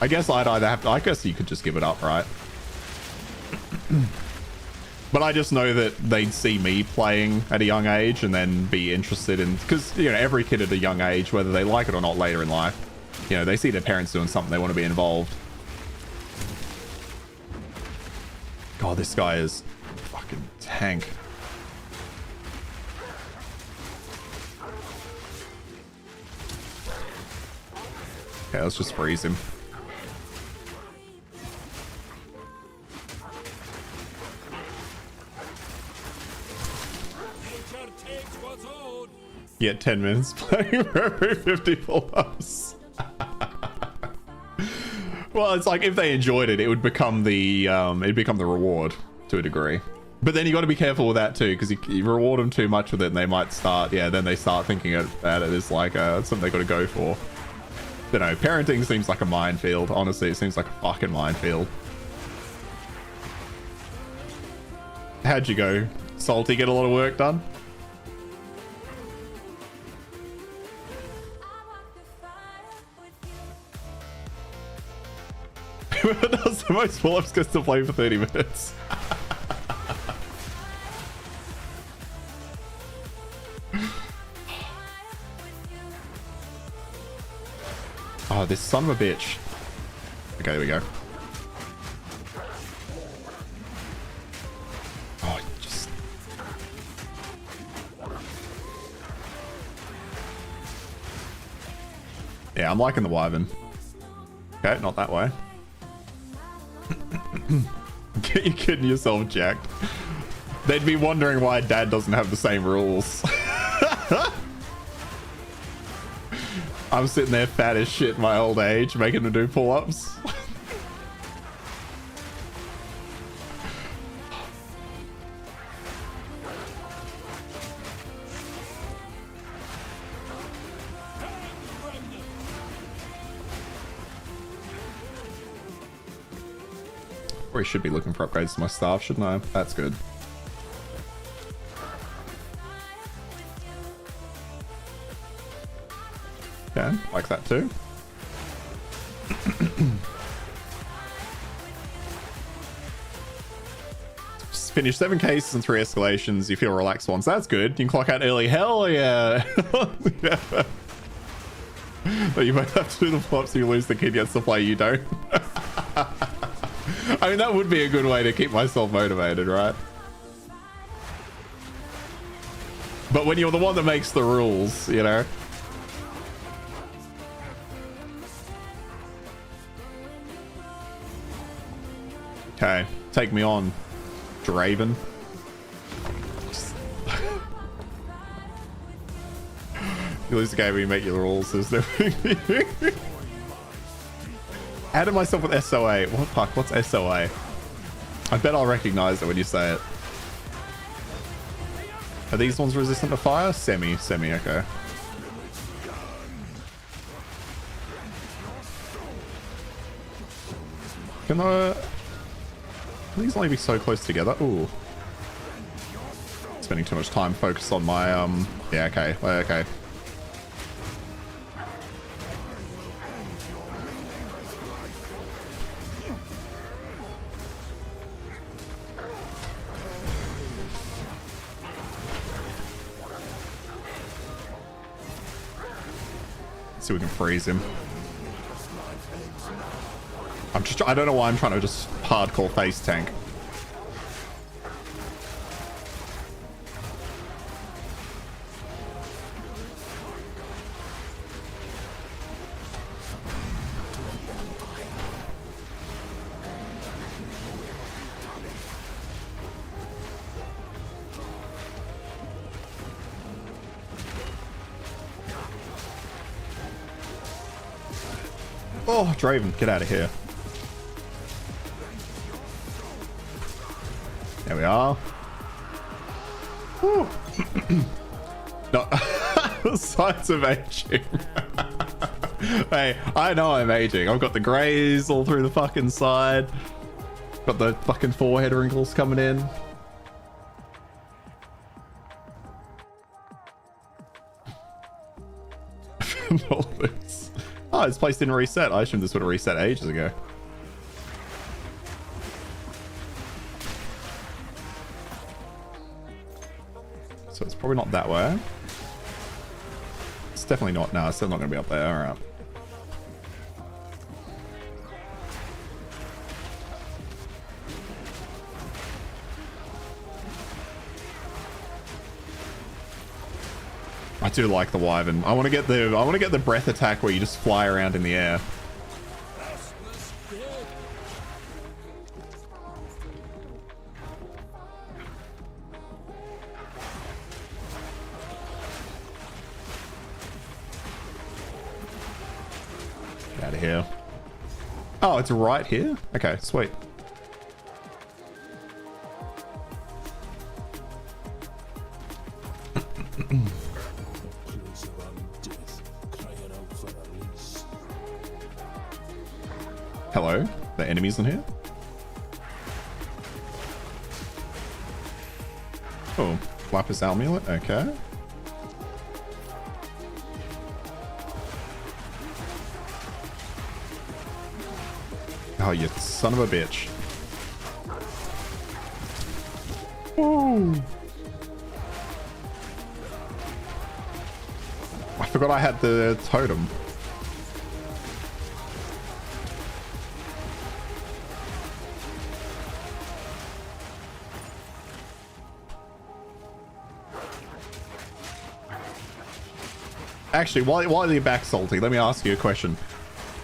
I guess I'd either have to, I guess you could just give it up, right? But I just know that they'd see me playing at a young age and then be interested in, because, you know, every kid at a young age, whether they like it or not later in life, you know, they see their parents doing something, they want to be involved. God, this guy is a fucking tank. Okay, let's just freeze him. Get 10 minutes playing for every 50 pull-ups. Well, it's like if they enjoyed it, it would become the reward to a degree. But then you got to be careful with that too, because you reward them too much with it and they might start, yeah, then they start thinking about it as like something they got to go for. You know, parenting seems like a minefield. Honestly, it seems like a fucking minefield. How'd you go? Salty, get a lot of work done? Whoever does the most pull-ups gets to play for 30 minutes. Oh, this son of a bitch. Okay, there we go. Oh, just... Yeah, I'm liking the Wyvern. Okay, not that way. Get you kidding yourself, jacked. They'd be wondering why Dad doesn't have the same rules. I'm sitting there fat as shit in my old age, making them do pull-ups. Probably should be looking for upgrades to my staff, shouldn't I? That's good. Yeah, like that too. Just finished 7 cases and 3 escalations. You feel relaxed once. That's good. You can clock out early. Hell yeah. Yeah. But you might have to do the flops so you lose the kid gets to play, you don't. I mean, that would be a good way to keep myself motivated, right? But when you're the one that makes the rules, you know? Okay, take me on, Draven. You lose the game when you make your rules. There's nothing. Added myself with SOA. What the fuck? What's SOA? I bet I'll recognize it when you say it. Are these ones resistant to fire? Semi, okay. Can these only be so close together? Ooh. Spending too much time focused on my, yeah, okay, okay. Let's see if we can freeze him. I don't know why I'm trying to just hardcore face tank. Oh, Draven, get out of here. There we are. Whew. No, signs of aging. Hey, I know I'm aging. I've got the greys all through the fucking side. Got the fucking forehead wrinkles coming in. Oh, this place didn't reset. I assumed this would have reset ages ago. So it's probably not that way. It's definitely not. No, it's still not going to be up there. All right. I do like the Wyvern. I want to get the breath attack where you just fly around in the air. Get out of here. Oh, it's right here? Okay, sweet. Hello? The enemies in here? Oh, Lapis Amulet, okay. Oh, you son of a bitch. Ooh. I forgot I had the totem. Actually, while you're back, Salty, let me ask you a question.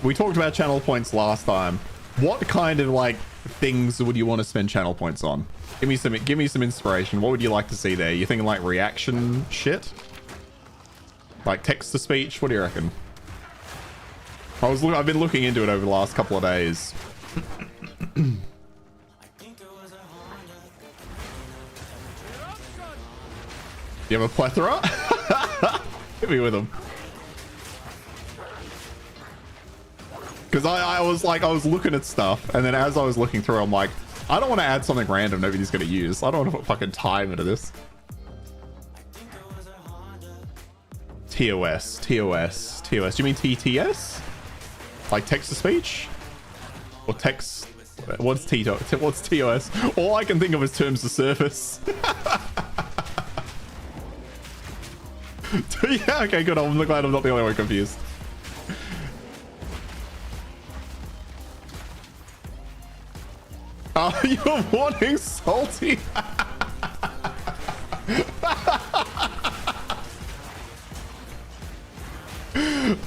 We talked about channel points last time. What kind of like things would you want to spend channel points on? Give me some inspiration. What would you like to see there? You thinking like reaction shit? Like text to speech? What do you reckon? I've been looking into it over the last couple of days. You have a plethora? Hit me with them. Because I was looking at stuff, and then as I was looking through, I'm like, I don't want to add something random nobody's going to use. I don't want to put fucking time into this. TOS. Do you mean TTS? Like text to speech? Or text? What's TOS? All I can think of is terms of service. Yeah, okay, good. I'm glad I'm not the only one confused. Oh, you're wanting Salty?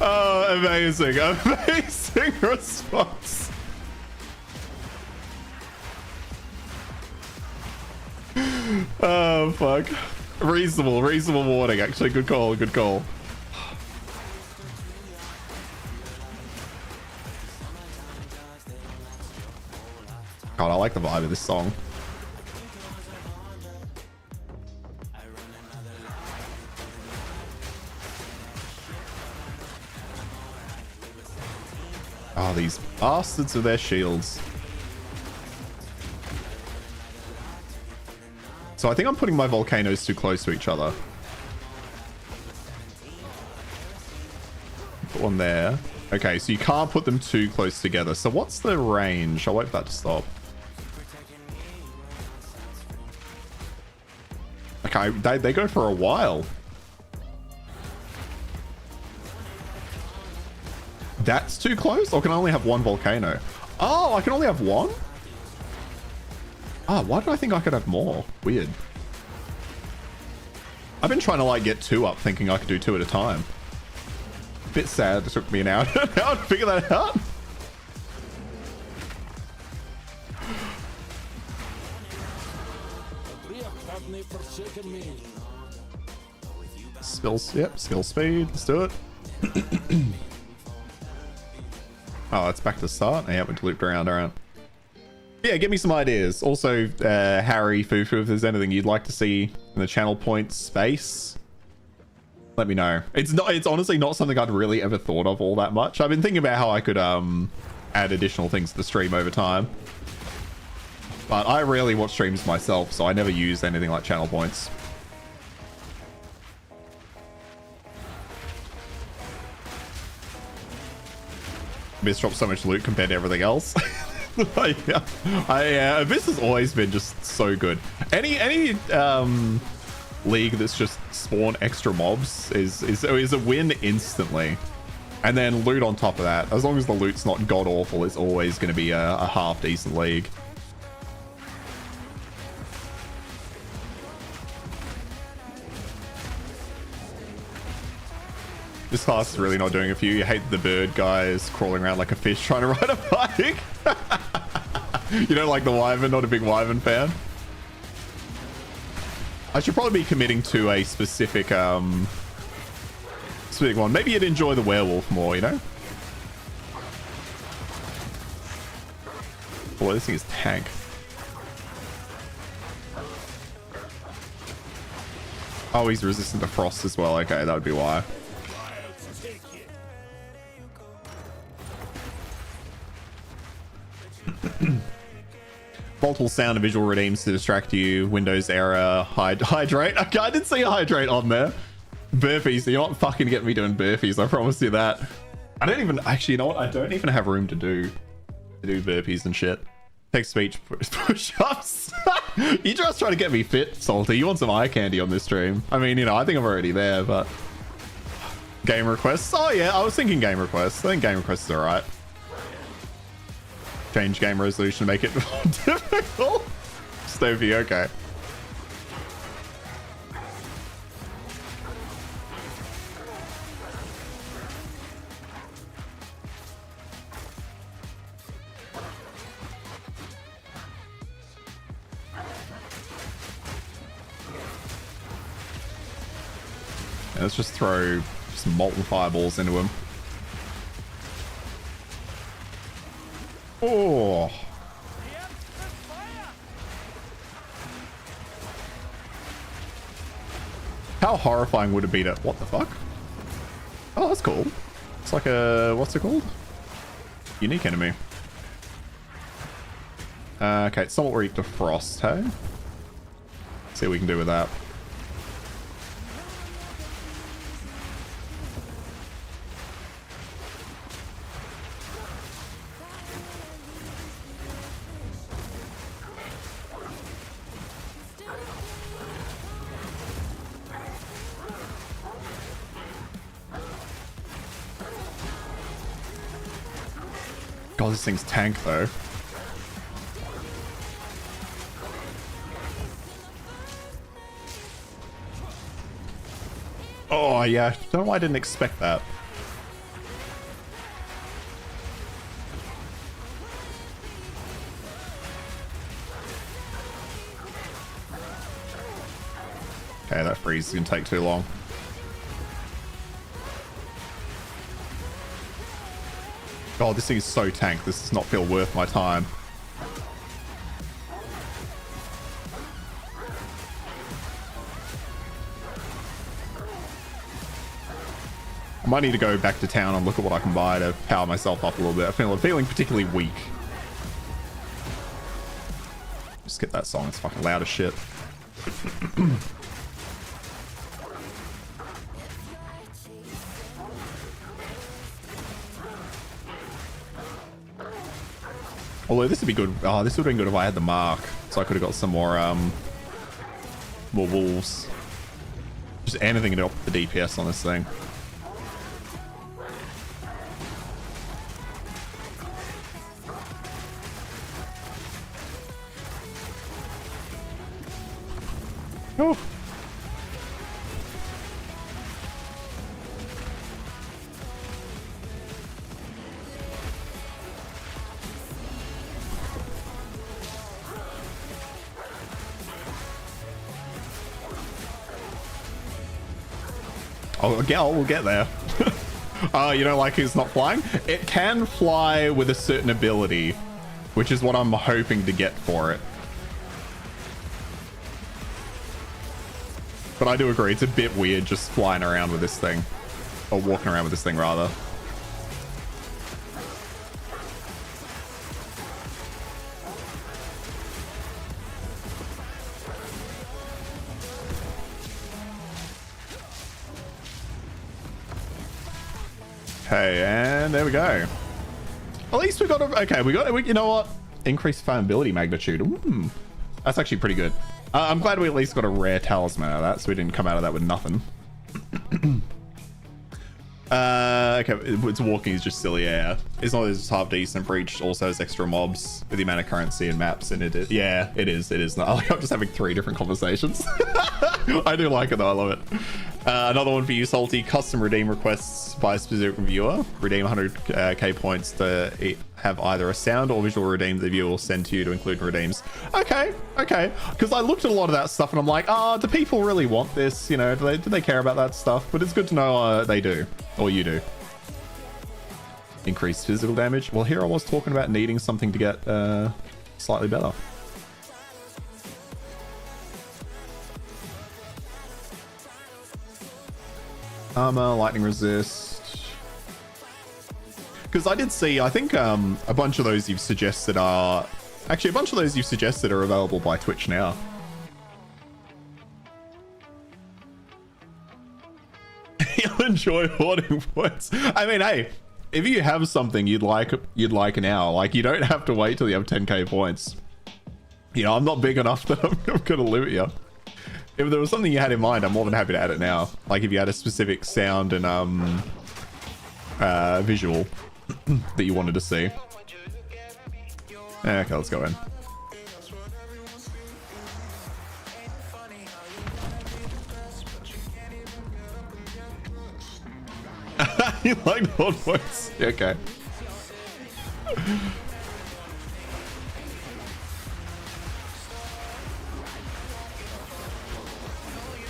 Oh, amazing. Amazing response. Oh, fuck. Reasonable warning, actually. Good call, good call. God, I like the vibe of this song. Oh, these bastards with their shields. So I think I'm putting my volcanoes too close to each other. Put one there. Okay, so you can't put them too close together. So what's the range? I'll wait for that to stop. Okay, they go for a while. That's too close? Or can I only have one volcano? Oh, I can only have one? Ah, why did I think I could have more? Weird. I've been trying to like get 2 up thinking I could do 2 at a time. Bit sad it took me an hour to figure that out. Spills, yep, skill speed, let's do it. Oh, it's back to start. Yeah, we looped around. Yeah, give me some ideas. Also, Harry, Fufu, if there's anything you'd like to see in the channel point space, let me know. It's honestly not something I'd really ever thought of all that much. I've been thinking about how I could add additional things to the stream over time. But I rarely watch streams myself, so I never use anything like channel points. Abyss drops so much loot compared to everything else. Abyss has always been just so good. Any league that's just spawn extra mobs is a win instantly. And then loot on top of that. As long as the loot's not god awful, it's always going to be a half decent league. This class is really not doing a few. You hate the bird guys crawling around like a fish trying to ride a bike. You don't like the wyvern, not a big wyvern fan. I should probably be committing to a specific one. Maybe you'd enjoy the werewolf more, you know? Boy, this thing is tank. Oh, he's resistant to frost as well. Okay, that would be why. Multiple sound and visual redeems to distract you. Windows error. Hydrate. Okay, I didn't see a hydrate on there. Burpees. You're not fucking getting me doing burpees. I promise you that. I don't even... Actually, you know what? I don't even have room to do burpees and shit. Text-speech push-ups. You just trying to get me fit, Salty. You want some eye candy on this stream. I mean, you know, I think I'm already there, but... Game requests. Oh, yeah. I was thinking game requests. I think game requests are alright. Change game resolution to make it more difficult. Stovey, okay. Let's just throw some molten fireballs into him. Oh. How horrifying would it be to... What the fuck? Oh, that's cool. It's like a... What's it called? Unique enemy. Okay, it's somewhat weak to frost, hey? Let's see what we can do with that. God, this thing's tank though. Oh yeah, I don't know why I didn't expect that. Okay, that freeze is gonna take too long. God, this thing is so tank. This does not feel worth my time. I might need to go back to town and look at what I can buy to power myself up a little bit. I'm feeling particularly weak. Just get that song. It's fucking loud as shit. Although this would be good. Oh, this would have been good if I had the mark. So I could have got some more wolves. Just anything to up the DPS on this thing. Oh. Oh, we'll get there. You don't like it's not flying? It can fly with a certain ability, which is what I'm hoping to get for it. But I do agree, it's a bit weird just flying around with this thing. Or walking around with this thing, rather. Okay, and there we go. At least we got a... Okay, you know what? Increased farmability magnitude. Ooh, that's actually pretty good. I'm glad we at least got a rare talisman out of that, so we didn't come out of that with nothing. Okay, it's walking is just silly, yeah. It's not as half decent. Breach also has extra mobs with the amount of currency and maps, and it is. Yeah, it is. I'm just having 3 different conversations. I do like it though. I love it. Another one for you, Salty. Custom redeem requests by a specific viewer. Redeem 100k points to have either a sound or visual redeem the viewer will send to you to include redeems. Okay. Because I looked at a lot of that stuff and I'm like, do people really want this? You know, do they care about that stuff? But it's good to know they do, or you do. Increased physical damage. Well, here I was talking about needing something to get slightly better. Armor, lightning resist. Because I did see, I think a bunch of those you've suggested are... Actually, a bunch of those you've suggested are available by Twitch now. You'll enjoy hoarding points. I mean, hey, if you have something you'd like now, like, you don't have to wait till you have 10k points. You know, I'm not big enough that I'm gonna limit you. If there was something you had in mind, I'm more than happy to add it now. Like if you had a specific sound and visual that you wanted to see. Okay, let's go in. You like hot voice? Okay.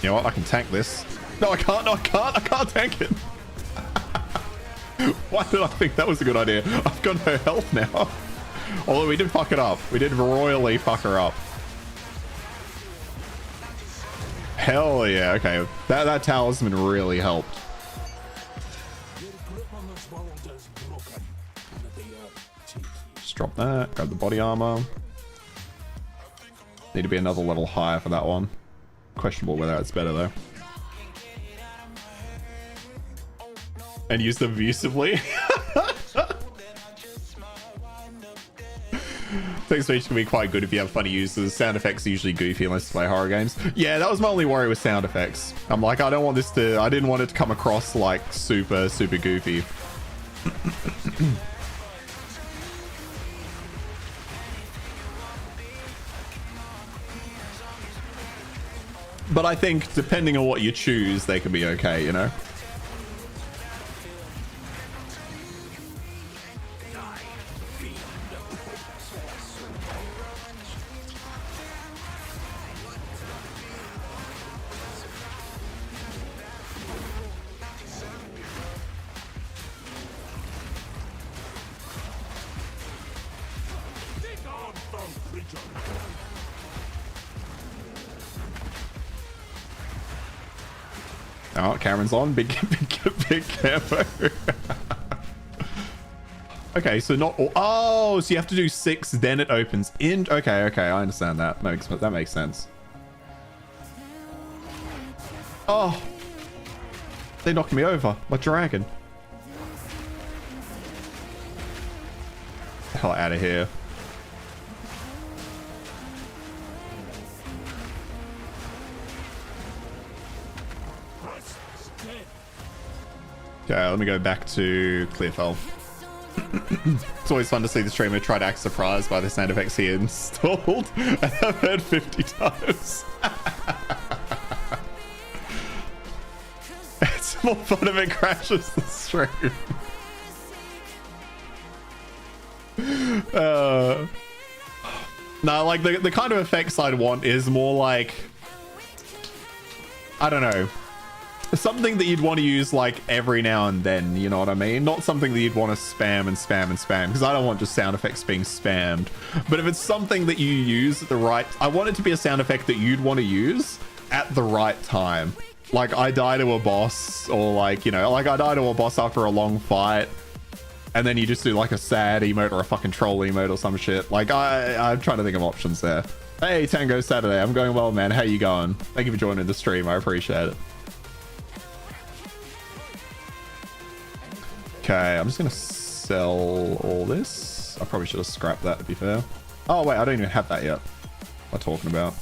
You know what? I can tank this. No, I can't. No, I can't. I can't tank it. Why did I think that was a good idea? I've got no health now. Although we did fuck it up. We did royally fuck her up. Hell yeah. Okay. That talisman really helped. Just drop that. Grab the body armor. Need to be another level higher for that one. Questionable whether it's better though. And use them abusively. Text speech can be quite good if you have funny uses. Sound effects are usually goofy unless you play horror games. Yeah, that was my only worry with sound effects. I'm like, I didn't want it to come across like super goofy. But I think depending on what you choose, they can be okay, you know? Oh, Cameron's on. Big campo. Okay, so not all... Oh, so you have to do 6, then it opens in... Okay, I understand that. That makes sense. Oh. They knocked me over. My dragon. The hell out of here. Okay, let me go back to Clearfell. It's always fun to see the streamer try to act surprised by the sound effects he installed. I've heard 50 times. It's more fun if it crashes the stream. No, like the kind of effects I'd want is more like, I don't know, something that you'd want to use like every now and then, you know what I mean? Not something that you'd want to spam and spam and spam, because I don't want just sound effects being spammed. But if it's something that you use at the right... I want it to be a sound effect that you'd want to use at the right time. Like I die to a boss, or like, you know, like I die to a boss after a long fight, and then you just do like a sad emote or a fucking troll emote or some shit. Like I'm trying to think of options there. Hey, Tango Saturday. I'm going well, man. How you going? Thank you for joining the stream. I appreciate it. Okay, I'm just gonna sell all this. I probably should have scrapped that, to be fair. Oh wait, I don't even have that yet. What am I talking about?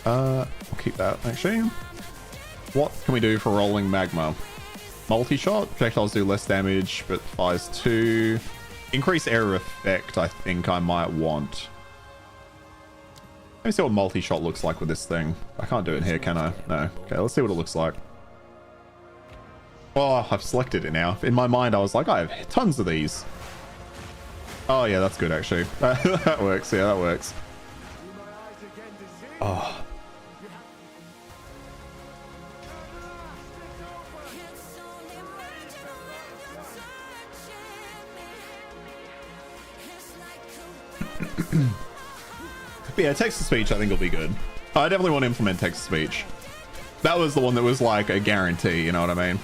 I'll keep that actually. What can we do for rolling magma? Multi-shot, projectiles do less damage, but fires 2. Increase area effect, I think I might want. Let me see what multi-shot looks like with this thing. I can't do it in here, can I? No. Okay, let's see what it looks like. Oh, I've selected it now. In my mind, I was like, I have tons of these. Oh, yeah, that's good, actually. That works. Yeah, that works. Oh. But yeah, text-to-speech I think will be good. I definitely want to implement text-to-speech. That was the one that was like a guarantee, you know what I mean?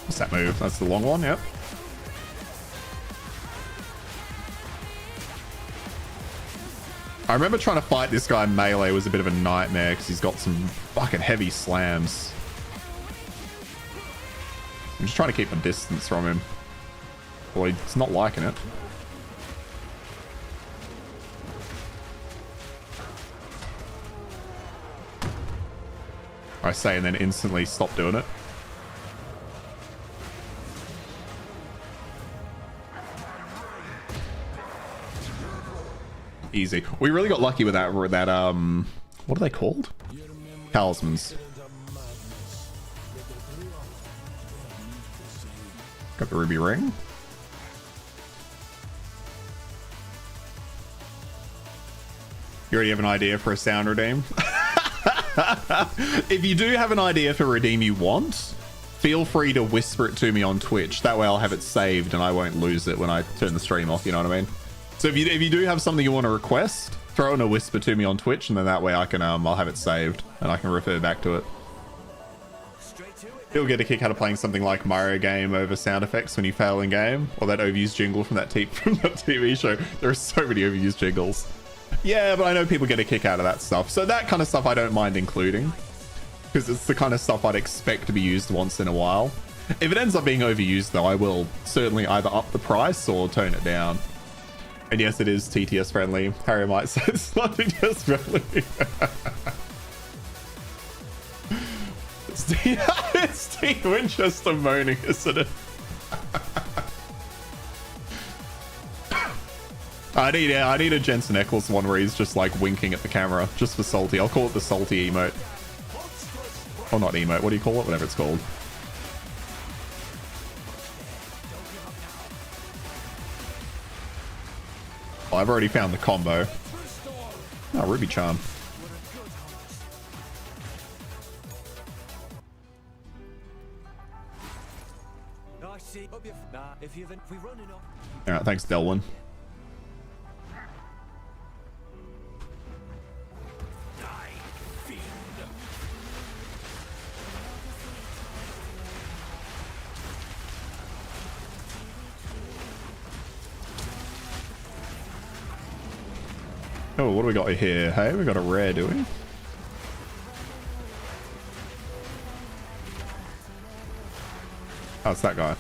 What's that move? That's the long one, yep. I remember trying to fight this guy in melee was a bit of a nightmare because he's got some fucking heavy slams. I'm just trying to keep a distance from him. Well, he's not liking it. I say and then instantly stop doing it. Easy. We really got lucky with that what are they called? Talismans. Got the ruby ring. You already have an idea for a sound redeem? If you do have an idea for a redeem you want, feel free to whisper it to me on Twitch. That way I'll have it saved and I won't lose it when I turn the stream off, you know what I mean? So if you do have something you want to request, throw in a whisper to me on Twitch, and then that way I can I'll have it saved and I can refer back to it. You'll get a kick out of playing something like Mario game over sound effects when you fail in game, or that overused jingle from that TV show. There are so many overused jingles. Yeah, but I know people get a kick out of that stuff. So that kind of stuff I don't mind including, because it's the kind of stuff I'd expect to be used once in a while. If it ends up being overused though, I will certainly either up the price or tone it down. And yes, it is TTS friendly. Harry might say it's not TTS friendly. It's Steve Winchester moaning, isn't it? I need a Jensen Ackles one where he's just like winking at the camera, just for salty. I'll call it the salty emote. Oh, not emote. What do you call it? Whatever it's called. Oh, I've already found the combo. Oh, Ruby Charm. Alright, thanks, Delwyn. Oh, what do we got here? Hey, we got a rare, do we? Oh, it's that guy.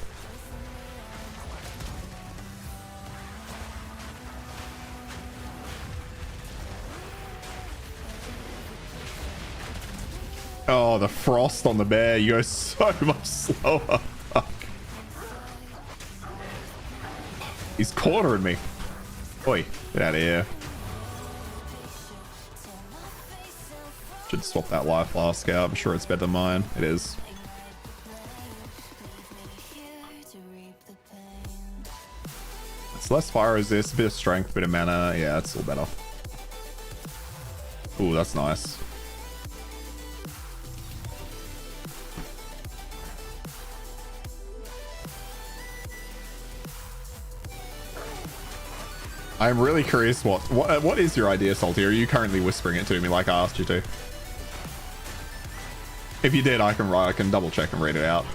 Oh, the frost on the bear. You go so much slower. Fuck. He's cornering me. Oi, get out of here. Should swap that life flask out. I'm sure it's better than mine. It is. It's less fire resist, a bit of strength, a bit of mana. Yeah, it's all better. Ooh, that's nice. I'm really curious what is your idea, Salty? Are you currently whispering it to me like I asked you to? If you did, I can double check and read it out.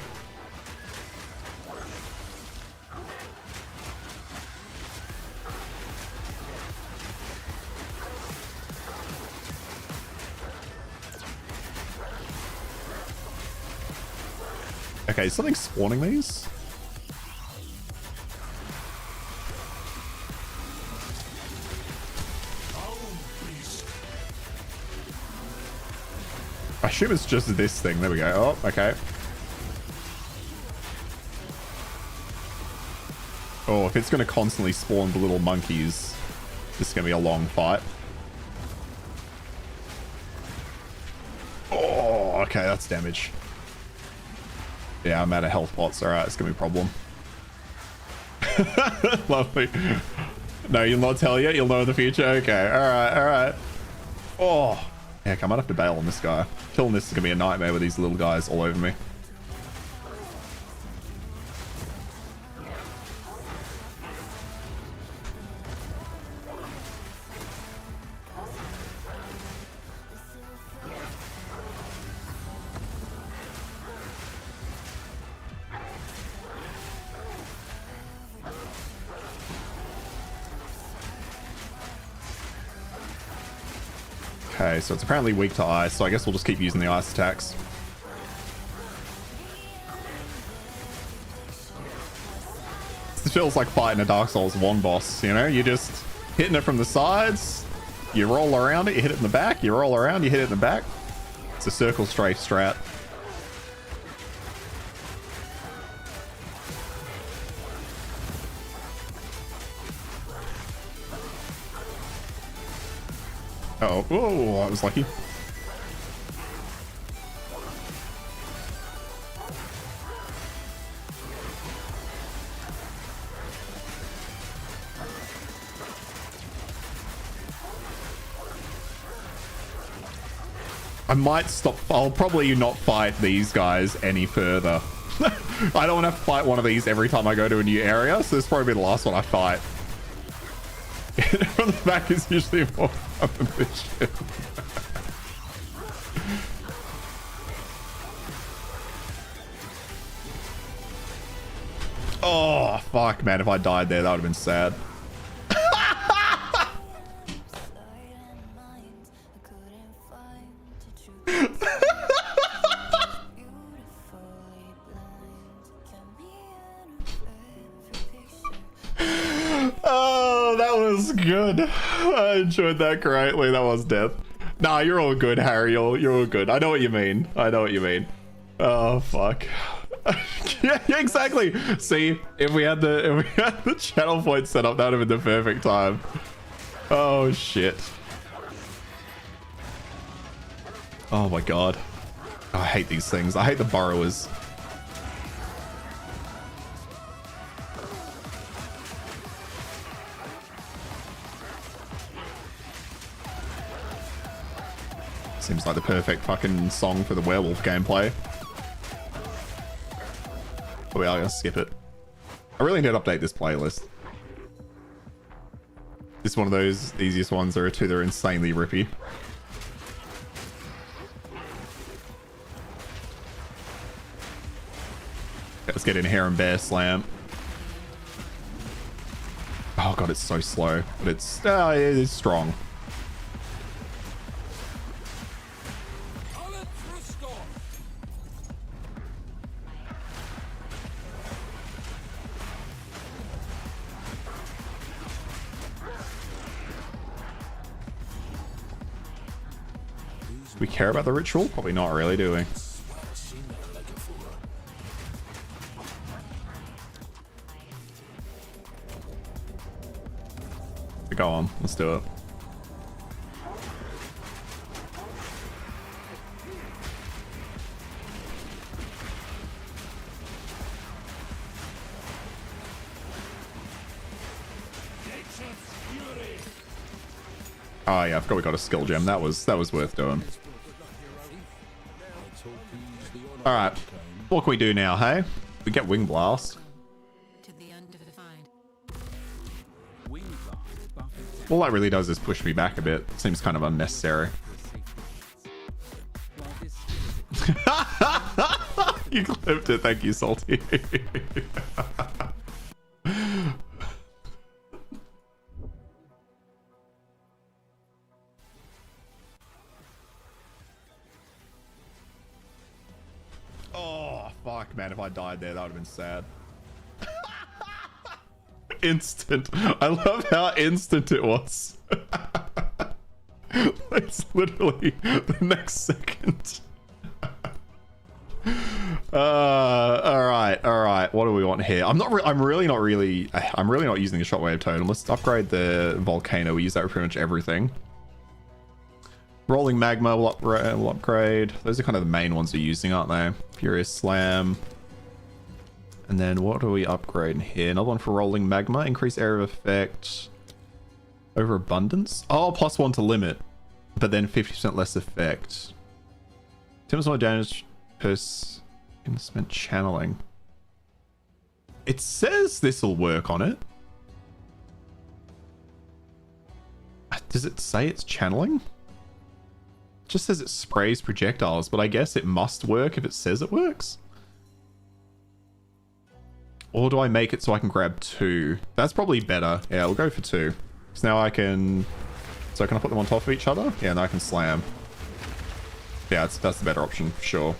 Okay, is something spawning these? I assume it's just this thing. There we go. Oh, okay. Oh, if it's going to constantly spawn the little monkeys, this is going to be a long fight. Oh, okay, that's damage. Yeah, I'm out of health pots. Alright, it's going to be a problem. Lovely. No, you'll not tell yet? You'll know in the future? Okay, alright, alright. Oh, heck, I might have to bail on this guy. Killing this is going to be a nightmare with these little guys all over me. Okay, so it's apparently weak to ice, so I guess we'll just keep using the ice attacks. This feels like fighting a Dark Souls 1 boss, you know? You're just hitting it from the sides, you roll around it, you hit it in the back, you roll around, you hit it in the back. It's a circle strafe strat. Uh-oh. Oh, I was lucky. I might stop. I'll probably not fight these guys any further. I don't want to fight one of these every time I go to a new area, so this will probably be the last one I fight. From the back is usually more fun than this shit. Oh, fuck, man. If I died there, that would have been sad. Oh, that was good. I enjoyed that greatly. That was death. Nah, you're all good, Harry. You're all good. I know what you mean. I know what you mean. Oh, fuck. Yeah, exactly. See, if we had the channel point set up, that would have been the perfect time. Oh, shit. Oh, my God. I hate these things. I hate the burrowers. Seems like the perfect fucking song for the werewolf gameplay. But we are gonna skip it. I really need to update this playlist. This is one of those easiest ones. There are two that are insanely rippy. Let's get in here and bear slam. Oh god, it's so slow, but it's it is strong. Do we care about the ritual? Probably not really, do we? Go on, let's do it. Oh yeah, I forgot we got a skill gem. That was worth doing. All right, what can we do now? Hey, we get Wing Blast. All that really does is push me back a bit. Seems kind of unnecessary. You clipped it. Thank you, Salty. Oh, fuck, man. If I died there, that would have been sad. Instant. I love how instant it was. It's literally the next second. All right. right, what do we want here? I'm really not using the shockwave totem. Let's upgrade the volcano. We use that for pretty much everything. Rolling magma will upgrade. Those are kind of the main ones we're using, aren't they? Furious Slam. And then what do we upgrade in here? Another one for rolling magma. Increase area of effect. Overabundance? Oh, +1 to limit. But then 50% less effect. 10% more damage per spent channeling. It says this will work on it. Does it say it's channeling? It just says it sprays projectiles, but I guess it must work if it says it works. Or do I make it so I can grab 2? That's probably better. Yeah, we'll go for 2. So now I can... So can I put them on top of each other? Yeah, now I can slam. Yeah, that's the better option, for sure.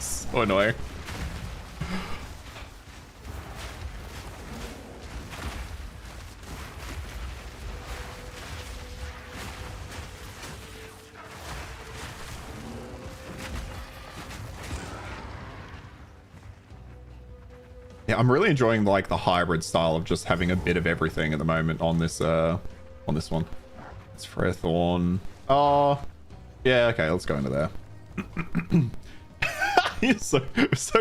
So annoying. Yeah, I'm really enjoying like the hybrid style of just having a bit of everything at the moment on this one. It's Freya Thorn. Oh, yeah. Okay, let's go into there. It's so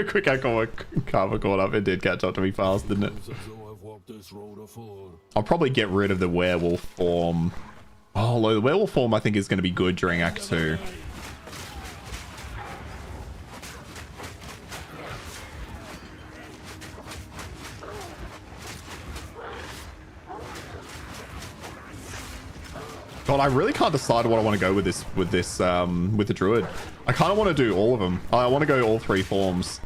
quick. I got my karma caught up. It did catch up to me fast, didn't it? I'll probably get rid of the werewolf form. Oh, the werewolf form I think is going to be good during Act 2. God, I really can't decide what I want to go with with the druid. I kind of want to do all of them. I want to go all 3 forms.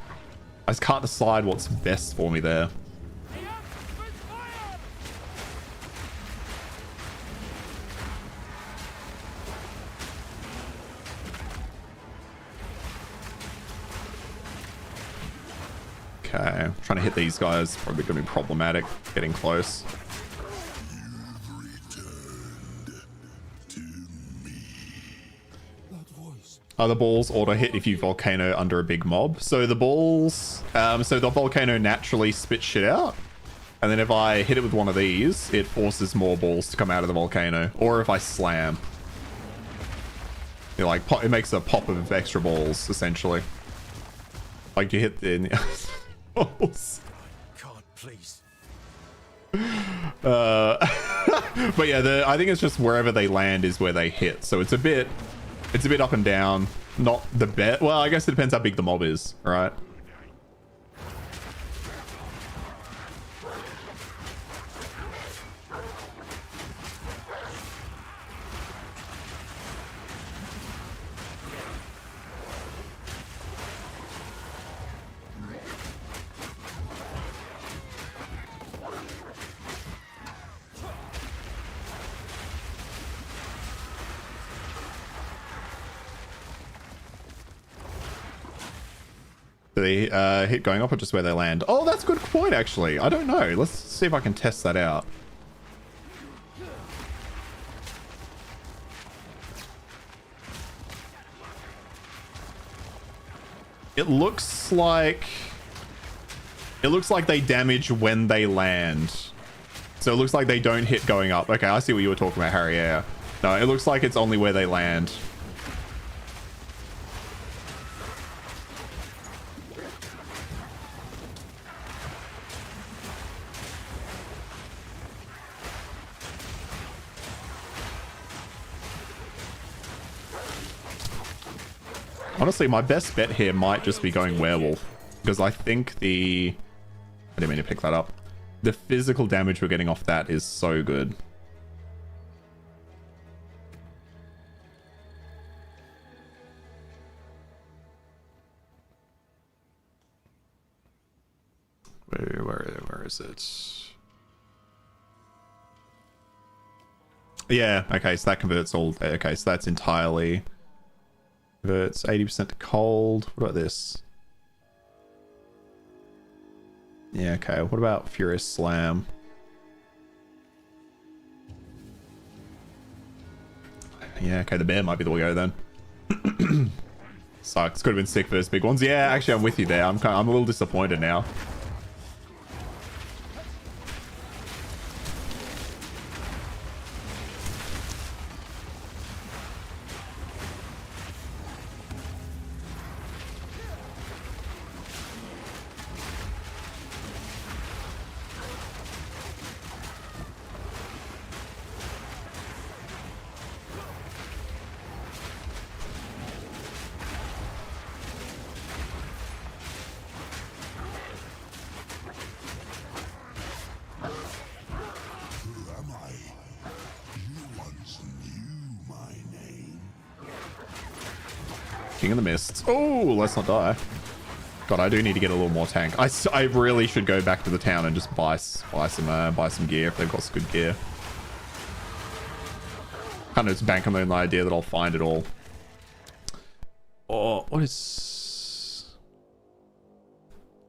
I just can't decide what's best for me there. Okay, trying to hit these guys probably going to be problematic. Getting close. The balls auto hit if you volcano under a big mob. So the balls, so the volcano naturally spits shit out. And then if I hit it with one of these, it forces more balls to come out of the volcano. Or if I slam. It makes a pop of extra balls, essentially. Like you hit the balls. God, please. But yeah, I think it's just wherever they land is where they hit. So it's a bit up and down. Not the best. Well, I guess it depends how big the mob is, right? Do they hit going up or just where they land? Oh, that's a good point, actually. I don't know. Let's see if I can test that out. It looks like they damage when they land. So it looks like they don't hit going up. Okay, I see what you were talking about, Harry. Yeah. No, it looks like it's only where they land. Honestly, my best bet here might just be going werewolf. Because I think I didn't mean to pick that up. The physical damage we're getting off that is so good. Where is it? Yeah, okay, so that converts all... Okay, so that's entirely... Converts 80% to cold. What about this? Yeah, okay. What about Furious Slam? Yeah, okay, the bear might be the way to go then. Sucks. Could have been sick for those big ones. Yeah, actually, I'm with you there. I'm a little disappointed now. King of the Mist. Oh, let's not die. God, I do need to get a little more tank. I really should go back to the town and just buy some gear if they've got some good gear. Kind of just bank on the idea that I'll find it all. Oh, what is...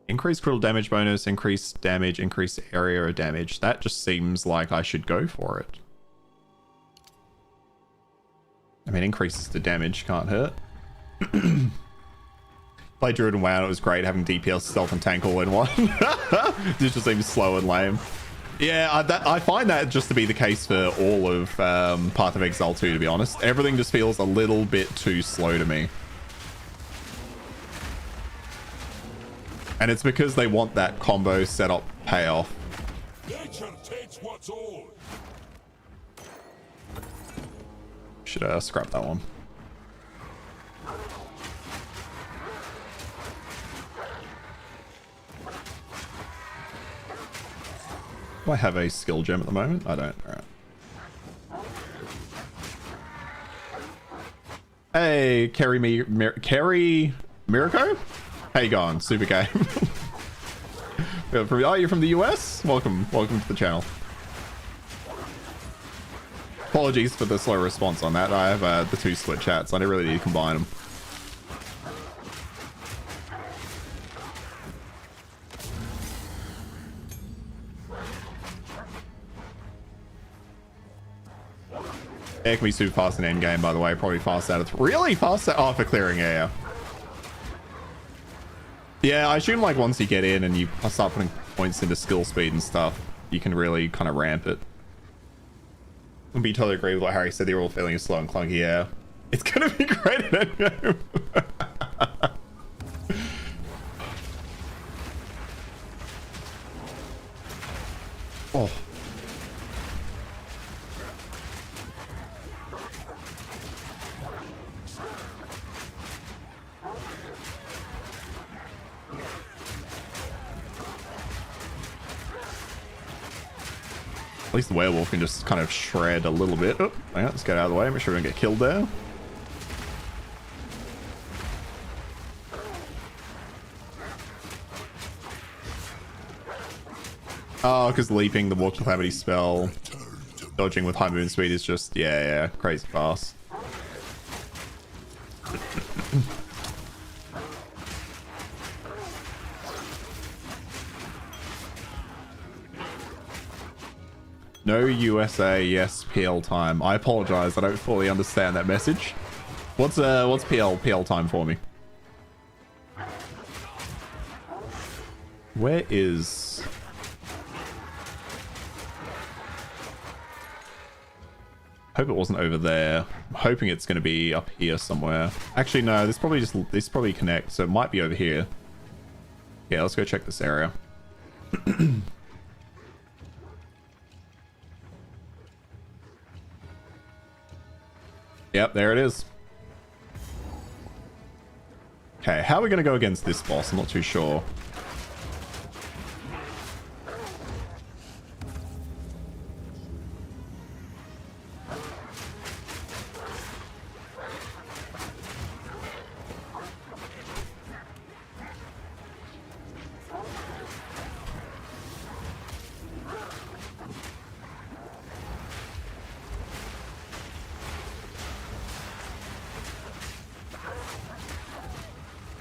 Increased critical damage bonus, increased damage, increased area of damage. That just seems like I should go for it. I mean, increases the damage, can't hurt. Played Druid and WoW, it was great having DPS, stealth, and tank all in one. This just seems slow and lame. Yeah, I find that just to be the case for all of Path of Exile 2, to be honest. Everything just feels a little bit too slow to me. And it's because they want that combo setup payoff. Nature takes what's old. Should scrap that one. Do I have a skill gem at the moment? I don't. All right. Hey, Kerry Miraco? How you going? Super game. Oh, you're from the US? Welcome to the channel. Apologies for the slow response on that. I have the two split chats. I don't really need to combine them. It can be super fast in endgame, by the way. Probably fast out of... Really fast out... Oh, for clearing, yeah. Yeah, I assume, like, once you get in and you start putting points into skill speed and stuff, you can really kind of ramp it. I'd be totally agree with what Harry said. They're all feeling slow and clunky, yeah. It's gonna be great at endgame. Oh. At least the werewolf can just kind of shred a little bit. Oh, hang on, let's get out of the way. Make sure we don't get killed there. Oh, because leaping the Walk Calamity spell, dodging with high movement speed is just, yeah, crazy fast. No USA, yes PL time. I apologize. I don't fully understand that message. What's PL time for me? Where is... Hope it wasn't over there. I'm hoping it's going to be up here somewhere. Actually, no, this probably connects, so it might be over here. Yeah, let's go check this area. Yep, there it is. Okay, how are we going to go against this boss? I'm not too sure.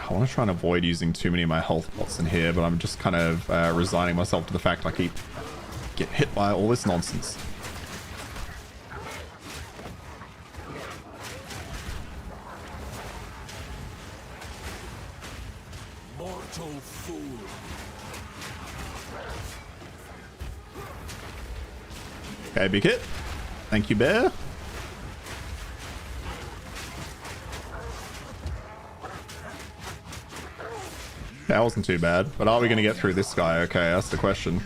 I want to try and avoid using too many of my health pots in here, but I'm just kind of resigning myself to the fact I keep getting hit by all this nonsense. Mortal fool. Okay, big hit. Thank you, bear. That wasn't too bad, but are we going to get through this guy? Okay, that's the question.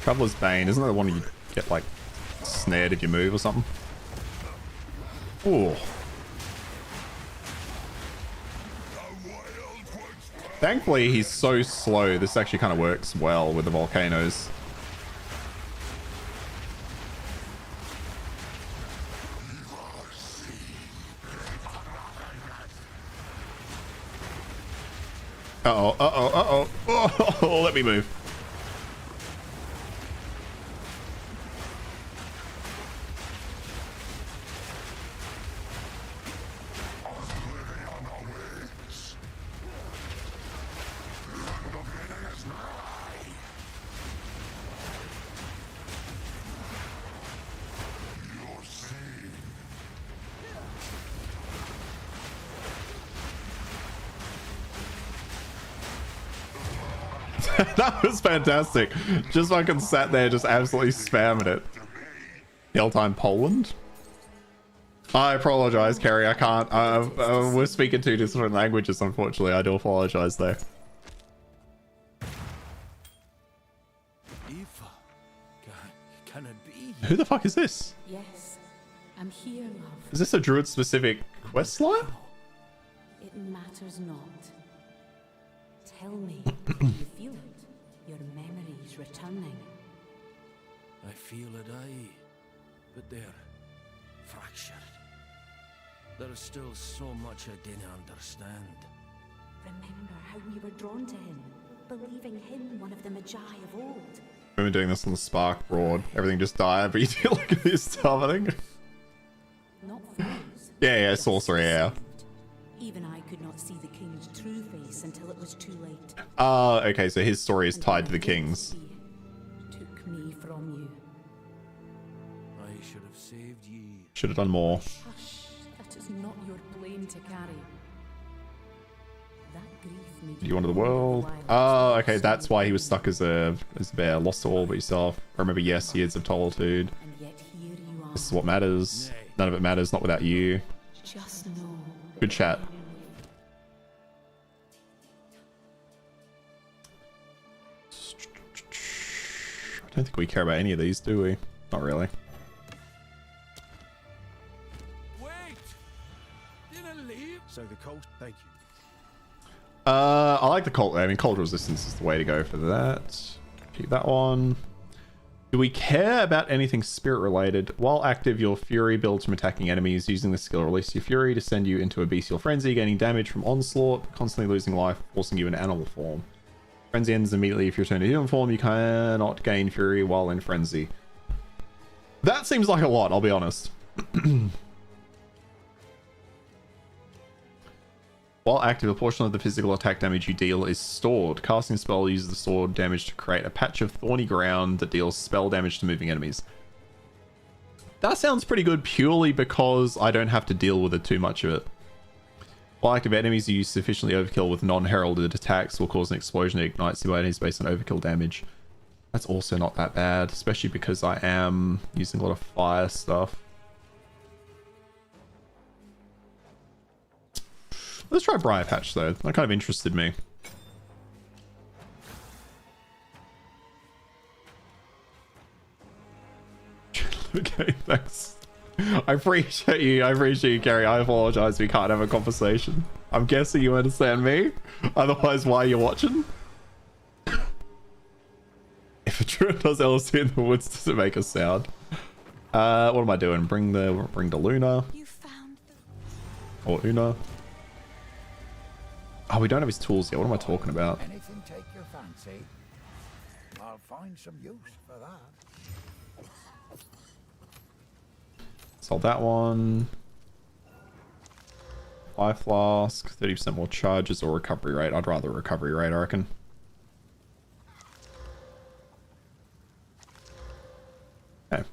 Traveler's Bane, isn't that the one you get like snared if you move or something? Ooh. Thankfully, he's so slow. This actually kind of works well with the volcanoes. Uh-oh, uh-oh, uh-oh. Oh, let me move. That was fantastic. Just fucking sat there just absolutely spamming it. Yell time Poland? I apologize, Kerry. I can't. We're speaking two different languages, unfortunately. I do apologize though. Can it be? Who the fuck is this? Yes, I'm here, love. Is this a druid specific quest line? It matters not. Tell me, do you feel it? Your memories returning. I feel it, aye, but they're fractured. There is still so much I didn't understand. Remember how we were drawn to him, believing him one of the Magi of old. We've been doing this on the Spark Broad. Everything just died, but you do look at this stuff, I think. Not fools. Yeah, sorcery, yeah. Even I could not see the king's true face until it was too late. Okay, so his story is tied to the king's. Took me from you. I should have saved ye. Should have done more. Hush, that is not your blame to carry. That grief made You wanted the world. Oh, okay, that's why he was stuck as a bear. Lost to all but yourself. Remember, yes, years of solitude. And yet here you are. This is what matters. None of it matters, not without you. Just know. Good chat. I don't think we care about any of these, do we? Not really. Wait! Didn't leave. So the cult, thank you. I like the cult. I mean, cold resistance is the way to go for that. Keep that one. Do we care about anything spirit related? While active, your fury builds from attacking enemies. Using the skill, release your fury to send you into a bestial frenzy, gaining damage from onslaught, constantly losing life, forcing you into animal form. Frenzy ends immediately if you return to human form. You cannot gain fury while in frenzy. That seems like a lot, I'll be honest. While active, a portion of the physical attack damage you deal is stored. Casting a spell uses the sword damage to create a patch of thorny ground that deals spell damage to moving enemies. That sounds pretty good purely because I don't have to deal with it too much of it. While active, enemies you use sufficiently overkill with non-heralded attacks will cause an explosion that ignites the enemies based on overkill damage. That's also not that bad, especially because I am using a lot of fire stuff. Let's try Briar Patch though. That kind of interested me. Okay, thanks. I appreciate you, Gary. I apologize we can't have a conversation. I'm guessing you understand me. Otherwise, why are you watching? If a druid does LSD in the woods, does it make a sound? What am I doing? Bring the Luna. Or Una. Oh, we don't have his tools yet. What am I talking about? Anything take your fancy? I'll find some use for that. Sold that one. Life flask, 30% more charges or recovery rate. I'd rather recovery rate, I reckon. Okay.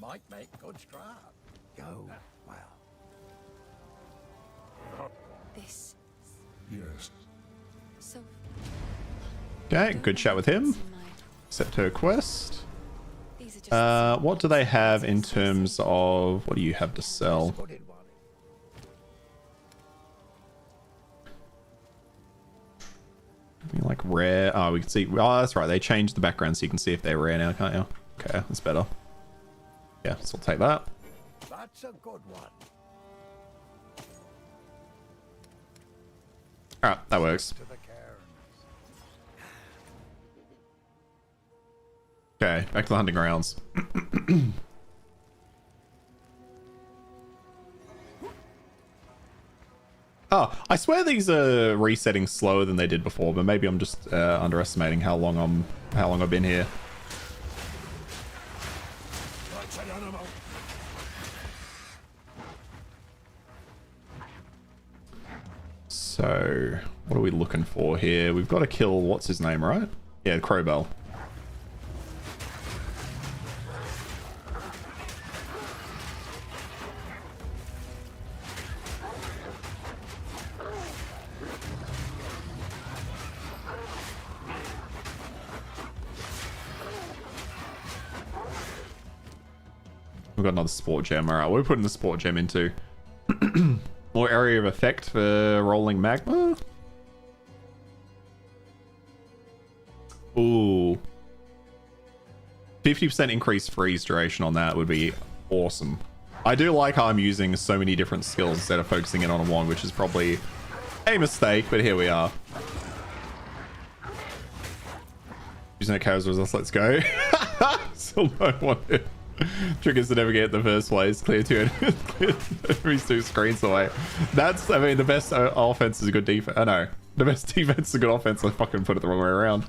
Might make good strap. Go well. This. Yes. So. Okay, good chat with him. Accept her quest. These are just What do they have in terms of... What do you have to sell? Like rare... Oh, we can see... Oh, that's right. They changed the background so you can see if they're rare now, can't you? Okay, that's better. Yeah, so I'll take that. That's a good one. Alright, that works. Okay, back to the hunting grounds. Oh, I swear these are resetting slower than they did before, but maybe I'm just underestimating how long I've been here. So, what are we looking for here? We've got to kill, what's his name, right? Yeah, Crowbell. We've got another sport gem. Alright, we're putting the sport gem into. More area of effect for rolling magma. Ooh. 50% increased freeze duration on that would be awesome. I do like how I'm using so many different skills instead of focusing in on one, which is probably a mistake, but here we are. Using a carriers with us, let's go. Still no one here. Triggers to never get in the first place. Clear two enemies 2 screens away. That's, I mean, the best offense is a good defense. I know. The best defense is a good offense. I fucking put it the wrong way around.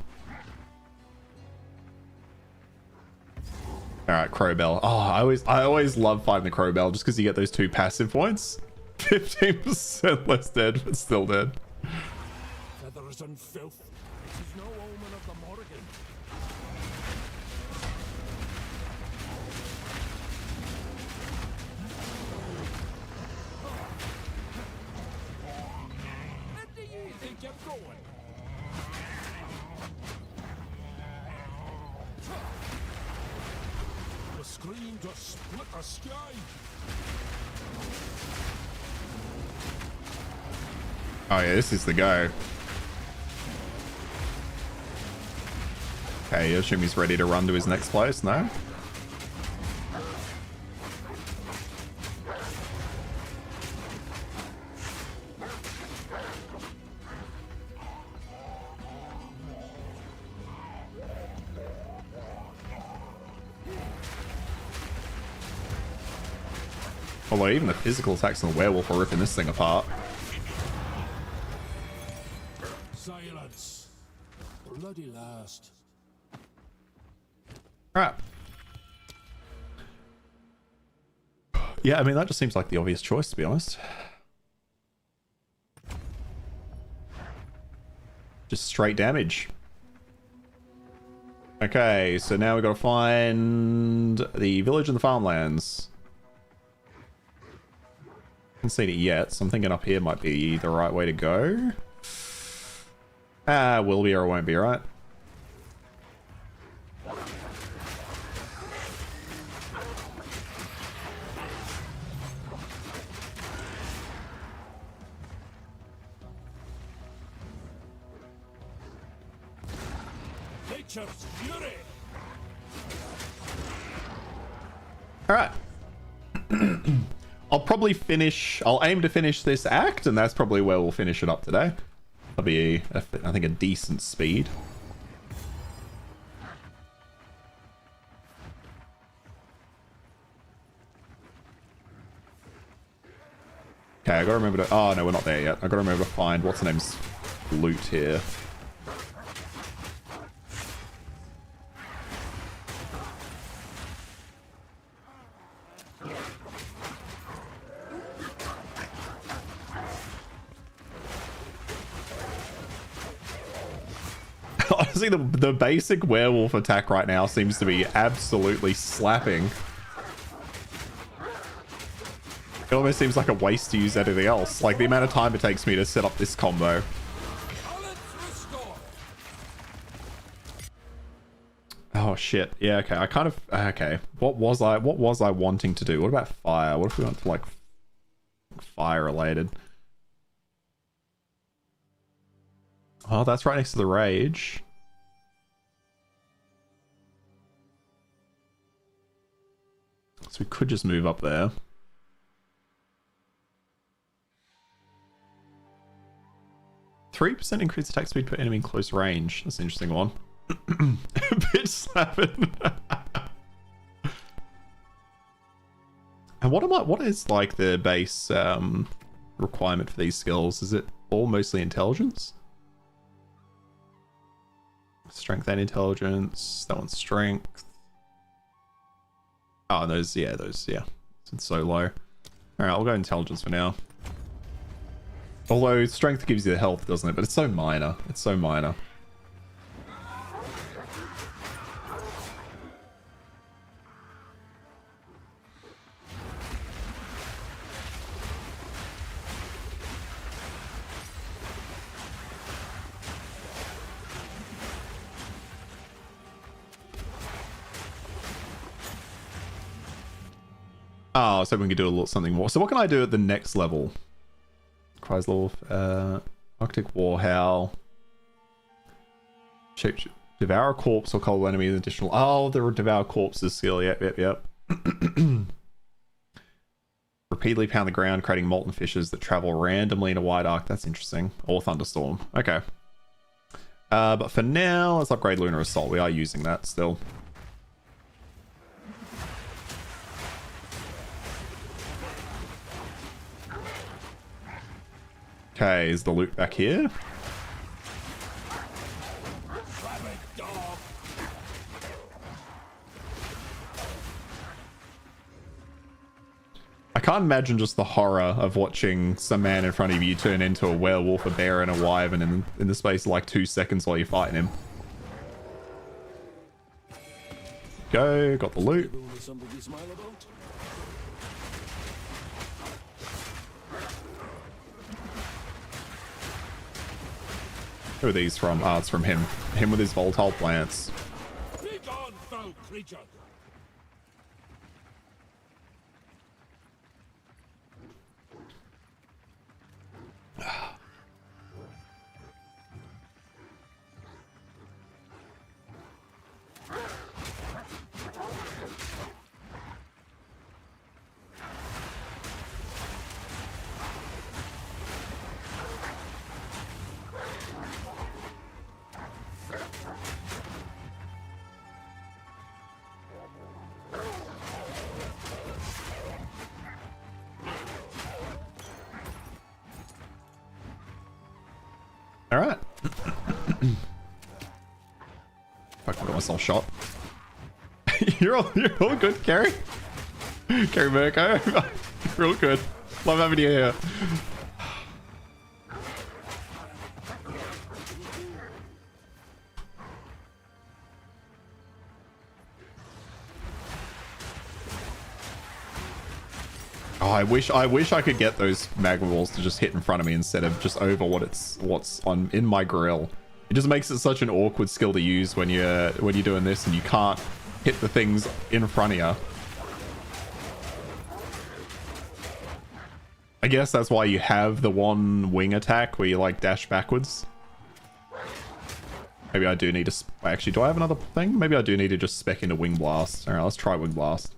Alright, Crowbell. Oh, I always love fighting the Crowbell just because you get those 2 passive points. 15% less dead, but still dead. Feathers and filth. This is no omen of the Morrigan. The scream to split the sky. Oh yeah, this is the go. Okay, I assume he's ready to run to his next place, no? Although even the physical attacks on the werewolf are ripping this thing apart. Silence. Bloody last. Alright. Yeah, I mean, that just seems like the obvious choice, to be honest. Just straight damage. Okay, so now we got to find the village and the farmlands. Haven't seen it yet, so I'm thinking up here might be the right way to go. Will be or won't be, right? Nature's fury. Alright. I'll aim to finish this act, and that's probably where we'll finish it up today. That'll be, I think, a decent speed. Okay, I gotta remember to... Oh, no, we're not there yet. I gotta remember to find... What's the name's loot here? Honestly, the basic werewolf attack right now seems to be absolutely slapping. It almost seems like a waste to use anything else. Like the amount of time it takes me to set up this combo. Oh shit. Yeah, okay. I kind of okay. What was I wanting to do? What about fire? What if we went to like fire related? Oh, that's right next to the rage. So we could just move up there. 3% increased attack speed per enemy in close range. That's an interesting one. Bitch slapping. And what is like the base requirement for these skills? Is it all mostly intelligence? Strength and intelligence. That one's strength. Oh, those, yeah. It's so low. Alright, I'll go intelligence for now. Although strength gives you the health, doesn't it? But it's so minor. It's so minor. Oh, so we can do a little something more. So what can I do at the next level? Kreisler, Arctic Warhowl. Devour a corpse or cold enemy is additional. Oh, the Devour corpses skill. Yep. Repeatedly pound the ground, creating molten fishes that travel randomly in a wide arc. That's interesting. Or thunderstorm. Okay. But for now, let's upgrade Lunar Assault. We are using that still. Okay, is the loot back here? I can't imagine just the horror of watching some man in front of you turn into a werewolf, a bear, and a wyvern in the space of like 2 seconds while you're fighting him. Go, got the loot. Who are these from? Ah, it's from him. Him with his volatile plants. Be gone, foul creature! Alright. Fuck, I got myself shot. you're all good, Carrie. Carrie Mirko. You're all good. Love having you here. Oh, I wish I could get those magma balls to just hit in front of me instead of just over what's on in my grill. It just makes it such an awkward skill to use when you're doing this and you can't hit the things in front of you. I guess that's why you have the one wing attack where you like dash backwards. Maybe I do need to... Actually, do I have another thing? Maybe I do need to just spec into Wing Blast. Alright, let's try Wing Blast.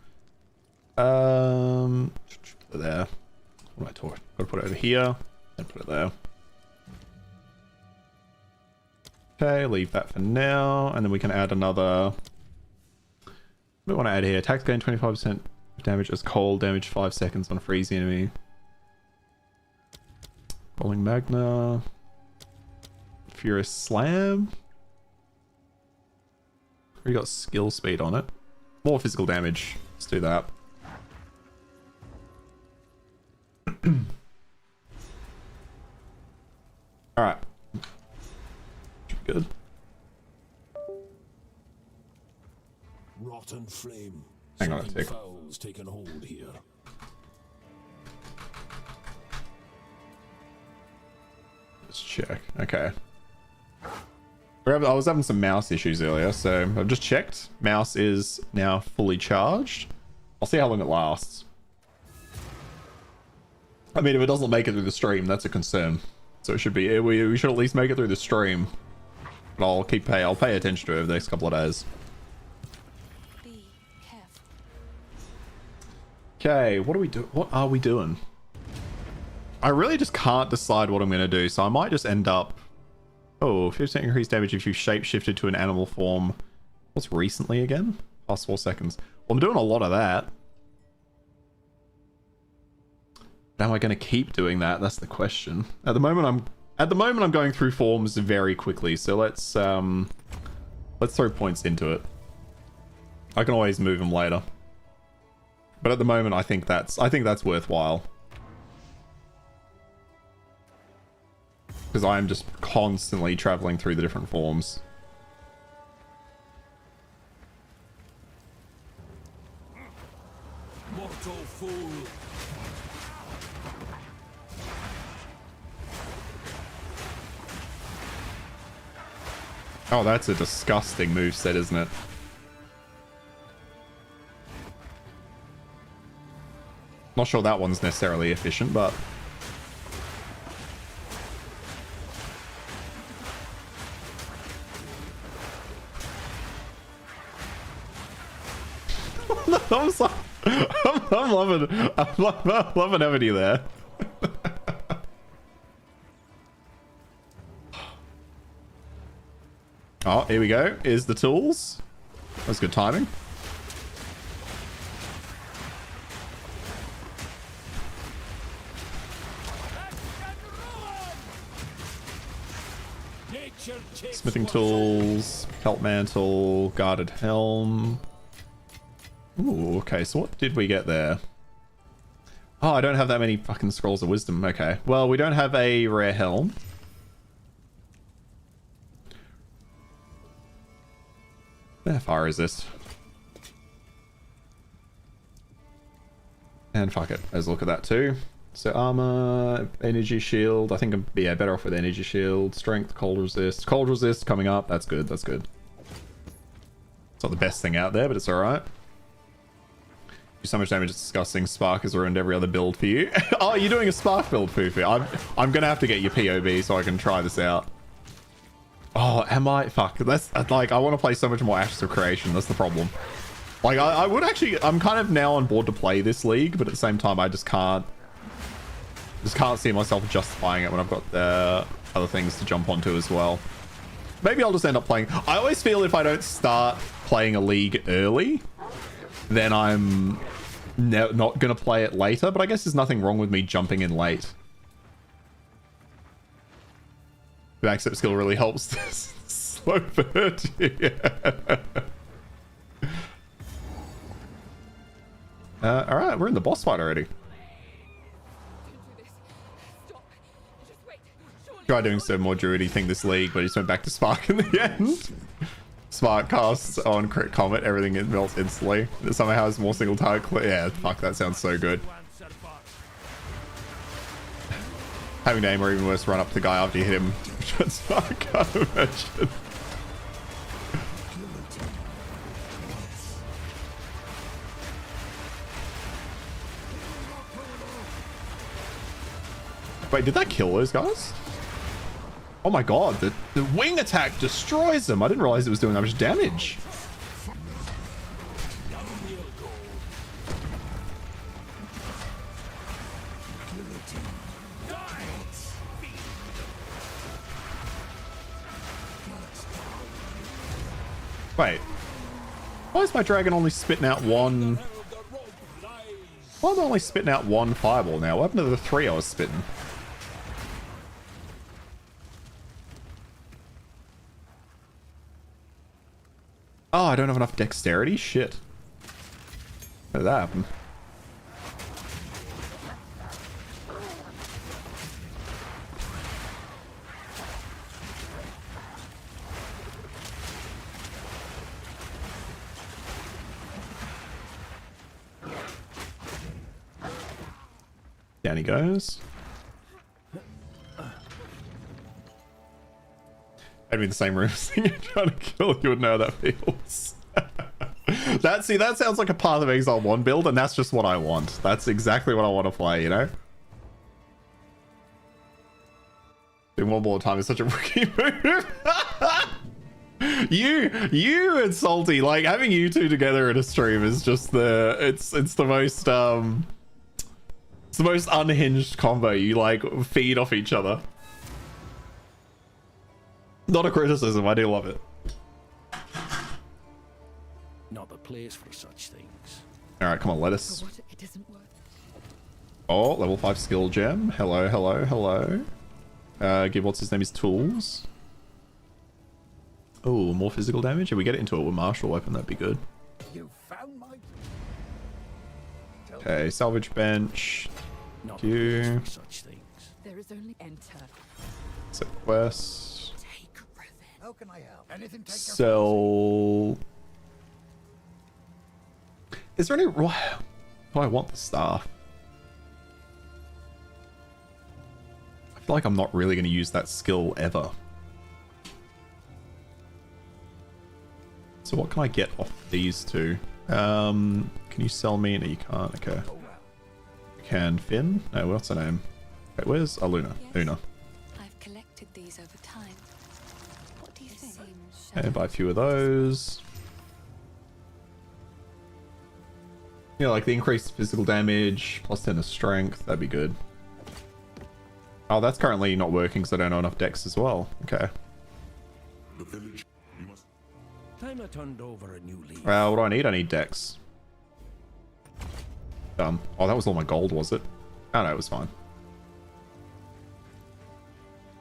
There. What am I talking? Gotta put it over here and put it there. Okay, leave that for now, and then we can add another. What do I want to add here? Attacks gain 25% damage as cold, damage 5 seconds on a freeze enemy. Rolling Magna. Furious Slam. We got skill speed on it. More physical damage. Let's do that. Alright. Good. flame. Hang on a Something tick. foul's taken hold here. Let's check. Okay. I was having some mouse issues earlier, so I've just checked. Mouse is now fully charged. I'll see how long it lasts. I mean, if it doesn't make it through the stream, that's a concern. So it should be, we should at least make it through the stream. But I'll pay attention to it over the next couple of days. Be careful. Okay, what are we doing? I really just can't decide what I'm going to do, so I might just end up... Oh, 50% increased damage if you shapeshifted to an animal form. What's recently again? Past 4 seconds. Well, I'm doing a lot of that. But am I going to keep doing that? That's the question. At the moment, I'm going through forms very quickly, so let's throw points into it. I can always move them later. But at the moment, I think that's worthwhile. Because I am just constantly traveling through the different forms. Mortal fool. Oh, that's a disgusting moveset, isn't it? Not sure that one's necessarily efficient, but... I'm loving having you there. Oh, here we go. Is the tools. That's good timing. Smithing tools, pelt mantle, guarded helm. Ooh, okay, so what did we get there? Oh, I don't have that many fucking scrolls of wisdom. Okay, well, we don't have a rare helm. How far is this? And fuck it, let's look at that too. So armor, energy shield. I think I'm better off with energy shield. Strength, cold resist. Cold resist coming up. That's good, that's good. It's not the best thing out there, but it's alright. Do so much damage, it's disgusting. Spark has ruined every other build for you. Oh, you're doing a Spark build, Fufu. I'm gonna have to get your POV so I can try this out. Oh, am I? Fuck, that's like, I want to play so much more Ashes of Creation. That's the problem. Like, I would actually, I'm kind of now on board to play this league, but at the same time, I just can't see myself justifying it when I've got other things to jump onto as well. Maybe I'll just end up playing. I always feel if I don't start playing a league early, then I'm not going to play it later, but I guess there's nothing wrong with me jumping in late. The accept skill really helps this slow bird. Alright, we're in the boss fight already. Tried doing some more druidy thing this league, but he just went back to Spark in the end. Spark casts on crit comet, everything melts instantly. It somehow has more single target. Yeah, fuck, that sounds so good. Having to aim or even worse, run up to the guy after you hit him. I can't imagine. Wait, did that kill those guys? Oh my god, the wing attack destroys them. I didn't realize it was doing that much damage. Wait. Why is my dragon only spitting out one? Why am I only spitting out one fireball now? What happened to the 3 I was spitting? Oh, I don't have enough dexterity? Shit. How did that happen? Down he goes. I'd be in the same room as you trying to kill, you would know how that feels. that sounds like a Path of Exile 1 build, and that's just what I want. That's exactly what I want to play, you know? Doing one more time is such a rookie move. you and Salty, like having you two together in a stream is just it's the most it's the most unhinged combo. You like feed off each other. Not a criticism, I do love it. Not the place for such things. Alright, come on, let us. Oh, level 5 skill gem. Hello, hello, hello. Give what's his name his tools. Oh, more physical damage? If we get it into a martial weapon, that'd be good. You found my... Okay, salvage bench. Thank you. Such things. There is only enter. Set quest. How can I help? Anything take your Sell. Is there any... Oh, I want the staff. I feel like I'm not really going to use that skill ever. So what can I get off these two? Can you sell me? No, you can't. Okay. Can Finn? No, what's her name? Wait, where's Luna? Una. I've collected these over time. What do you think? Okay, buy a few of those. Yeah, like the increased physical damage, plus 10 to strength, that'd be good. Oh, that's currently not working because I don't know enough decks as well. Okay. The village. You must. Time I turned over a new leaf. Well, what do I need? I need decks. Oh, that was all my gold, was it? Oh, no, it was fine.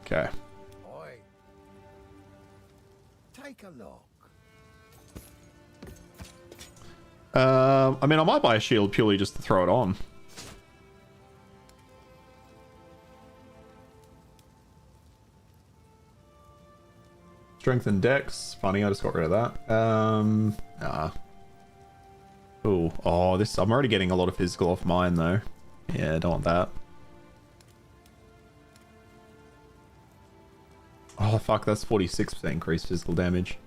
Okay. Oi. Take a look. I mean, I might buy a shield purely just to throw it on. Strength and dex. Funny, I just got rid of that. Nah. Ooh. Oh, this... I'm already getting a lot of physical off mine, though. Yeah, don't want that. Oh, fuck. That's 46% increased physical damage.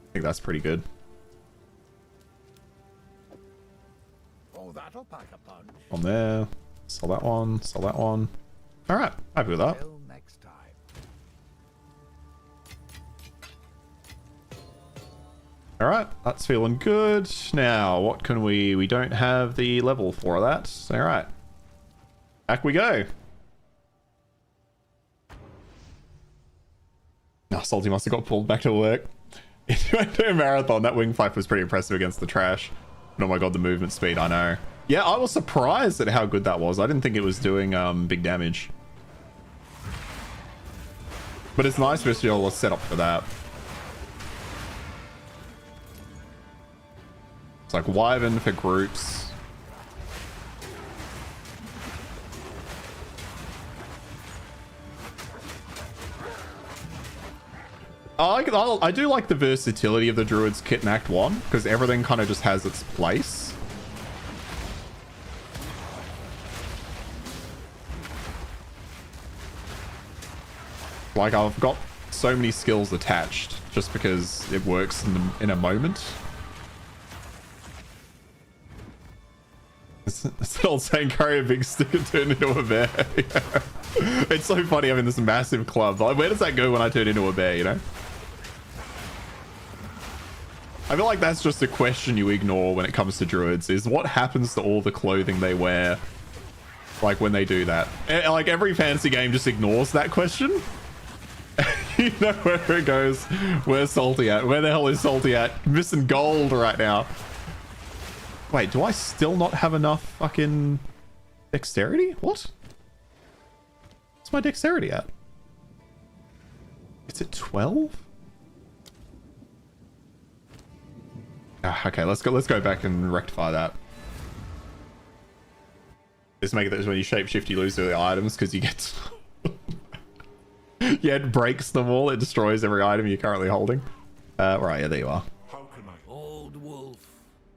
I think that's pretty good. Oh, that'll pack a punch. On there. Sell that one. Sell that one. Alright. Happy with that. Till next time. Alright. That's feeling good. Now, what can we... We don't have the level for that. Alright. Back we go. Oh, Salty must have got pulled back to work. If you went to a marathon, that wing fight was pretty impressive against the trash. And oh my god, the movement speed, I know. Yeah, I was surprised at how good that was. I didn't think it was doing big damage. But it's nice for you all to set up for that. It's like Wyvern for groups. I do like the versatility of the Druid's kit in Act 1, because everything kind of just has its place. Like, I've got so many skills attached, just because it works in a moment. It's the old saying, carry a big stick and turn into a bear. Yeah. It's so funny having this massive club. Like, where does that go when I turn into a bear, you know? I feel like that's just a question you ignore when it comes to druids, is what happens to all the clothing they wear, like, when they do that? Like, every fantasy game just ignores that question. You know where it goes. Where's Salty at? Where the hell is Salty at? Missing gold right now. Wait, do I still not have enough fucking dexterity? What? What's my dexterity at? It's at 12? Ah, okay, let's go back and rectify that. Just make it that when you shapeshift, you lose the items because you get... Yeah, it breaks them all. It destroys every item you're currently holding. Right, yeah, there you are. Old wolf,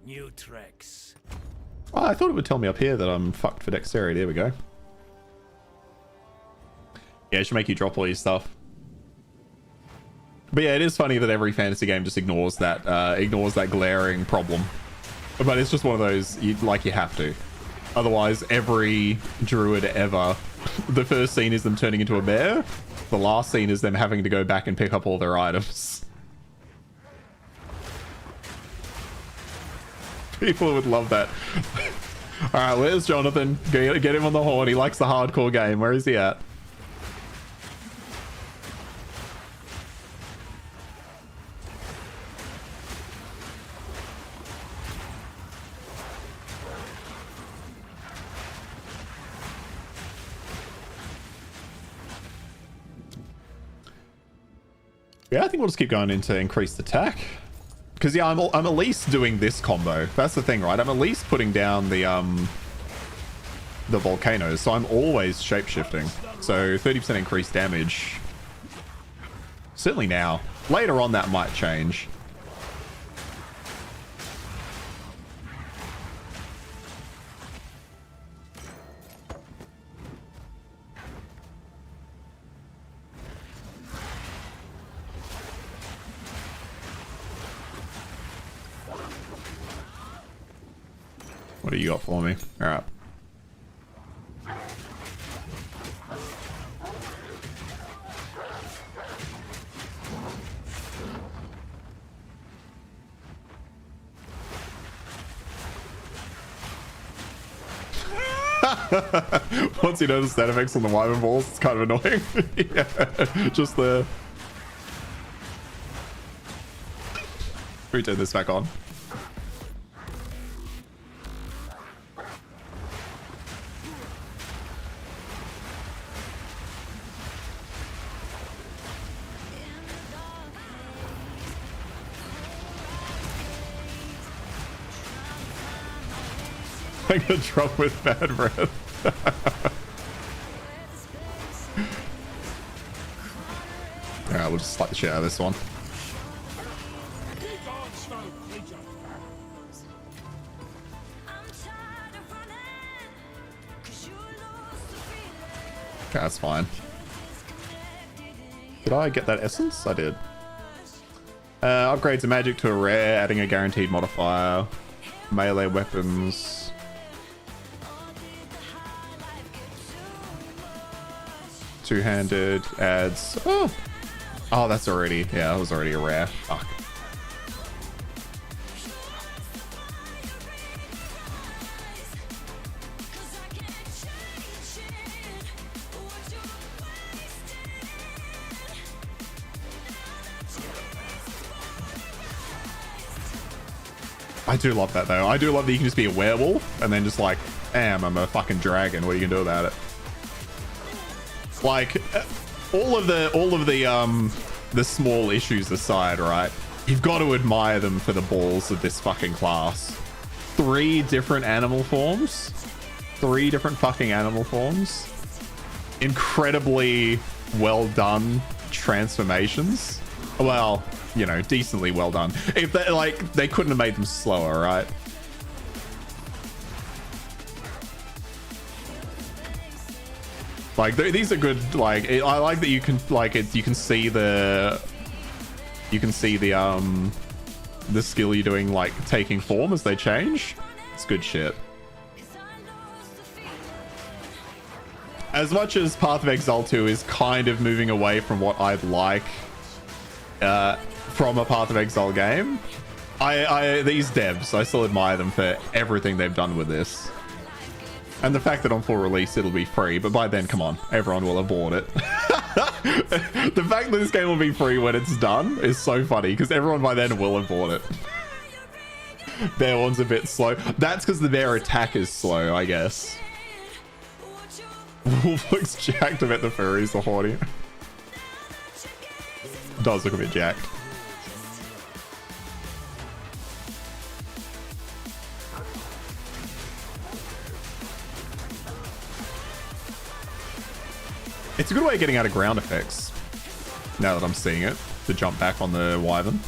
new tricks. Oh, I thought it would tell me up here that I'm fucked for dexterity. There we go. Yeah, it should make you drop all your stuff. But yeah, it is funny that every fantasy game just ignores that glaring problem. But it's just one of those, you have to. Otherwise, every druid ever, the first scene is them turning into a bear. The last scene is them having to go back and pick up all their items. People would love that. Alright, where's Jonathan? Get him on the horn. He likes the hardcore game. Where is he at? Yeah, I think we'll just keep going into increased attack. Because, yeah, I'm at least doing this combo. That's the thing, right? I'm at least putting down the volcanoes. So I'm always shapeshifting. So 30% increased damage. Certainly now. Later on, that might change. What do you got for me? All right. Once you notice that effects on the wyvern balls, it's kind of annoying. Yeah, just the... We turn this back on. I'm gonna drop with bad breath. Alright, we'll just slap the shit out of this one. Okay, that's fine. Did I get that essence? I did. Upgrades a magic to a rare, adding a guaranteed modifier. Melee weapons. Two-handed adds. Oh, that's already. Yeah, that was already a rare. Fuck. I do love that though. I do love that you can just be a werewolf and then just like, damn, I'm a fucking dragon. What are you gonna do about it? Like, all of the small issues aside, right? You've got to admire them for the balls of this fucking class. 3 different animal forms. 3 different fucking animal forms. Incredibly well done transformations. Well, you know, decently well done. If they, like, they couldn't have made them slower, right? Like these are good. Like I like that you can like it. You can see the skill you're doing like taking form as they change. It's good shit. As much as Path of Exile 2 is kind of moving away from what I'd like from a Path of Exile game, these devs, I still admire them for everything they've done with this. And the fact that on full release it'll be free, but by then, come on, everyone will have bought it. The fact that this game will be free when it's done is so funny, because everyone by then will have bought it. Their one's a bit slow. That's because their attack is slow, I guess. Wolf looks jacked. I bet the furries, the horny. Does look a bit jacked. It's a good way of getting out of ground effects. Now that I'm seeing it, to jump back on the wyvern.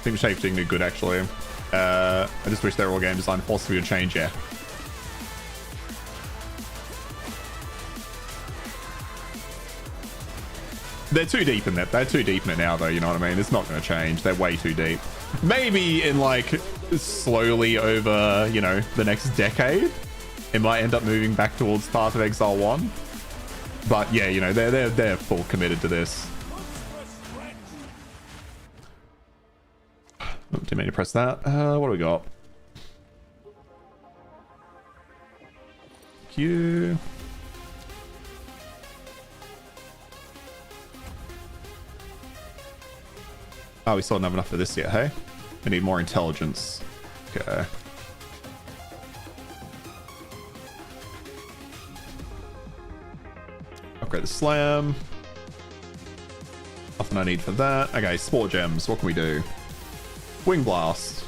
I think shapeshifting did good, actually. I just wish they were all game design. Philosophy would change, yeah. They're too deep in that. They're too deep in it now, though. You know what I mean? It's not going to change. They're way too deep. Maybe in like slowly over, you know, the next decade, it might end up moving back towards Path of Exile 1. But yeah, you know, they're full committed to this. Didn't mean to press that. What do we got? Q. Oh, we still don't have enough of this yet, hey? We need more intelligence. Okay. Upgrade the slam. Nothing I need for that. Okay, sport gems. What can we do? Wing blast.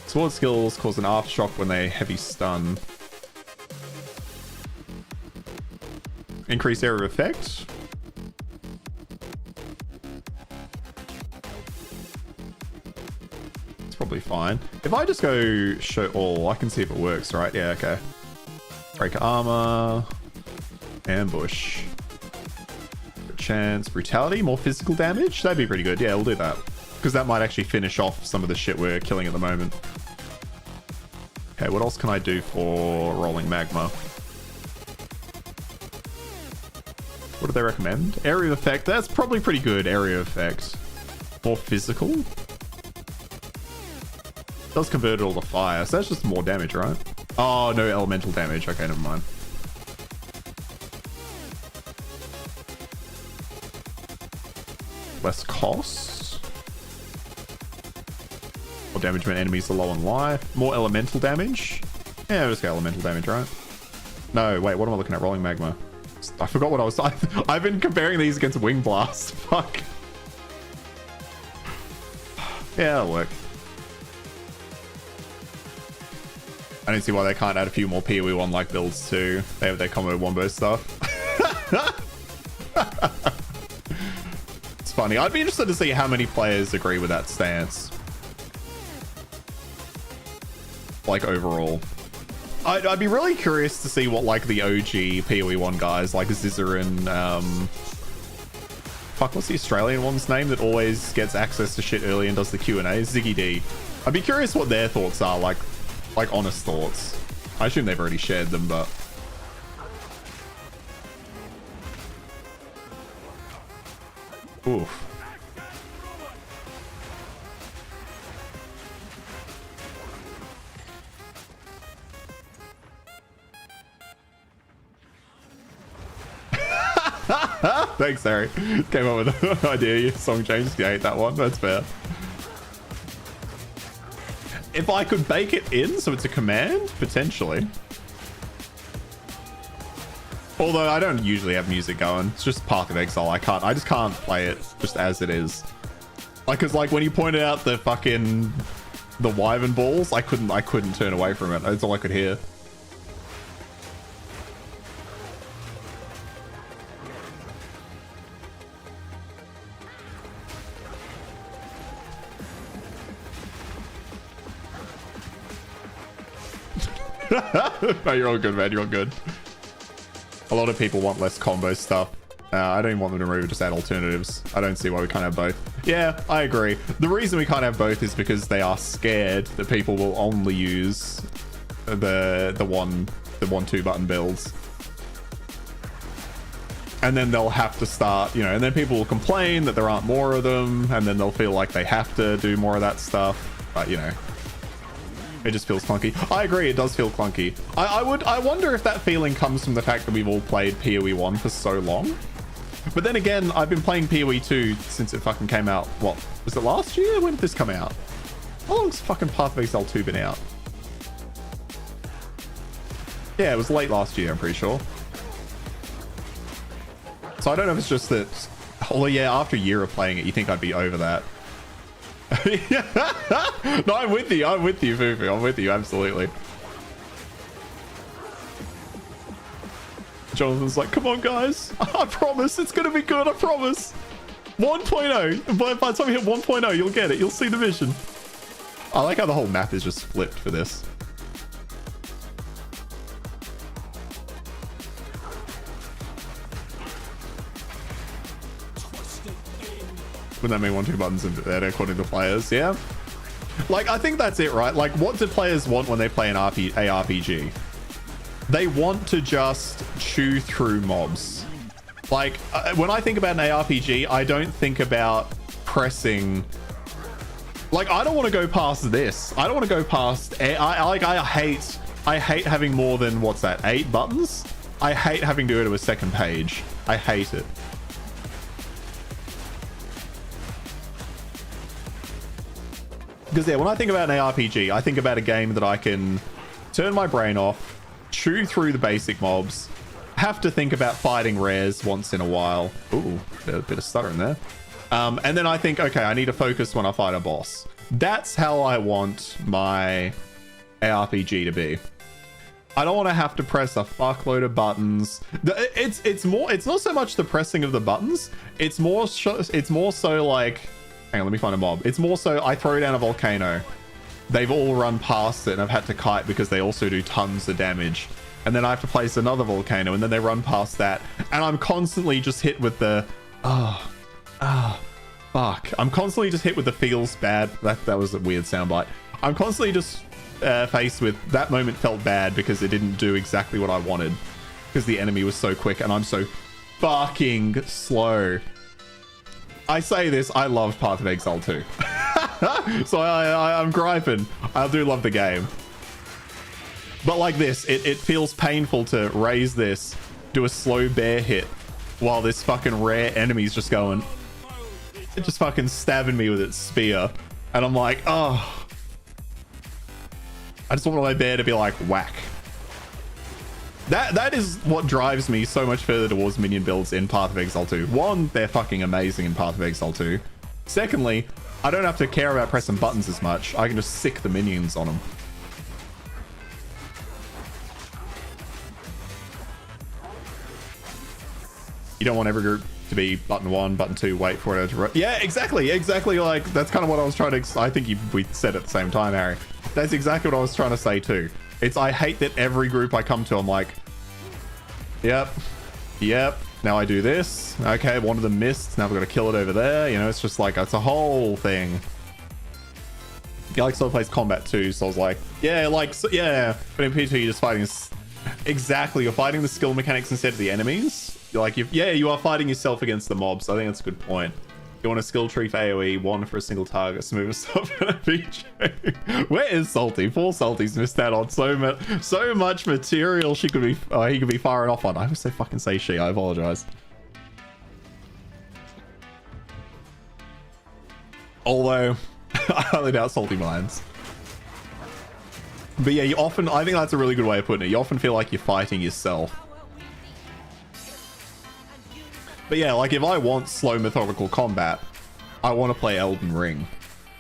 Sword skills cause an aftershock when they heavy stun. Increase area of effect. It's probably fine. If I just go show all, I can see if it works, right? Yeah, okay. Break armor. Ambush. Chance. Brutality. More physical damage. That'd be pretty good. Yeah, we'll do that. Because that might actually finish off some of the shit we're killing at the moment. Okay, what else can I do for rolling magma? What do they recommend? Area of effect. That's probably pretty good. Area of effect. More physical. Does convert it all to fire. So that's just more damage, right? Oh, no elemental damage. Okay, never mind. Less cost. More damage when enemies are low on life. More elemental damage. Yeah, we'll just get elemental damage, right? No, wait, what am I looking at? Rolling magma. I forgot what I was... I've been comparing these against Wing Blast. Fuck. Yeah, that'll work. I don't see why they can't add a few more PoE 1 like builds too. They have their combo wombo stuff. It's funny. I'd be interested to see how many players agree with that stance. Like overall. I'd be really curious to see what like the OG PoE 1 guys like Zizzer and fuck, what's the Australian one's name that always gets access to shit early and does the Q&A? Ziggy D. I'd be curious what their thoughts are, like honest thoughts. I assume they've already shared them, but oof. Thanks, Harry. Came up with an idea. Your song changed. I hate that one. That's fair. If I could bake it in so it's a command, potentially. Although I don't usually have music going. It's just Path of Exile. I just can't play it just as it is. Like, cause like when you pointed out the fucking wyvern balls, I couldn't turn away from it. That's all I could hear. No, you're all good, man. You're all good. A lot of people want less combo stuff. I don't even want them to remove it, just add alternatives. I don't see why we can't have both. Yeah, I agree. The reason we can't have both is because they are scared that people will only use the 1-2 button builds. And then they'll have to start, you know, and then people will complain that there aren't more of them, and then they'll feel like they have to do more of that stuff. But, you know, it just feels clunky. I agree, it does feel clunky. I wonder if that feeling comes from the fact that we've all played PoE 1 for so long. But then again, I've been playing PoE 2 since it fucking came out. What, was it last year? When did this come out? How long's fucking Path of Exile 2 been out? Yeah, it was late last year, I'm pretty sure. So I don't know if it's just that... Although, yeah, after a year of playing it, you think I'd be over that. No, I'm with you, Fufu. I'm with you, absolutely. Jonathan's like, come on, guys. I promise, it's gonna be good, I promise. 1.0. By the time you hit 1.0, you'll get it. You'll see the mission. I like how the whole map is just flipped for this. Wouldn't that mean 1, 2 buttons according to players? Yeah. Like, I think that's it, right? Like, what do players want when they play an ARPG? They want to just chew through mobs. Like, when I think about an ARPG, I don't think about pressing. Like, I don't want to go past this. I don't want to go past. I hate having more than, what's that, 8 buttons? I hate having to go to a second page. I hate it. Because yeah, when I think about an ARPG, I think about a game that I can turn my brain off, chew through the basic mobs, have to think about fighting rares once in a while. Ooh, a bit of stuttering there. And then I think, okay, I need to focus when I fight a boss. That's how I want my ARPG to be. I don't want to have to press a fuckload of buttons. It's not so much the pressing of the buttons. It's more so like, hang on, let me find a mob. It's more so I throw down a volcano. They've all run past it and I've had to kite because they also do tons of damage. And then I have to place another volcano and then they run past that. And I'm constantly just hit with the, fuck. I'm constantly just hit with the feels bad. That was a weird soundbite. I'm constantly just faced with that moment felt bad because it didn't do exactly what I wanted. Because the enemy was so quick and I'm so fucking slow. I say this, I love Path of Exile 2. So I'm griping. I do love the game. But like this, it feels painful to raise this, do a slow bear hit, while this fucking rare enemy's just going, it just fucking stabbing me with its spear. And I'm like, oh. I just want my bear to be like, whack. That is what drives me so much further towards minion builds in Path of Exile 2. One, they're fucking amazing in Path of Exile 2. Secondly, I don't have to care about pressing buttons as much. I can just sick the minions on them. You don't want every group to be button 1, button 2, wait for it to... Yeah, exactly. Like, that's kind of what I was trying to... I think we said at the same time, Harry. That's exactly what I was trying to say too. I hate that every group I come to, I'm like, yep. Now I do this. Okay, one of them missed. Now I've got to kill it over there. You know, it's just like, it's a whole thing. Galaxy plays combat too, so I was like, yeah, yeah. But in P2, you're just fighting exactly. You're fighting the skill mechanics instead of the enemies. You're like, you are fighting yourself against the mobs. I think that's a good point. You want a skill tree for AoE, 1 for a single target, smooth stuff in a PJ. Where is Salty? Poor Salty's missed out on so much material he could be firing off on. I always fucking say she, I apologize. Although, I highly doubt Salty minds. But yeah, I think that's a really good way of putting it. You often feel like you're fighting yourself. But yeah, like if I want slow methodical combat, I want to play Elden Ring.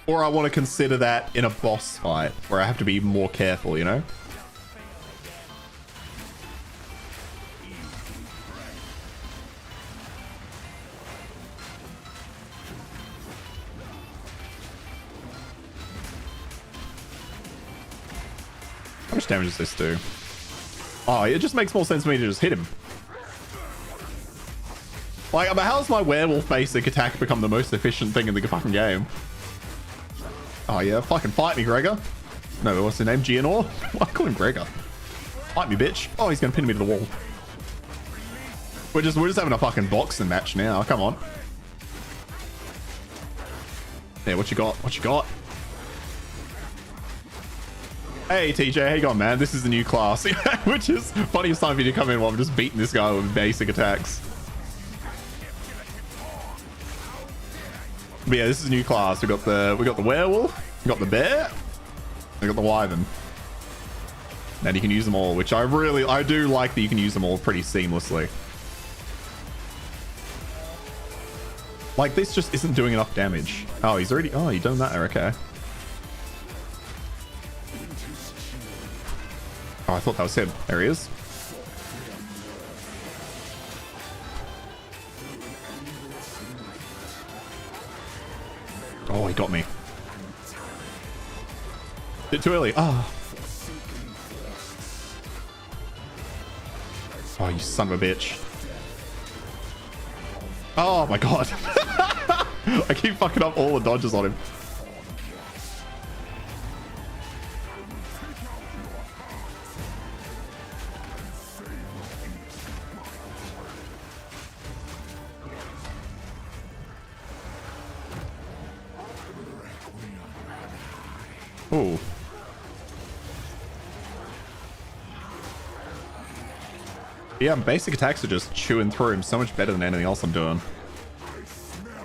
Or I want to consider that in a boss fight where I have to be more careful, you know? How much damage does this do? Oh, it just makes more sense for me to just hit him. Like, but how's my werewolf basic attack become the most efficient thing in the fucking game? Oh yeah, fucking fight me, Gregor. No, what's his name? Gianor? I call him Gregor. Fight me, bitch. Oh, he's gonna pin me to the wall. We're just having a fucking boxing match now. Come on. Yeah, what you got? What you got? Hey TJ, how you going, man? This is the new class. Which is funniest time for you to come in while I'm just beating this guy with basic attacks. But yeah, this is a new class. We got the werewolf, we got the bear, we got the wyvern. And you can use them all, which I do like that you can use them all pretty seamlessly. Like, this just isn't doing enough damage. Oh, he's already... Oh, you done that? Okay. Oh, I thought that was him. There he is. Oh, he got me. Bit too early. Ah. Oh, you son of a bitch. Oh my god. I keep fucking up all the dodges on him. Ooh. Yeah, basic attacks are just chewing through him so much better than anything else I'm doing.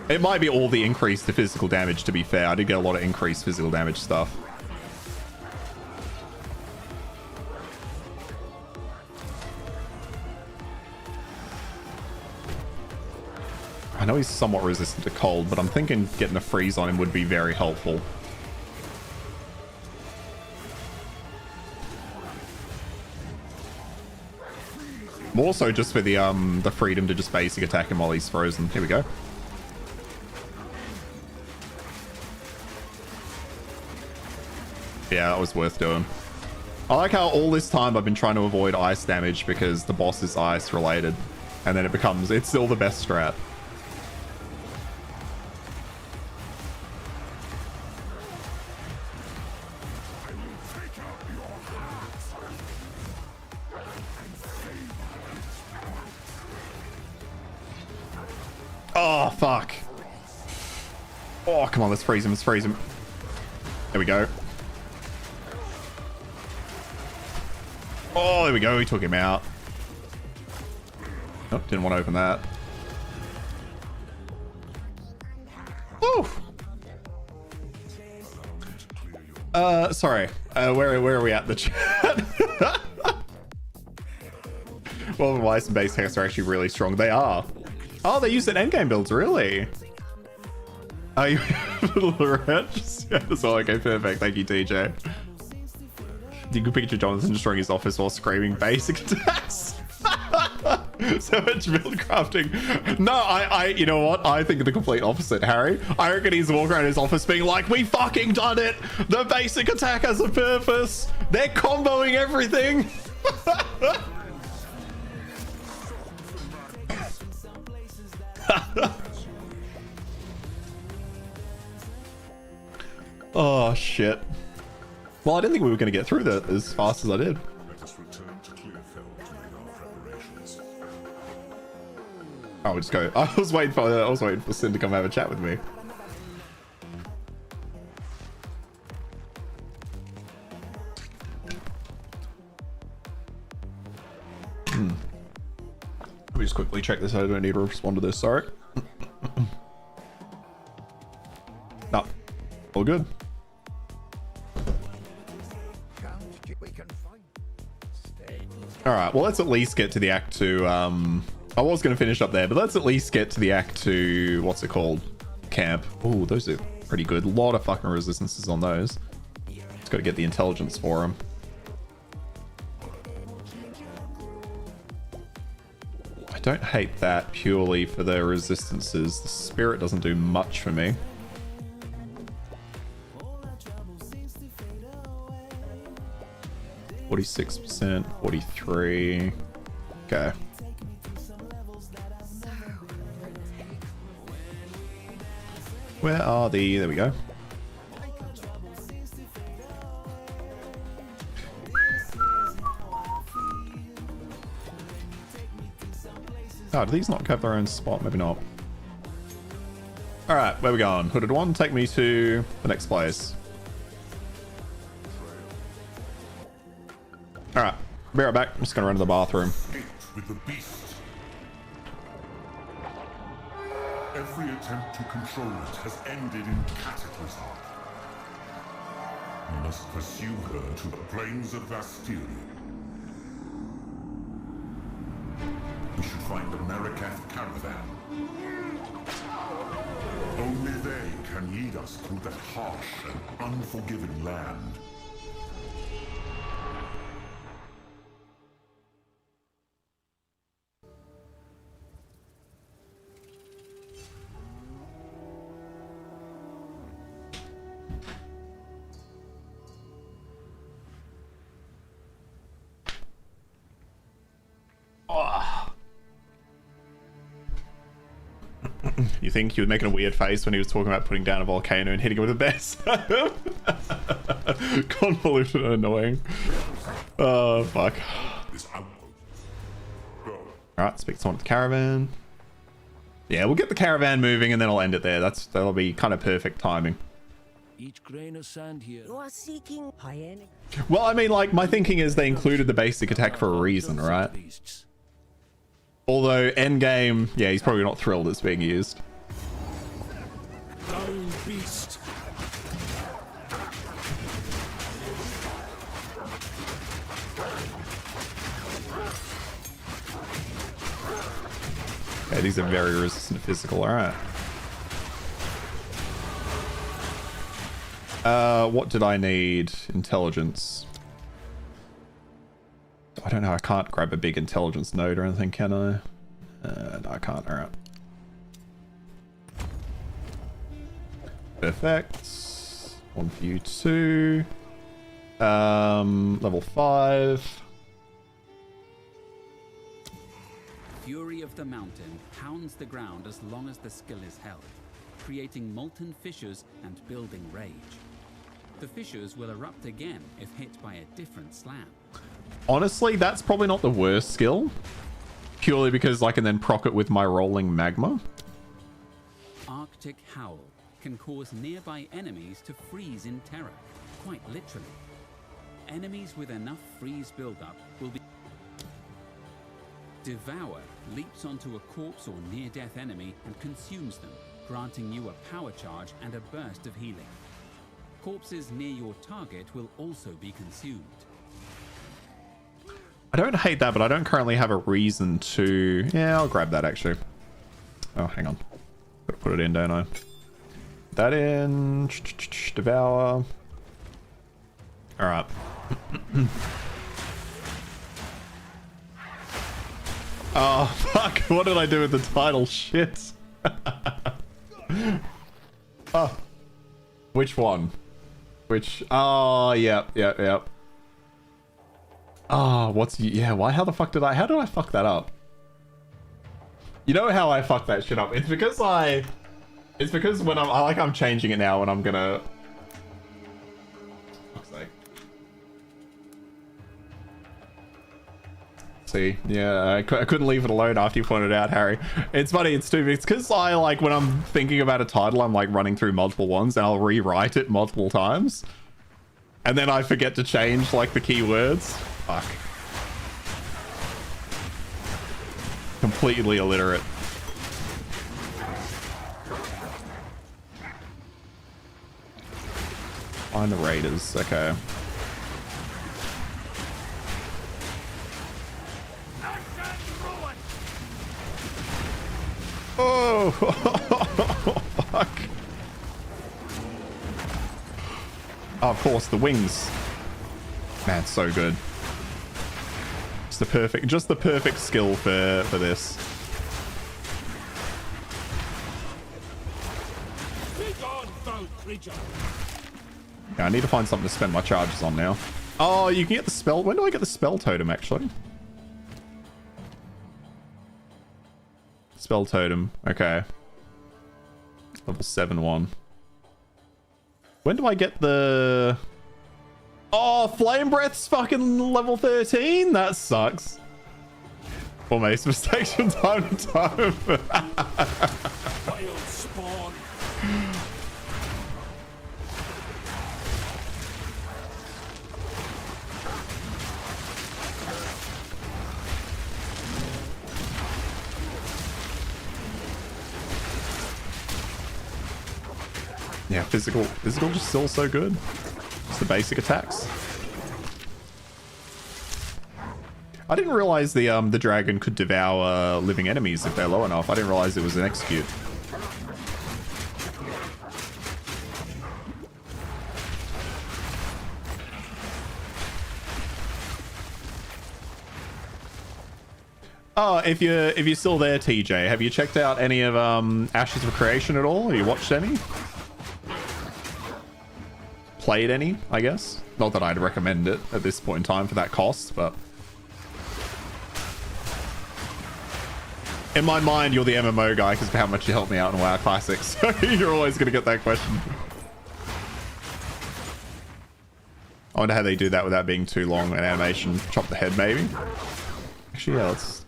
It might be all the increase to physical damage, to be fair. I did get a lot of increased physical damage stuff. I know he's somewhat resistant to cold, but I'm thinking getting a freeze on him would be very helpful. More so just for the freedom to just basic attack him while he's frozen. Here we go. Yeah, that was worth doing. I like how all this time I've been trying to avoid ice damage because the boss is ice related. And then it's still the best strat. Oh, fuck. Oh, come on, let's freeze him, let's freeze him. There we go. Oh, there we go, he took him out. Oh, didn't want to open that. Woo! Sorry. Where are we at the chat? Well, the ice and base hacks are actually really strong. They are. Oh, they use it in endgame builds, really? Oh, you rich? Yeah, so okay, perfect. Thank you, TJ. You can picture Jonathan destroying his office while screaming basic attacks. So much build crafting. No, you know what? I think the complete opposite, Harry. I reckon he's walking around his office being like, we fucking done it. The basic attack has a purpose. They're comboing everything. Oh shit. Well, I didn't think we were going to get through that as fast as I did. Oh, we'll just go. I was waiting for Sin to come have a chat with me. Let me just quickly check this. I don't need to respond to this. Sorry. No. All good. Alright, well, let's at least get to the Act 2. I was going to finish up there, but let's at least get to the Act 2, what's it called? Camp. Oh, those are pretty good. A lot of fucking resistances on those. Just got to get the intelligence for them. I don't hate that purely for the resistances. The spirit doesn't do much for me. %, 43. Okay. Where are the... There we go. Oh, do these not have their own spot? Maybe not. Alright, where we going? Hooded one, take me to the next place. Alright, be right back. I'm just gonna run to the bathroom. With the beast. Every attempt to control it has ended in cataclysm. We must pursue her to the plains of Bastille. We should find the Marikath caravan. Only they can lead us through that harsh and unforgiving land. You think he was making a weird face when he was talking about putting down a volcano and hitting it with a best? Convoluted and annoying. Oh, fuck. Alright, speak to someone at the caravan. Yeah, we'll get the caravan moving and then I'll end it there. That'll be kind of perfect timing. Each grain of sand here. You are seeking high-end. Well, I mean, like, my thinking is they included the basic attack for a reason, right? Although, endgame, yeah, he's probably not thrilled it's being used. Down beast. Okay, these are very resistant to physical, alright. What did I need? Intelligence. I don't know, I can't grab a big intelligence node or anything, can I? No, I can't, alright. Perfect. One for you too. Level 5. Fury of the Mountain pounds the ground as long as the skill is held, creating molten fissures and building rage. The fissures will erupt again if hit by a different slam. Honestly, that's probably not the worst skill. Purely because I can then proc it with my rolling magma. Arctic Howl can cause nearby enemies to freeze in terror, quite literally. Enemies with enough freeze buildup will be... Devour leaps onto a corpse or near-death enemy and consumes them, granting you a power charge and a burst of healing. Corpses near your target will also be consumed. I don't hate that, but I don't currently have a reason to... Yeah, I'll grab that actually. Oh, hang on. Gotta put it in, don't I? That in. Devour. Alright. Oh, fuck. What did I do with the title? Shit. Oh. Which one? Which? Oh, yep. Oh, what's... Yeah, why? How the fuck did I... How did I fuck that up? You know how I fucked that shit up? It's because I... It's because when I'm changing it now and I'm gonna... Fuck's sake. See, yeah, I couldn't leave it alone after you pointed it out, Harry. It's funny, it's because I, like, when I'm thinking about a title, I'm, like, running through multiple ones and I'll rewrite it multiple times. And then I forget to change, like, the keywords. Fuck. Completely illiterate. Find the raiders, okay. Oh, fuck. Oh, of course, the wings. Man, so good. Just the perfect skill for this. Yeah, I need to find something to spend my charges on now. Oh, you can get the spell. When do I get the spell totem, actually? Spell totem. Okay. Level 7 one. When do I get the... Oh, Flame Breath's fucking level 13? That sucks. Or makes mistakes from time to time. Wild spawn. Yeah, physical just still so good. Just the basic attacks. I didn't realize the dragon could devour living enemies if they're low enough. I didn't realize it was an execute. Oh, if you're still there, TJ, have you checked out any of Ashes of Creation at all? Have you watched any? Played any, I guess? Not that I'd recommend it at this point in time for that cost, but... In my mind, you're the MMO guy because of how much you helped me out in WoW Classics. So you're always going to get that question. I wonder how they do that without being too long an animation. Chop the head, maybe? Actually, yeah, let's...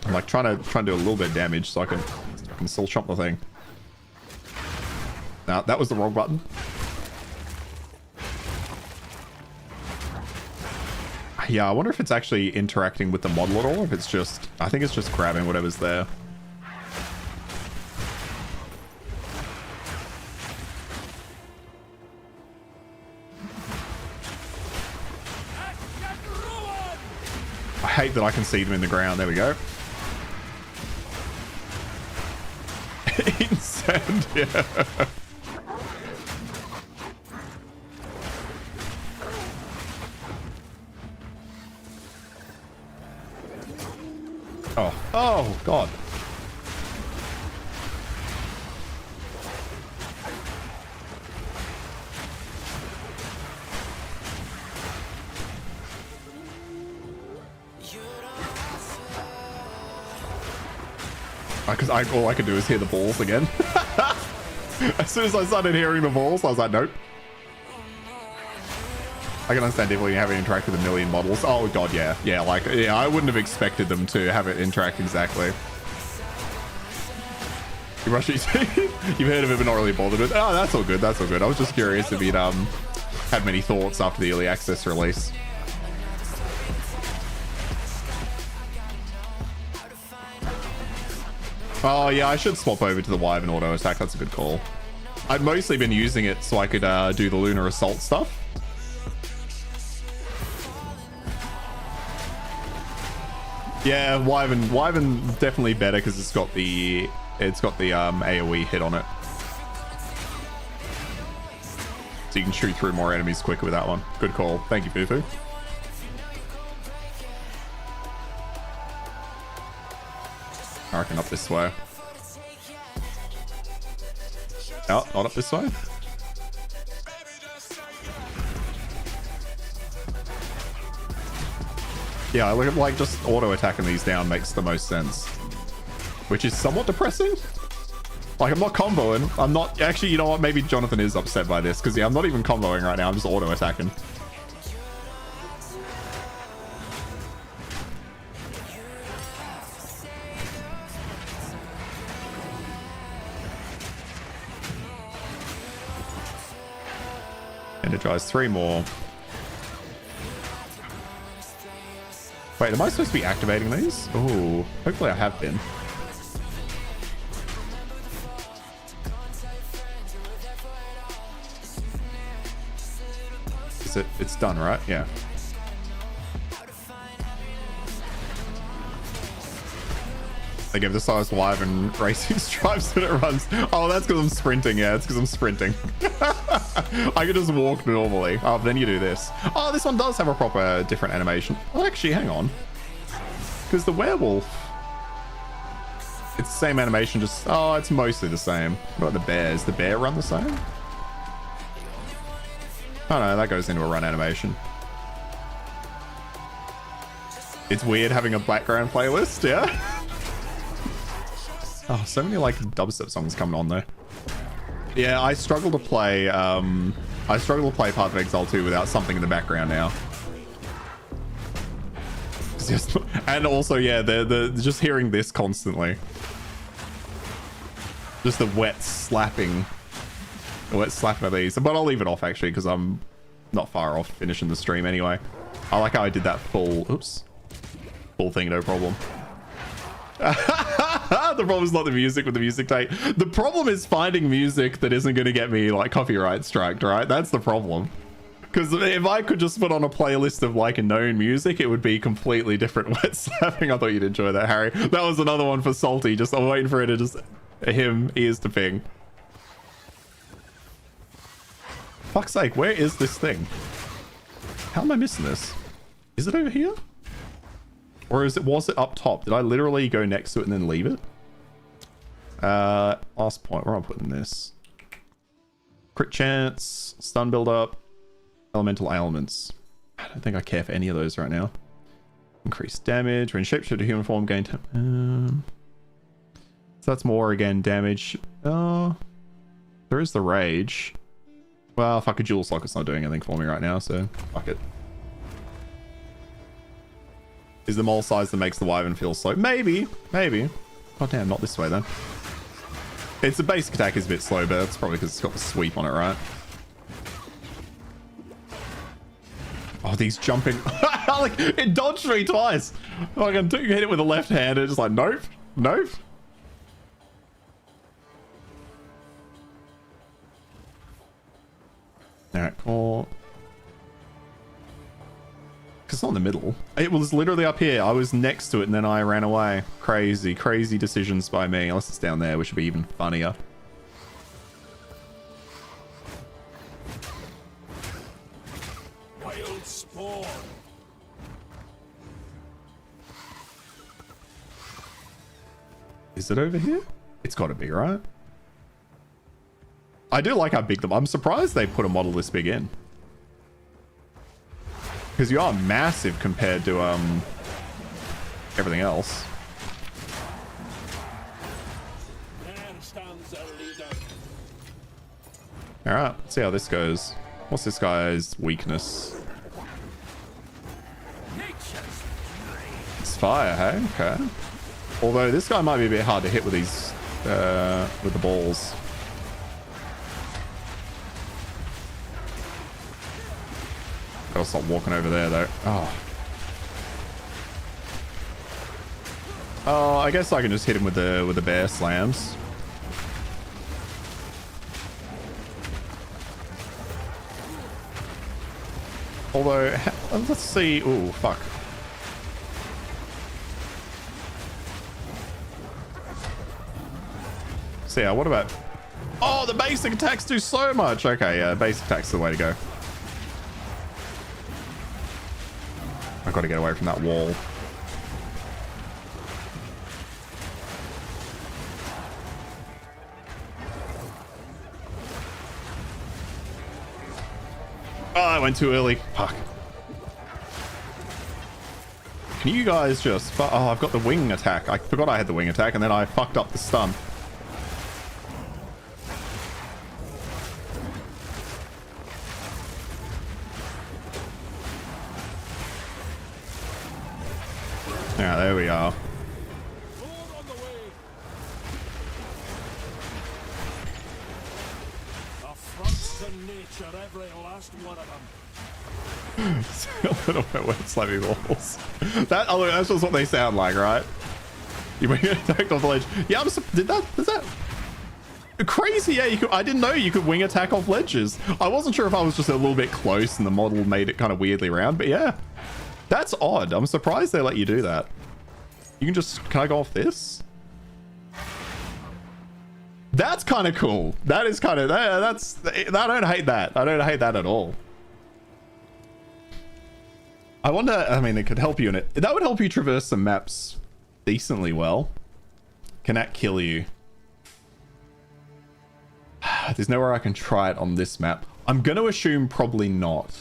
I'm like trying to do a little bit of damage so I can still chop the thing. No, that was the wrong button. Yeah, I wonder if it's actually interacting with the model at all, or if it's just... I think it's just grabbing whatever's there. I hate that I can see them in the ground. There we go. Incendia. Oh, God. Because all I could do is hear the balls again. As soon as I started hearing the balls, I was like, nope. I can understand definitely having interacted with a million models. Oh god, yeah. Yeah, I wouldn't have expected them to have it interact exactly. You brush your teeth? You've heard of it but not really bothered with it. Oh, that's all good, that's all good. I was just curious if you'd had many thoughts after the early access release. Oh yeah, I should swap over to the Wyvern auto attack. That's a good call. I'd mostly been using it so I could do the lunar assault stuff. Yeah, Wyvern definitely better because it's got the AoE hit on it, so you can shoot through more enemies quicker with that one. Good call. Thank you, Fufu. I reckon up this way. Oh, not up this way. Yeah, I look at like just auto attacking these down makes the most sense, which is somewhat depressing. Like I'm not comboing. I'm not actually. You know what? Maybe Jonathan is upset by this because yeah, I'm not even comboing right now. I'm just auto attacking. Energize 3 more. Wait, am I supposed to be activating these? Oh, hopefully I have been. Is it? It's done, right? Yeah. They give the size Wyvern racing stripes that it runs. Oh, that's because I'm sprinting. Yeah, it's because I'm sprinting. I could just walk normally. Oh, then you do this. Oh, this one does have a proper different animation. Oh, actually, hang on. Because the werewolf... It's the same animation, just... Oh, it's mostly the same. What about the bears? The bear run the same? Oh, no, that goes into a run animation. It's weird having a background playlist, yeah? Oh, so many like dubstep songs coming on there. Yeah, I struggle to play Path of Exile 2 without something in the background now. And also, yeah, the just hearing this constantly. Just the wet slapping of these. But I'll leave it off actually because I'm not far off finishing the stream anyway. I like how I did that full thing, no problem. The problem is not the music with the music tape. The problem is finding music that isn't going to get me like copyright striked, right? That's the problem. Because if I could just put on a playlist of like a known music, it would be completely different. Wet slapping. I thought you'd enjoy that, Harry. That was another one for Salty. Just I'm waiting for it to just ears to ping. Fuck's sake, where is this thing? How am I missing this? Is it over here? Or was it up top? Did I literally go next to it and then leave it? Last point. Where am I putting this? Crit chance, stun build up, elemental ailments. I don't think I care for any of those right now. Increased damage. When shapeshifted to human form, gain... so that's more, again, damage. There is the rage. Well, fuck, a jewel socket's not doing anything for me right now, so fuck it. Is the mole size that makes the wyvern feel slow? Maybe. Maybe. Oh, damn, not this way, then. Its a basic attack is a bit slow, but that's probably because it's got the sweep on it, right? Oh, these jumping... like, it dodged me twice. Like, I hit it with the left hand, and it's just like, nope. Nope. Alright, cool. Because it's not in the middle. It was literally up here. I was next to it, and then I ran away. Crazy, crazy decisions by me. Unless it's down there, which would be even funnier. Wild spawn. Is it over here? It's got to be, right? I do like how big them. I'm surprised they put a model this big in. Because you are massive compared to everything else. Alright, let's see how this goes. What's this guy's weakness? It's fire, hey? Okay. Although this guy might be a bit hard to hit with these with the balls. Gotta stop walking over there though. Oh, I guess I can just hit him with the bear slams. Although, let's see. Ooh, fuck. So yeah, what about... Oh, the basic attacks do so much. Okay, yeah, basic attacks are the way to go. I've got to get away from that wall. Oh, I went too early. Fuck. Can you guys just... Oh, I've got the wing attack. I forgot I had the wing attack, and then I fucked up the stun. Yeah, there we are. Slimy balls. That, oh, that's just what they sound like, right? You bring an attack off the ledge. Yeah, is that crazy? Yeah, you could. I didn't know you could wing attack off ledges. I wasn't sure if I was just a little bit close and the model made it kind of weirdly round, but yeah, that's odd. I'm surprised they let you do that. You can just, can I go off this? That's kind of cool. That is kind of, that's, I don't hate that. I don't hate that at all. I wonder, I mean, it could help you in it. That would help you traverse some maps decently well. Can that kill you? There's nowhere I can try it on this map. I'm going to assume probably not.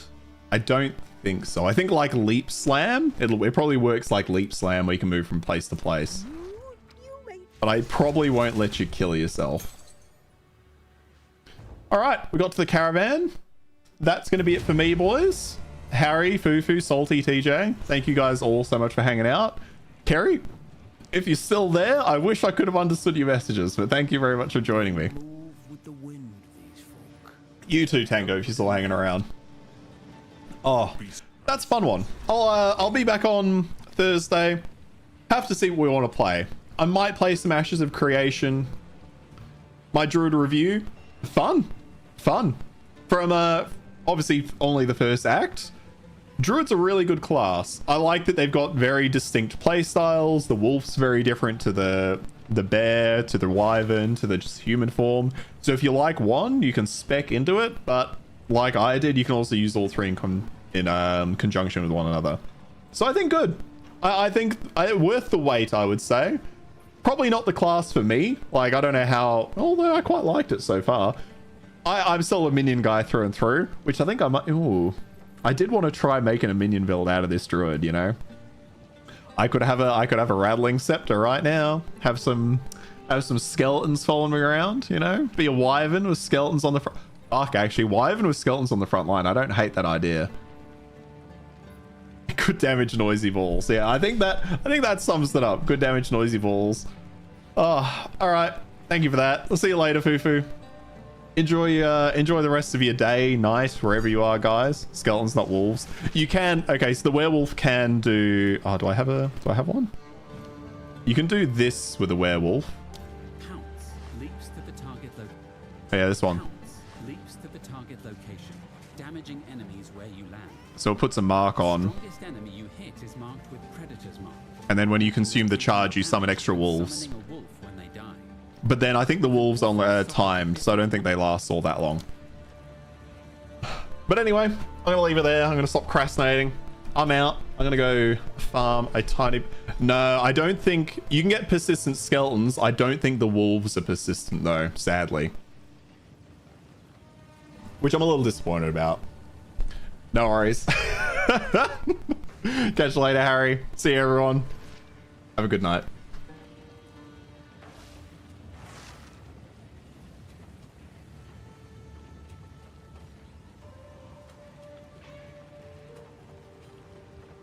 I don't think so. I think like Leap Slam, it probably works like Leap Slam where you can move from place to place. But I probably won't let you kill yourself. All right, we got to the caravan. That's going to be it for me, boys. Harry, Fufu, Salty, TJ, thank you guys all so much for hanging out. Kerry, if you're still there, I wish I could have understood your messages, but thank you very much for joining me. You too, Tango, if you're still hanging around. Oh, that's a fun one. I'll be back on Thursday. Have to see what we want to play. I might play some Ashes of Creation. My Druid review. Fun. From obviously only the first act. Druid's a really good class. I like that they've got very distinct play styles. The wolf's very different to the bear, to the wyvern, to the just human form. So if you like one, you can spec into it. But like I did, you can also use all three in conjunction with one another. So I think good. I think worth the wait, I would say. Probably not the class for me. Like, I don't know how... Although I quite liked it so far. I'm still a minion guy through and through, which I think I might... Ooh. I did want to try making a minion build out of this druid, you know? I could have a rattling scepter right now. Have some skeletons following me around, you know? Be a wyvern with skeletons on the front. Fuck, actually, wyvern with skeletons on the front line. I don't hate that idea. Good damage, noisy balls. Yeah, I think that sums it up. Good damage, noisy balls. Oh, all right. Thank you for that. I'll see you later, Fufu. Enjoy the rest of your day, night, wherever you are, guys. Skeletons, not wolves. You can. Okay, so the werewolf can do. Oh, do I have one? You can do this with a werewolf. Pounce leaps to the target location. Oh, yeah, this one. Pounce leaps to the target location, damaging enemies where you land. So it puts a mark on. The strongest enemy you hit is marked with Predator's Mark. And then when you consume the charge, you summon extra wolves. Summoning a wolf when they die. But then I think the wolves are timed, so I don't think they last all that long. But anyway, I'm going to leave it there. I'm going to stop procrastinating. I'm out. I'm going to go farm a tiny... No, I don't think... You can get persistent skeletons. I don't think the wolves are persistent, though, sadly. Which I'm a little disappointed about. No worries. Catch you later, Harry. See you, everyone. Have a good night.